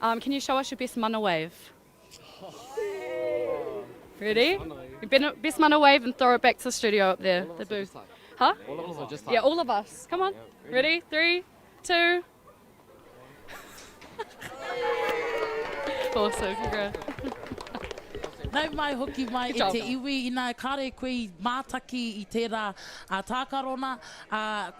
can you show us your best mana wave? Ready? Best mana wave and throw it back to the studio up there, the booth. Huh? All of us are just Yeah, all of us. Come on. Ready? 3, 2. Awesome, congrats. Nau mai hoki mai e te iwi ina kare koe mātaki I tērā tākarona.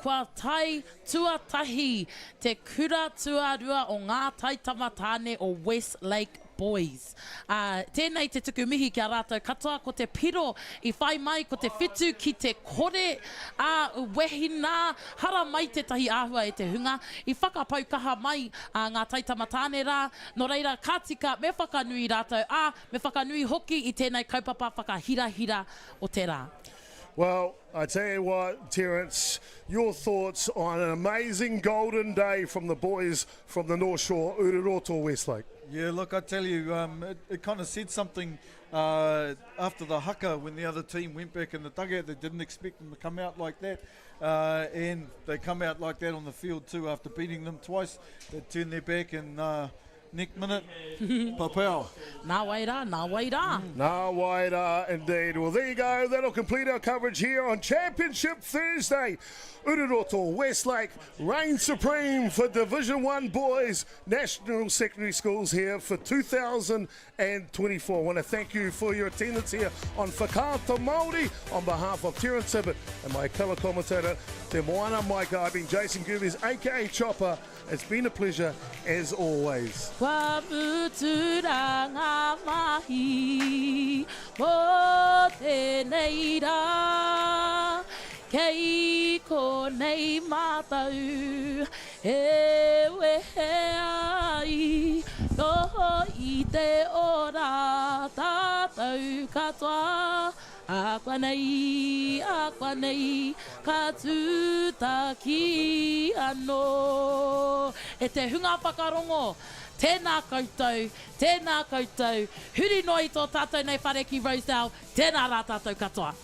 Kua tai tuatahi te kura tuarua o ngā taitama tāne o Westlake Boys. Tēnei te tuku mihi kia rātou katoa ko te piro I whai mai ko te whitu ki te kore wehina hara mai te tahi āhua e te hunga I whakapaukaha mai ngā taitama tāne rā no reira kātika me whakanui rātou me whakanui hoki I tēnei kaupapa whakahirahira o te rā. Well, I tell you what, Terence, your thoughts on an amazing golden day from the boys from the North Shore, Ururoto Westlake. Yeah, look, I tell you, it kind of said something after the haka when the other team went back in the dugout. They didn't expect them to come out like that. And they come out like that on the field too after beating them twice. They turned their back and Next minute, papau. Nā waira, nā waira. Nā waira, indeed. Well, there you go. That'll complete our coverage here on Championship Thursday. Ururoto, Westlake, reign supreme for Division 1 Boys National Secondary Schools here for 2024. I want to thank you for your attendance here on Whakaata Māori on behalf of Terence Hibbert and my colour commentator, Te Moana Maika. I've been Jason Gerbes, aka Chopper. It's been a pleasure as always. Wa mutura ngā mahi mo tēnei rā kei konei mātau e wehe ai noho i te ora tātou katoa Aqua nei, ka tūtaki anō. E te hunga whakarongo, tēnā koutou, huri noi tō tātou nei whare ki Rosedale, tēnā rā tātou katoa.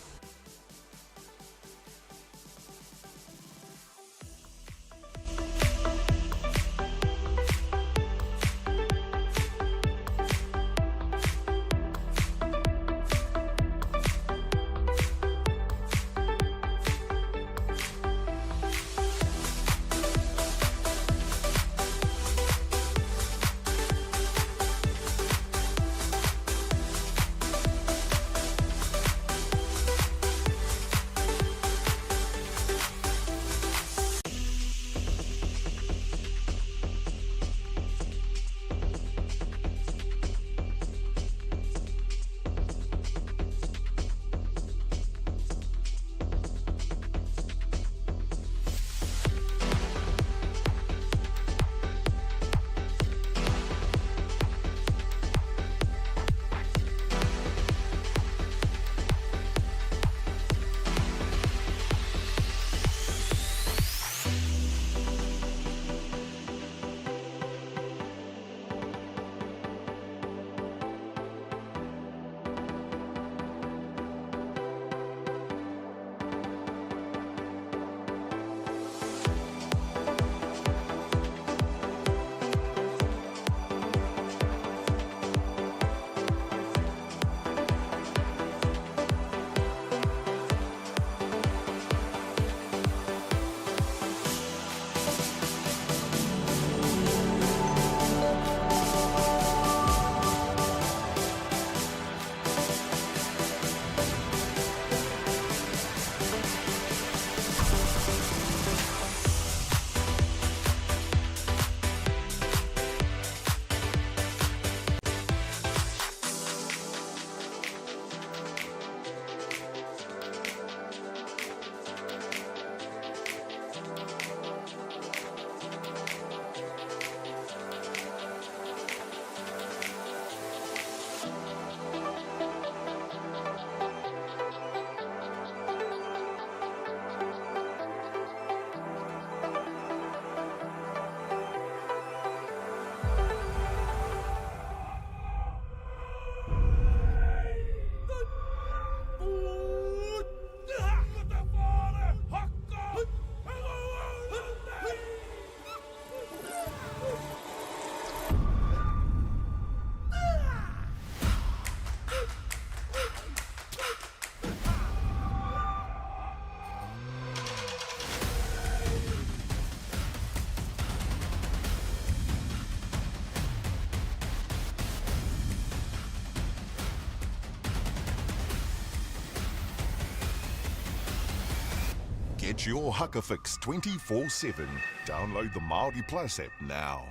Get your haka fix 24/7. Download the Māori Plus app now.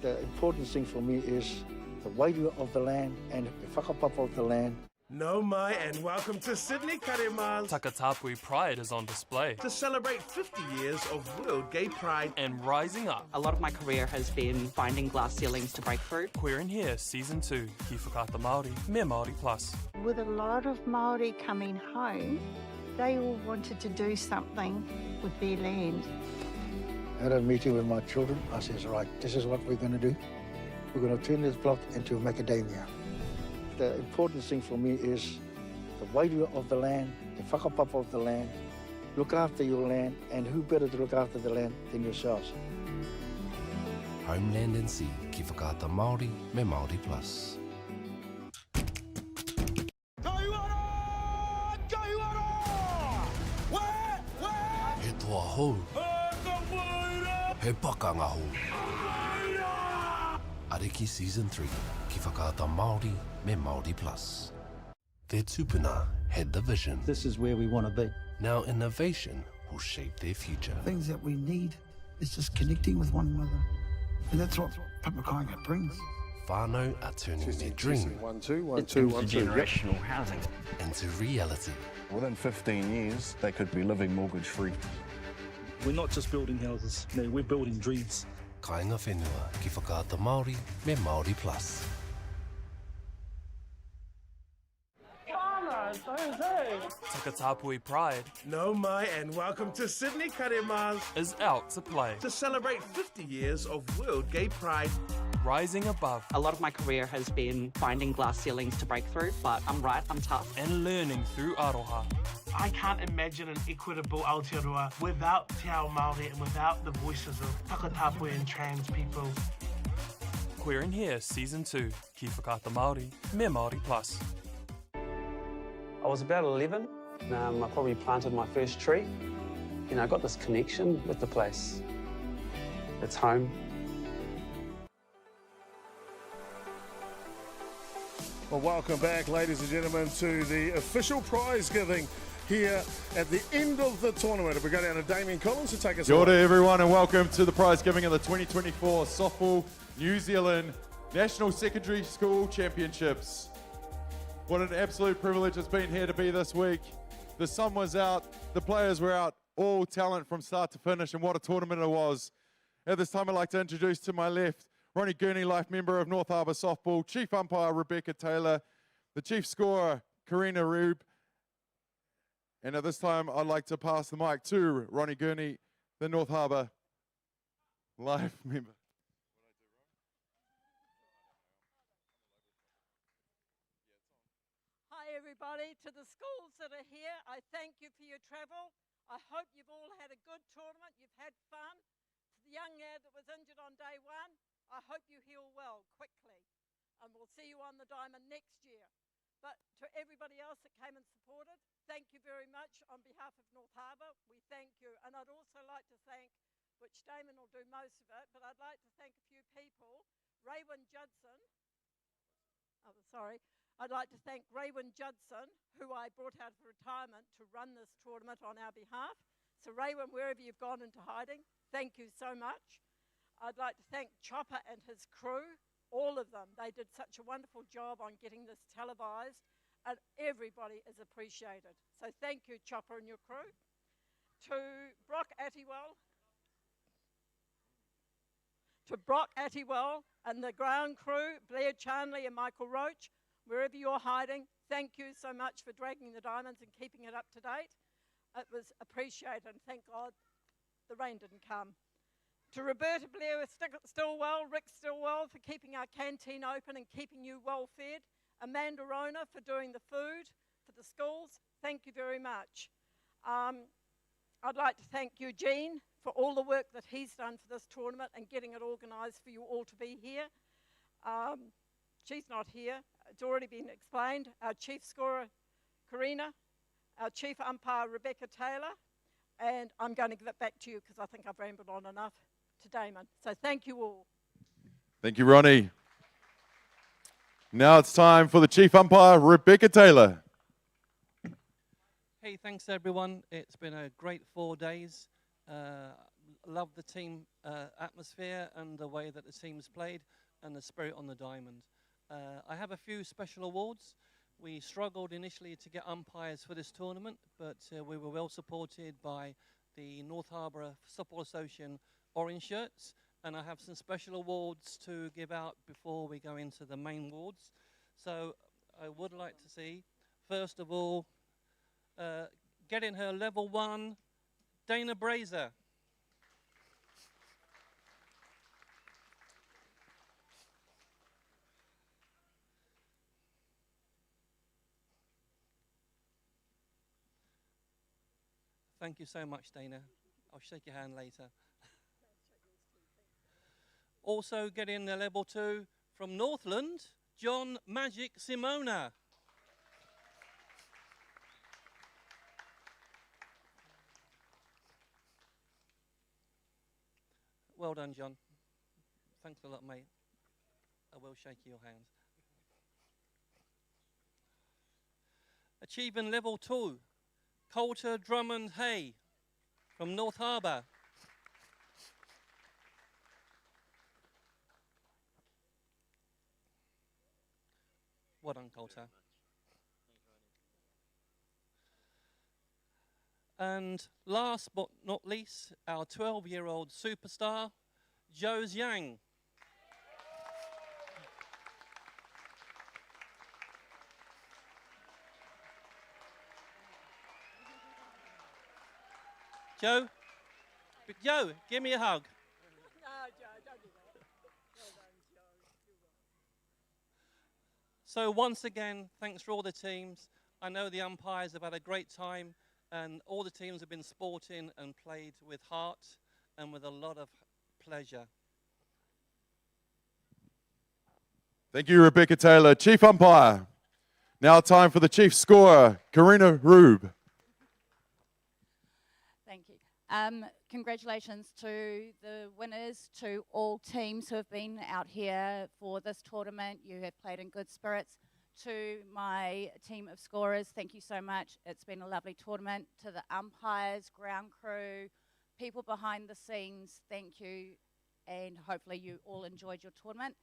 The important thing for me is the wairua of the land and the whakapapa of the land. No mai and welcome to Sydney Karema. Takatapui Pride is on display To celebrate 50 years of World Gay Pride and rising up. A lot of my career has been finding glass ceilings to break through. Queer in Here Season 2, Ki Whakaata Māori, me Māori Plus. With a lot of Māori coming home, they all wanted to do something with their land. I had a meeting with my children. I says, right, this is what we're going to do. We're going to turn this block into macadamia. The important thing for me is the wairua of the land, the whakapapa of the land. Look after your land, and who better to look after the land than yourselves? Homeland and Sea, ki whakaata Māori me Māori Plus. He toa hou. He pakanga hou. Ariki Season 3, ki whakaata Māori me Māori Plus. Their tupuna had the vision. This is where we want to be. Now innovation will shape their future. Things that we need is just connecting with one another. And that's what Papakainga brings. Whānau are turning their dream Intergenerational housing into reality. Within 15 years, they could be living mortgage-free. We're not just building houses, no, we're building dreams. Kainga whenua ki whakaata Māori me Māori Plus. Takatapui Pride No mai and welcome to Sydney Karemaz is out to play. to celebrate 50 years of World Gay Pride. Rising above A lot of my career has been finding glass ceilings to break through, but I'm right, I'm tough. and learning through aroha. I can't imagine an equitable Aotearoa without Te Ao Māori and without the voices of Takatapui and trans people. Queer in Here Season 2, ki whakaata Māori me Māori Plus. I was about 11. I probably planted my first tree. I got this connection with the place. It's home. Well, welcome back, ladies and gentlemen, to the official prize giving here at the end of the tournament. We go down to Damien Collins to take us Kia ora away. everyone, and welcome to the prize giving of the 2024 Softball New Zealand National Secondary School Championships. What an absolute privilege it's been here to be this week. The sun was out, the players were out, all talent from start to finish, and what a tournament it was. At this time, I'd like to introduce to my left, Ronnie Gurney, life member of North Harbour Softball, Chief Umpire Rebecca Taylor, the Chief Scorer Karina Rube, and at this time, I'd like to pass the mic to Ronnie Gurney, the North Harbour life member. Hi everybody, to the schools that are here, I thank you for your travel. I hope you've all had a good tournament, you've had fun. To the young lad that was injured on day one, I hope you heal well quickly. And we'll see you on the diamond next year. But to everybody else that came and supported, thank you very much on behalf of North Harbour. We thank you. And I'd also like to thank, which Damon will do most of it, but I'd like to thank a few people. Raywin Judson. I'd like to thank Raywin Judson, who I brought out of retirement to run this tournament on our behalf. So Raywin, wherever you've gone into hiding, thank you so much. I'd like to thank Chopper and his crew, all of them. They did such a wonderful job on getting this televised, and everybody is appreciated. So thank you, Chopper and your crew. To Brock Atiwell and the ground crew, Blair Charnley and Michael Roach, wherever you're hiding, thank you so much for dragging the diamonds and keeping it up to date. It was appreciated, and thank God the rain didn't come. To Roberta Blair Stillwell, Rick Stillwell for keeping our canteen open and keeping you well fed. Amanda Rona for doing the food for the schools. Thank you very much. I'd like to thank Eugene for all the work that he's done for this tournament and getting it organised for you all to be here. She's not here. It's already been explained. Our Chief Scorer, Karina. Our Chief Umpire, Rebecca Taylor. And I'm going to give it back to you because I think I've rambled on enough, to Damon. So thank you all. Thank you, Ronnie. Now it's time for the Chief Umpire, Rebecca Taylor. Hey, thanks everyone. It's been a great 4 days. Love the team atmosphere and the way that the team's played and the spirit on the diamond. I have a few special awards. We struggled initially to get umpires for this tournament, but we were well supported by the North Harbour Softball Association orange shirts, and I have some special awards to give out before we go into the main awards. So I would like to see, first of all, getting her level 1, Dana Brazer. Thank you so much, Dana. I'll shake your hand later. Also getting the level 2 from Northland, John Magic Simona. Well done, John. Thanks a lot, mate. I will shake your hand. Achieving level 2, Coulter Drummond Hay from North Harbour. Well done, Coulter. And last but not least, our 12-year-old superstar, Joe Yang. Joe, give me a hug. No, Joe, don't do that. Well done, Joe. So once again, thanks for all the teams. I know the umpires have had a great time, and all the teams have been sporting and played with heart and with a lot of pleasure. Thank you, Rebecca Taylor. Chief Umpire. Now time for the Chief Scorer, Karina Rube. Thank you. Congratulations to the winners, to all teams who have been out here for this tournament. You have played in good spirits. To my team of scorers, thank you so much. It's been a lovely tournament. To the umpires, ground crew, people behind the scenes, thank you. And hopefully you all enjoyed your tournament.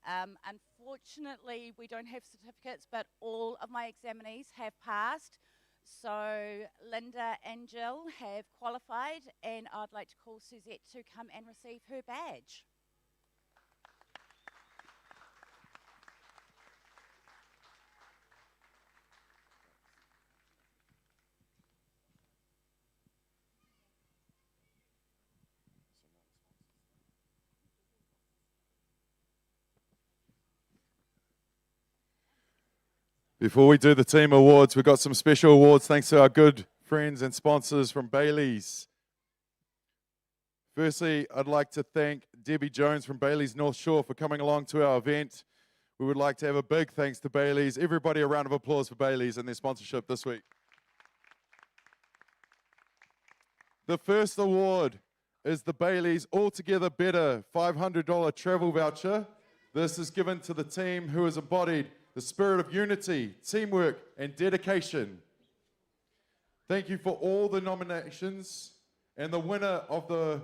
Unfortunately, we don't have certificates, but all of my examinees have passed. So Linda and Jill have qualified, and I'd like to call Suzette to come and receive her badge. Before we do the team awards, we've got some special awards thanks to our good friends and sponsors from Bailey's. Firstly, I'd like to thank Debbie Jones from Bailey's North Shore for coming along to our event. We would like to have a big thanks to Bailey's. Everybody a round of applause for Bailey's and their sponsorship this week. The first award is the Bailey's Altogether Better $500 travel voucher. This is given to the team who has embodied the spirit of unity, teamwork, and dedication. Thank you for all the nominations, and the winner of the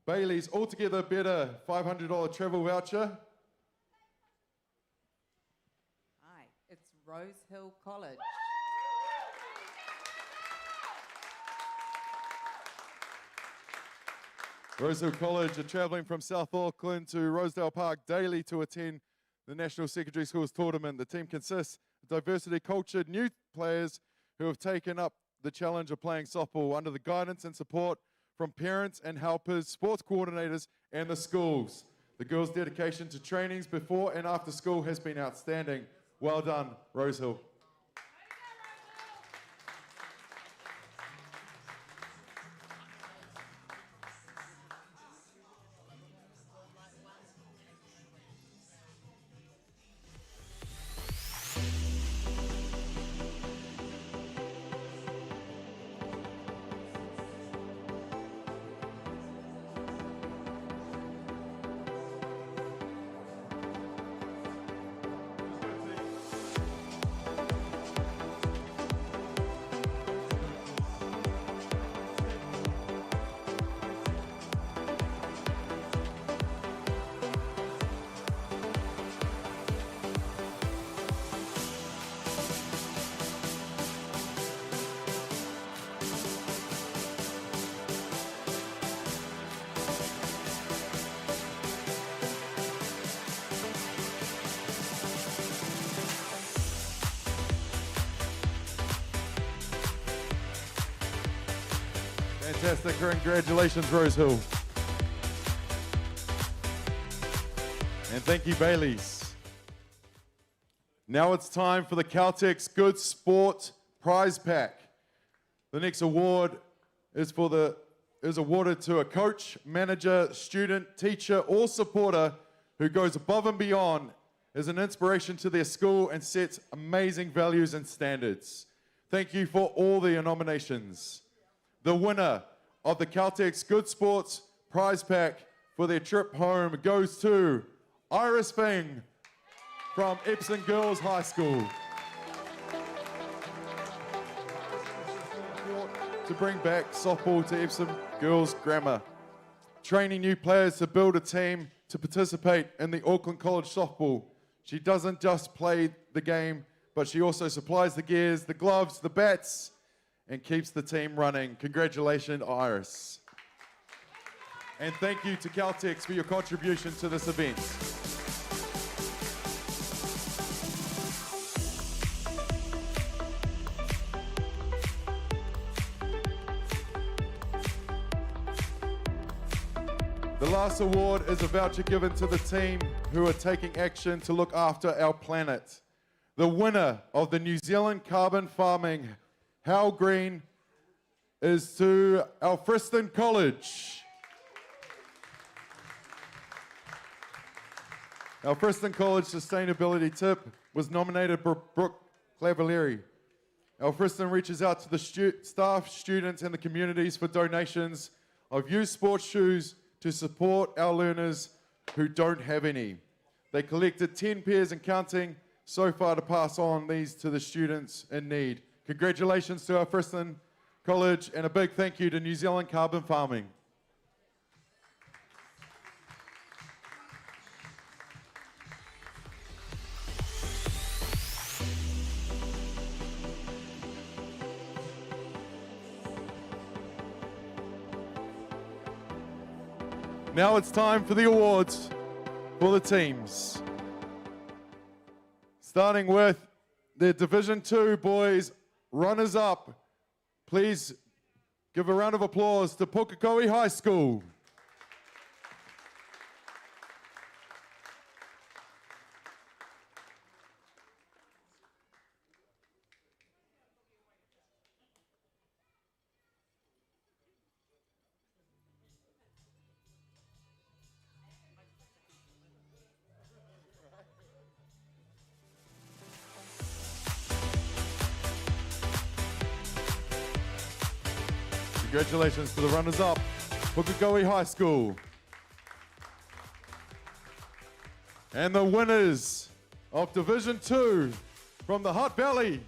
Bailey's Altogether Better $500 travel voucher. Hi, it's Rosehill College. Rosehill College are travelling from South Auckland to Rosedale Park daily to attend the National Secondary Schools Tournament. The team consists of diversity cultured new players who have taken up the challenge of playing softball under the guidance and support from parents and helpers, sports coordinators, and the schools. The girls' dedication to trainings before and after school has been outstanding. Well done, Rosehill. Fantastic. Congratulations, Rosehill. And thank you, Bailey's. Now it's time for the Caltex Good Sport Prize Pack. The next award is for the is awarded to a coach, manager, student, teacher, or supporter who goes above and beyond as an inspiration to their school and sets amazing values and standards. Thank you for all the nominations. The winner of the Caltex Good Sports prize pack for their trip home goes to Iris Fing from Epsom Girls High School. To bring back softball to Epsom Girls Grammar. Training new players to build a team to participate in the Auckland College softball. She doesn't just play the game, but she also supplies the gears, the gloves, the bats, and keeps the team running. Congratulations, Iris. And thank you to Caltex for your contribution to this event. The last award is a voucher given to the team who are taking action to look after our planet. The winner of the New Zealand Carbon Farming How Green is to Alfriston College. Alfriston College Sustainability Tip was nominated by Brooke Clavalieri. Alfriston reaches out to the staff, students, and the communities for donations of used sports shoes to support our learners who don't have any. They collected 10 pairs and counting so far to pass on these to the students in need. Congratulations to Alfriston College and a big thank you to New Zealand Carbon Farming. Now it's time for the awards for the teams. Starting with the Division 2 boys runners-up. Please give a round of applause to Pukekohe High School. Congratulations to the runners-up, Pukekohe High School. And the winners of Division 2 from the Hutt Valley,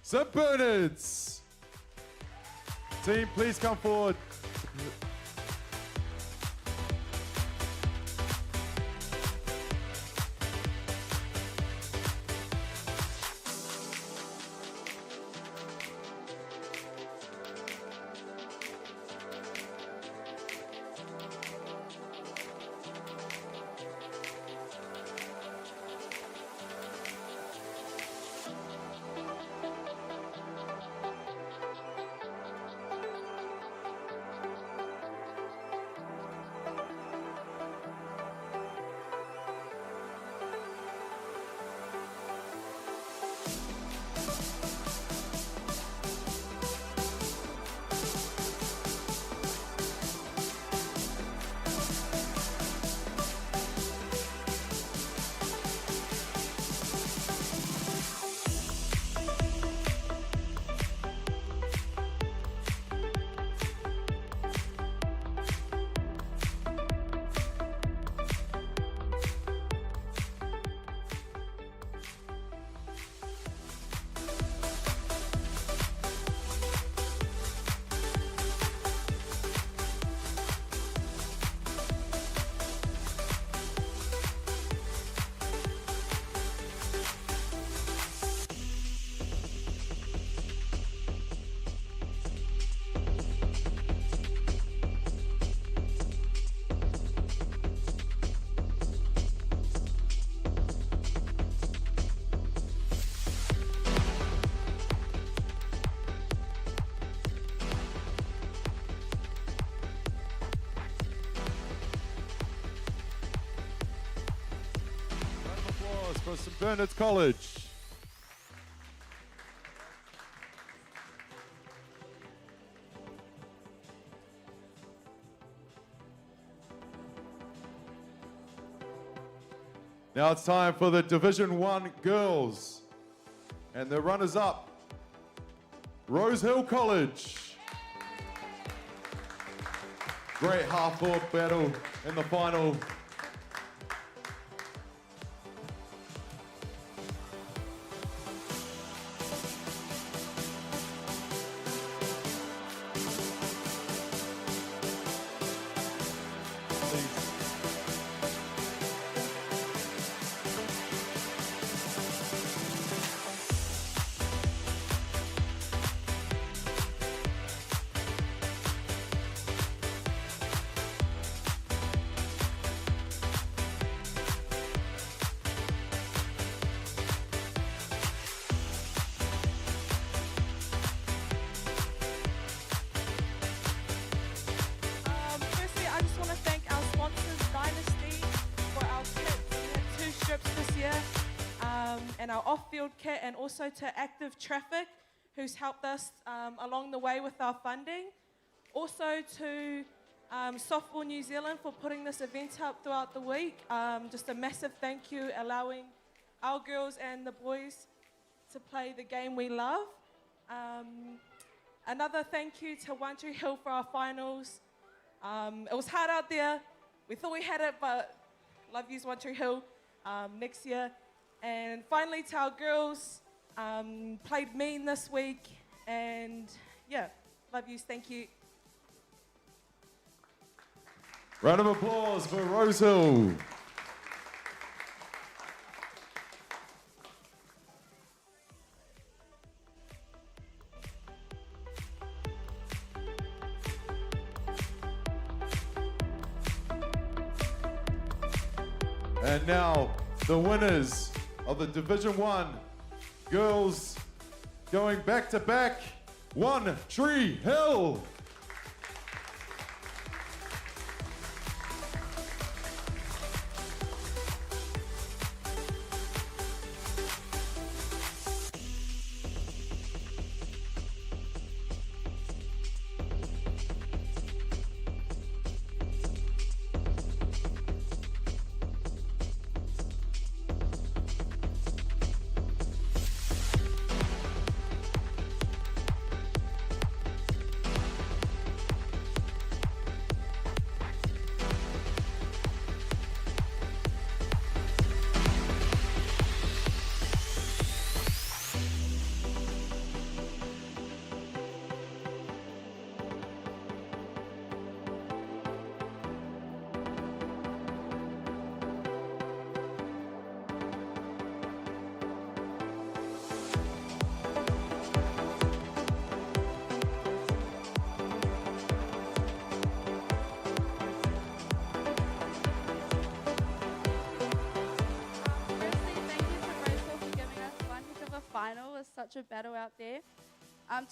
St. Bernard's. Team, please come forward. For St. Bernard's College. Now it's time for the Division 1 girls. And the runners-up, Rose Hill College. Great half-court battle in the final. And our off-field kit, and also to Active Traffic, who's helped us along the way with our funding. Also to Softball New Zealand for putting this event up throughout the week. Just a massive thank you, allowing our girls and the boys to play the game we love. Another thank you to One Tree Hill for our finals. It was hard out there. We thought we had it, but love yous, One Tree Hill, next year. And finally to our girls, played mean this week, and yeah, love yous, thank you. Round of applause for Rose Hill. And now the winners of the Division 1 girls going back to back, One Tree Hill. Such a battle out there.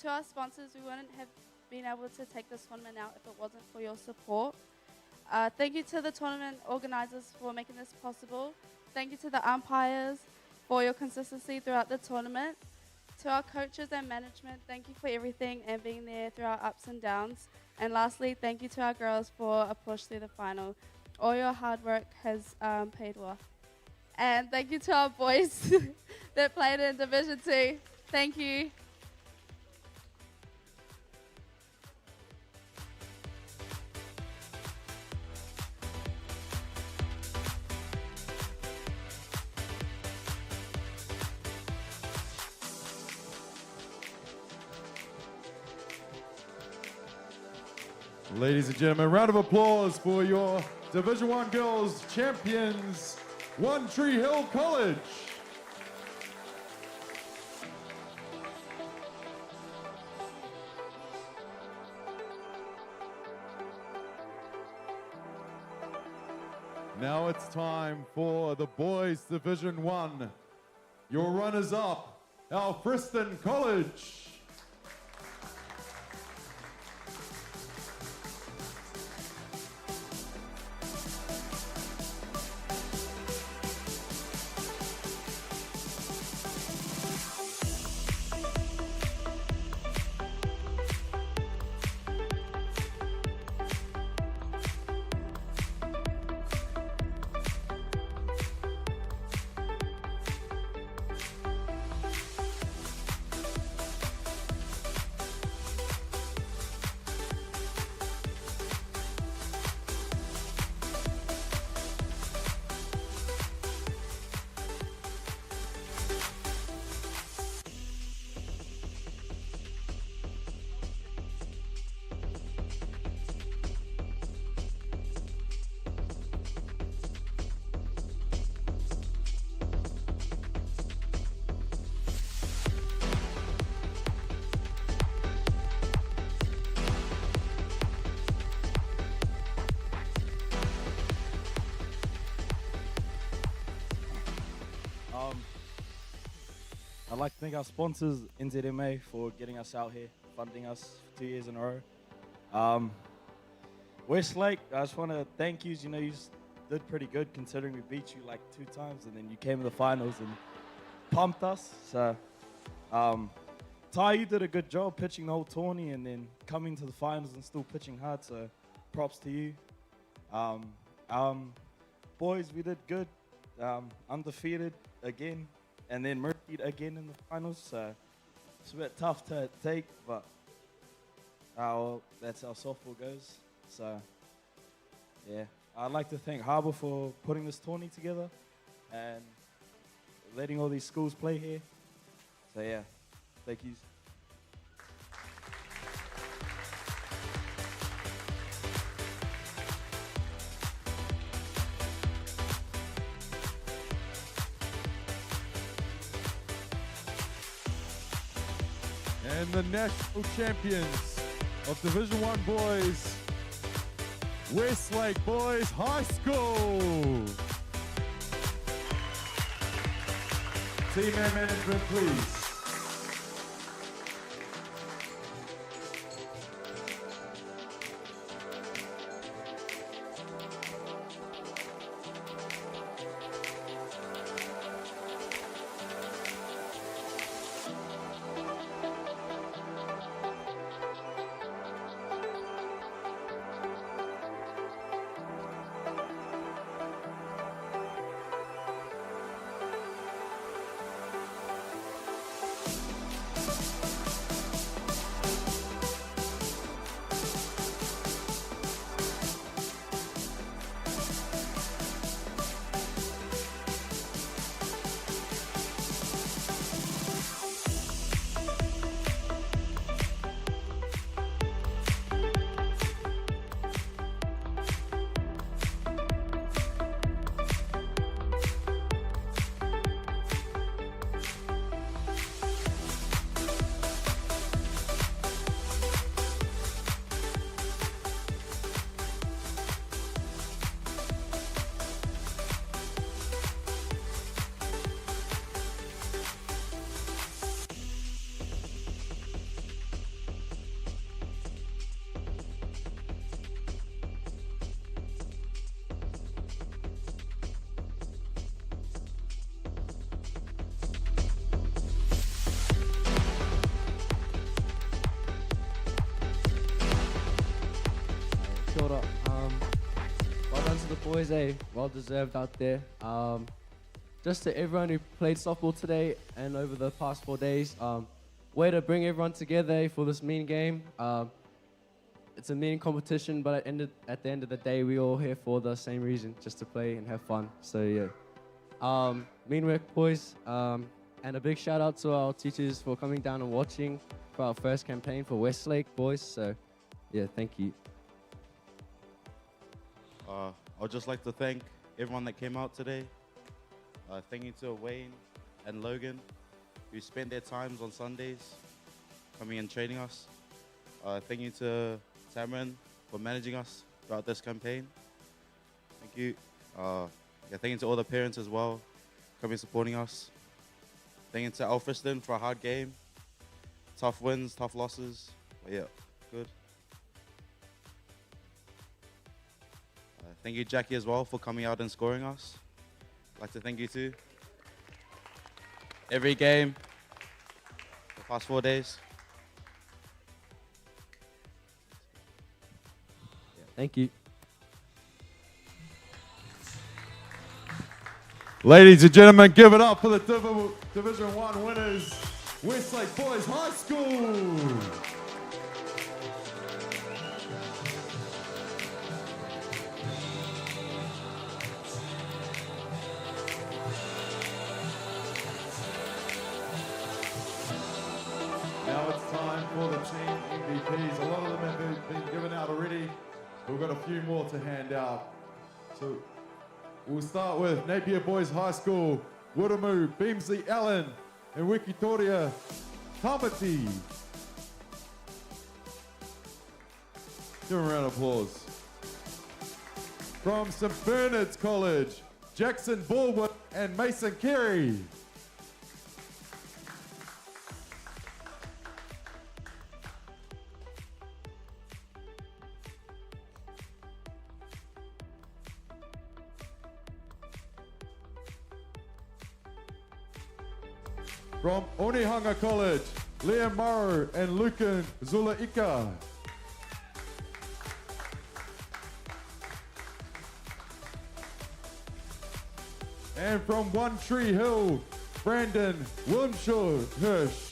To our sponsors, we wouldn't have been able to take this tournament out if it wasn't for your support. Thank you to the tournament organizers for making this possible. Thank you to the umpires for your consistency throughout the tournament. To our coaches and management, thank you for everything and being there through our ups and downs. And lastly, thank you to our girls for a push through the final. All your hard work has paid off. And thank you to our boys that played in Division 2. Thank you. Ladies and gentlemen, round of applause for your Division 1 girls champions, One Tree Hill College. Now it's time for the boys Division 1. Your runners-up, Alfriston College. like to thank our sponsors, NZMA, for getting us out here, funding us for 2 years in a row. Westlake, I just want to thank you. You know, you did pretty good considering we beat you like 2 times, and then you came to the finals and pumped us. So, Ty, you did a good job pitching the whole tourney and then coming to the finals and still pitching hard. So, props to you. Boys, we did good. Undefeated again, and then Murphy again in the finals. So it's a bit tough to take, but that's how softball goes. So yeah, I'd like to thank Harbour for putting this tourney together and letting all these schools play here. So yeah, thank you. And the national champions of Division 1 boys, Westlake Boys High School. Team and management, please. Well done to the boys, well deserved out there. Just to everyone who played softball today and over the past 4 days, way to bring everyone together for this mean game. It's a mean competition, but at the end of the day, we all here for the same reason, just to play and have fun. So yeah, mean work, boys. And a big shout out to our teachers for coming down and watching for our first campaign for Westlake, boys. So yeah, thank you. I'd just like to thank everyone that came out today. Thank you to Wayne and Logan, who spent their times on Sundays coming and training us. Thank you to Tamron for managing us throughout this campaign. Thank you. Thank you to all the parents as well, coming and supporting us. Thank you to Alfriston for a hard game. Tough wins, tough losses, but yeah, good. Thank you, Jackie, as well, for coming out and scoring us. I'd like to thank you too. Every game, the past 4 days. Yeah, thank you. Ladies and gentlemen, give it up for the Division 1 winners, Westlake Boys High School. Now it's time for the team MVPs. A lot of them have been given out already. We've got a few more to hand out. So we'll start with Napier Boys High School, Wiramu, Beamsley Allen, and Wikitoria Tamati. Give them a round of applause. From St. Bernard's College, Jackson Baldwin and Mason Carey. From Onehunga College, Liam Morrow and Lucan Zulaika. And from One Tree Hill, Brandon Wilmshaw Hirsch.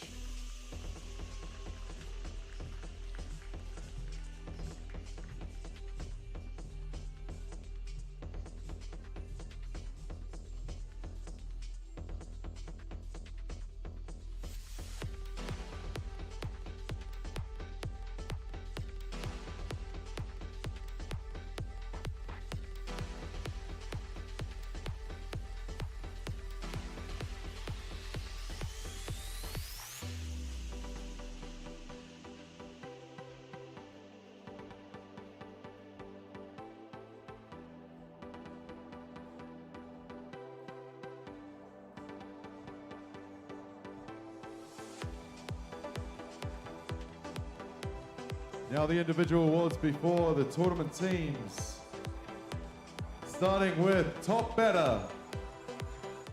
Now the individual awards before the tournament teams. Starting with top batter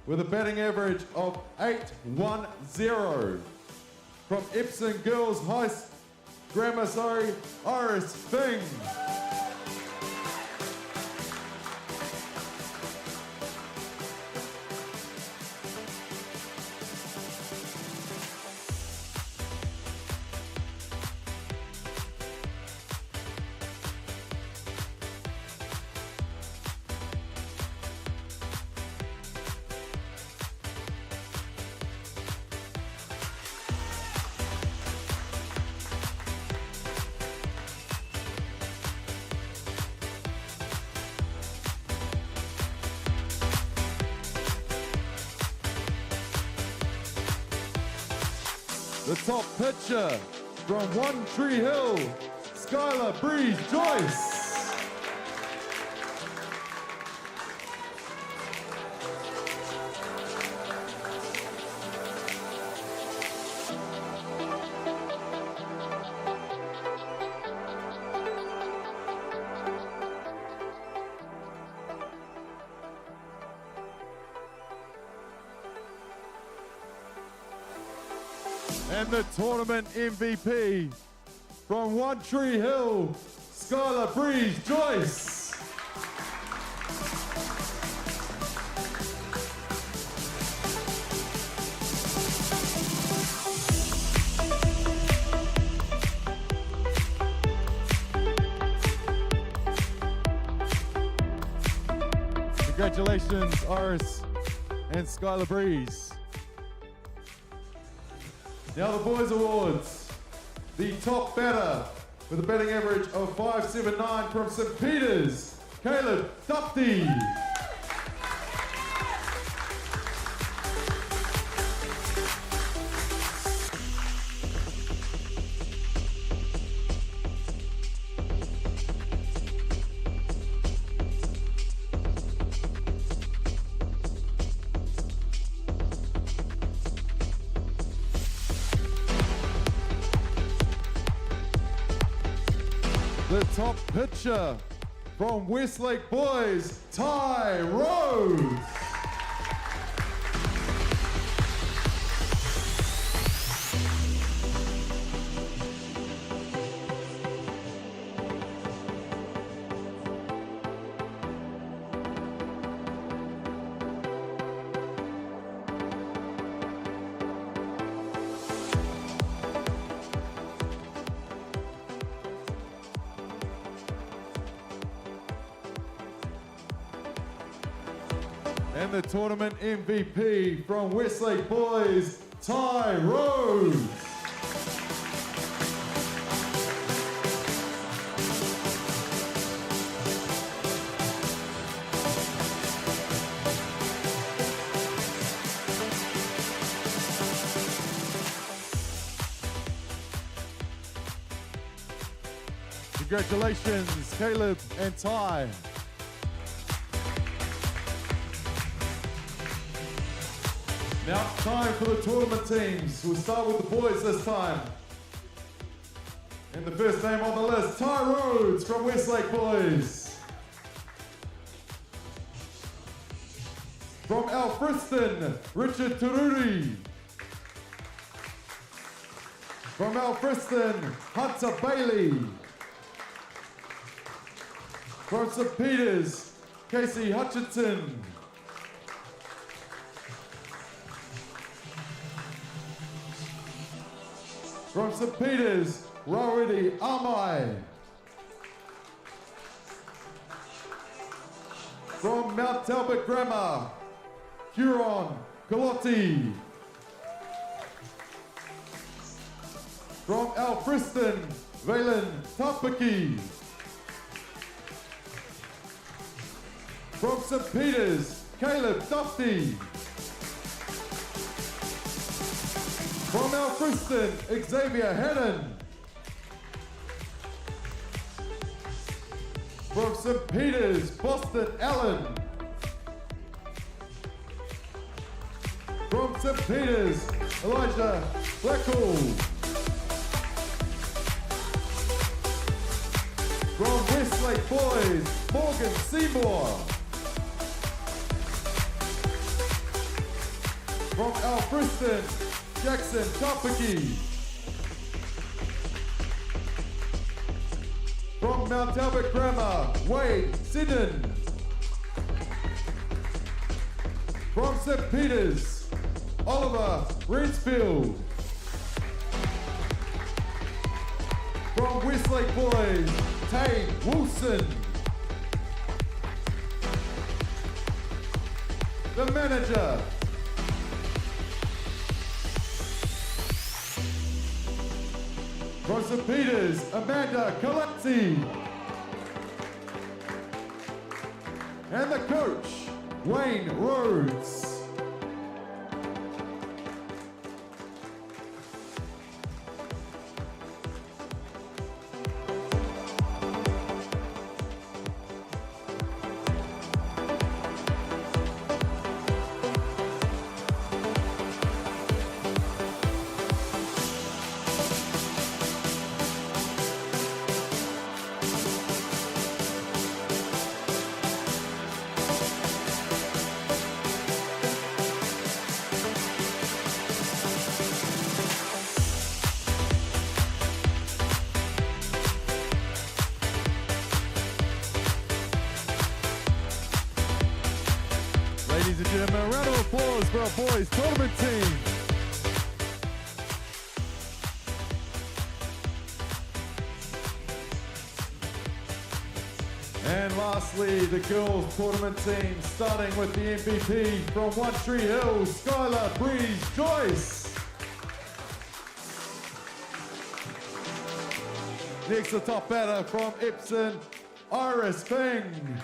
with a batting average of 810 from Epsom Girls High Grammar, Iris Fing. The top pitcher from One Tree Hill, Skylar Breeze Joyce. And the tournament MVP from One Tree Hill, Skylar Breeze Joyce. Congratulations, Iris and Skylar Breeze. Now the boys awards. The top batter with a batting average of 579 from St. Peter's, Caleb Dupty. The top pitcher from Westlake Boys, Ty Rose. And the tournament MVP from Westlake Boys, Ty Rose. Congratulations, Caleb and Ty. Now time for the tournament teams. We'll start with the boys this time. And the first name on the list, Ty Rhodes from Westlake Boys. From Alfriston, Richard Tururi. From Alfriston, Hunter Bailey. From St. Peters, Casey Hutchinson. From St. Peters, Rawiri Amai. From Mount Talbot Grammar, Huron Kalotti. From Alfriston, Valen Tapaki. From St. Peters, Caleb Dufty. From Alfriston, Xavier Hannon. From St. Peters, Boston Allen. From St. Peters, Elijah Blackall. From Westlake Boys, Morgan Seymour. From Alfriston, Jackson Topaki. From Mount Albert Grammar, Wade Siddon. From St. Peters, Oliver Rinsfield. From Westlake Boys, Tay Wilson. The manager. From St. Peters, Amanda Colazzi. And the coach, Wayne Rhodes. Ladies and gentlemen, a round of applause for our boys tournament team. And lastly, the girls tournament team, starting with the MVP from One Tree Hill, Skylar Breeze Joyce. Next, the top batter from Epsom, Iris Bing.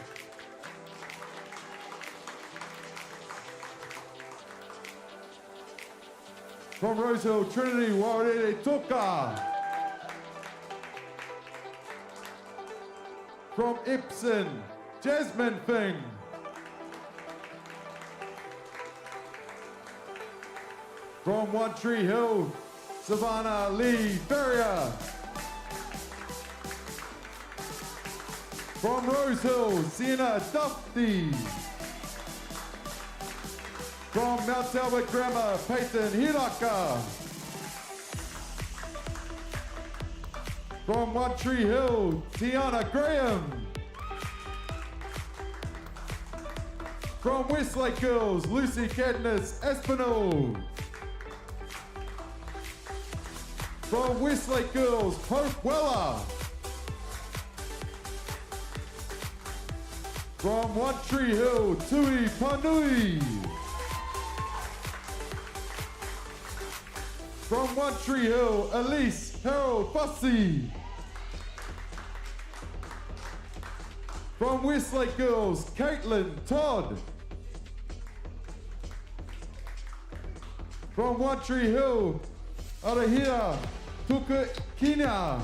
From Rosehill, Trinity Warere Toka. From Epsom, Jasmine Fing. From One Tree Hill, Savannah Lee Ferrier. From Rosehill, Sienna Dufty. From Mount Talbot Grammar, Peyton Hiraka. From One Tree Hill, Tiana Graham. From Westlake Girls, Lucy Cadness Espinal. From Westlake Girls, Hope Weller. From One Tree Hill, Tui Panui. From One Tree Hill, Elise Harold Bussey. From Westlake Girls, Caitlin Todd. From One Tree Hill, Arahira Tukakina.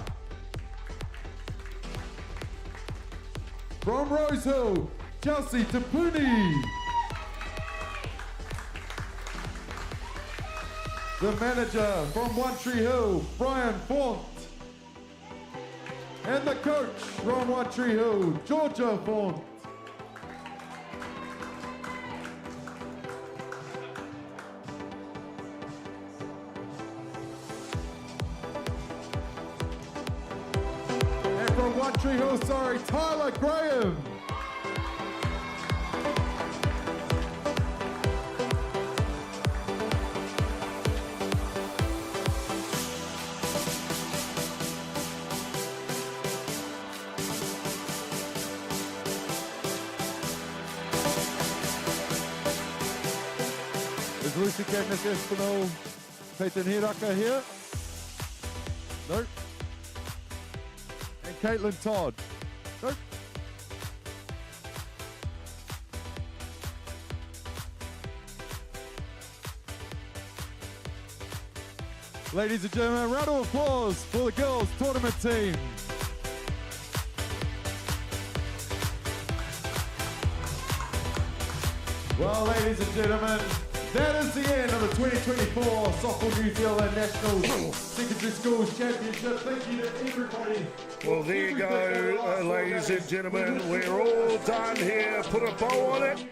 From Rosehill, Chelsea Tapuni. The manager from One Tree Hill, Brian Font. And the coach from One Tree Hill, Georgia Font. One Tree Hill, Tyler Graham. Is Lucy Cagness Espinal, Peyton Hiraka here? Nope. And Caitlin Todd? Nope. Ladies and gentlemen, a round of applause for the girls tournament team. Well, ladies and gentlemen, that is the end of the 2024 Softball New Zealand National Secondary Schools Championship. Thank you to everybody. Well, there you go, ladies and gentlemen. We're all done here. Put a bow on it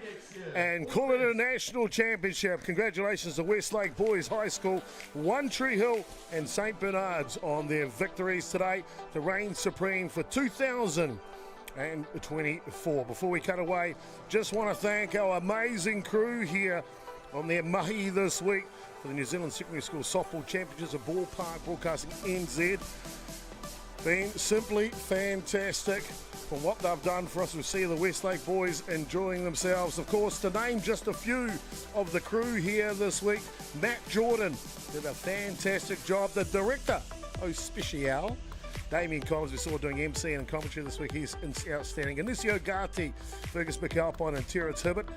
and call it a national championship. Congratulations to Westlake Boys High School, One Tree Hill and St. Bernard's on their victories today to reign supreme for 2024. Before we cut away, just want to thank our amazing crew here on their mahi this week for the New Zealand Secondary School Softball Championships of Ballpark Broadcasting NZ. Been simply fantastic for what they've done for us. We see the Westlake boys enjoying themselves. Of course, to name just a few of the crew here this week, Matt Jordan did a fantastic job. The director, Special, Damien Collins, we saw doing MC and commentary this week. He's outstanding. Anicio Gatti, Fergus McAlpine and Terrence Hibbert.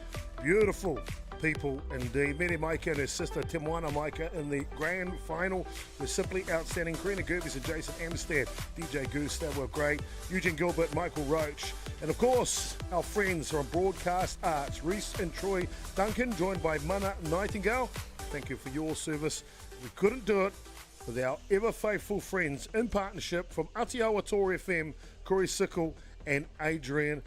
Beautiful people indeed. Mary Maika and her sister Timwana Maika in the grand final were simply outstanding. Karina Gerbes and Jason Amstad, DJ Goose, they were great. Eugene Gilbert, Michael Roach, and of course our friends from Broadcast Arts, Reese and Troy Duncan, joined by Mana Nightingale. Thank you for your service. We couldn't do it with our ever faithful friends in partnership from Atiawa Toa FM, Corey Sickle and Adrian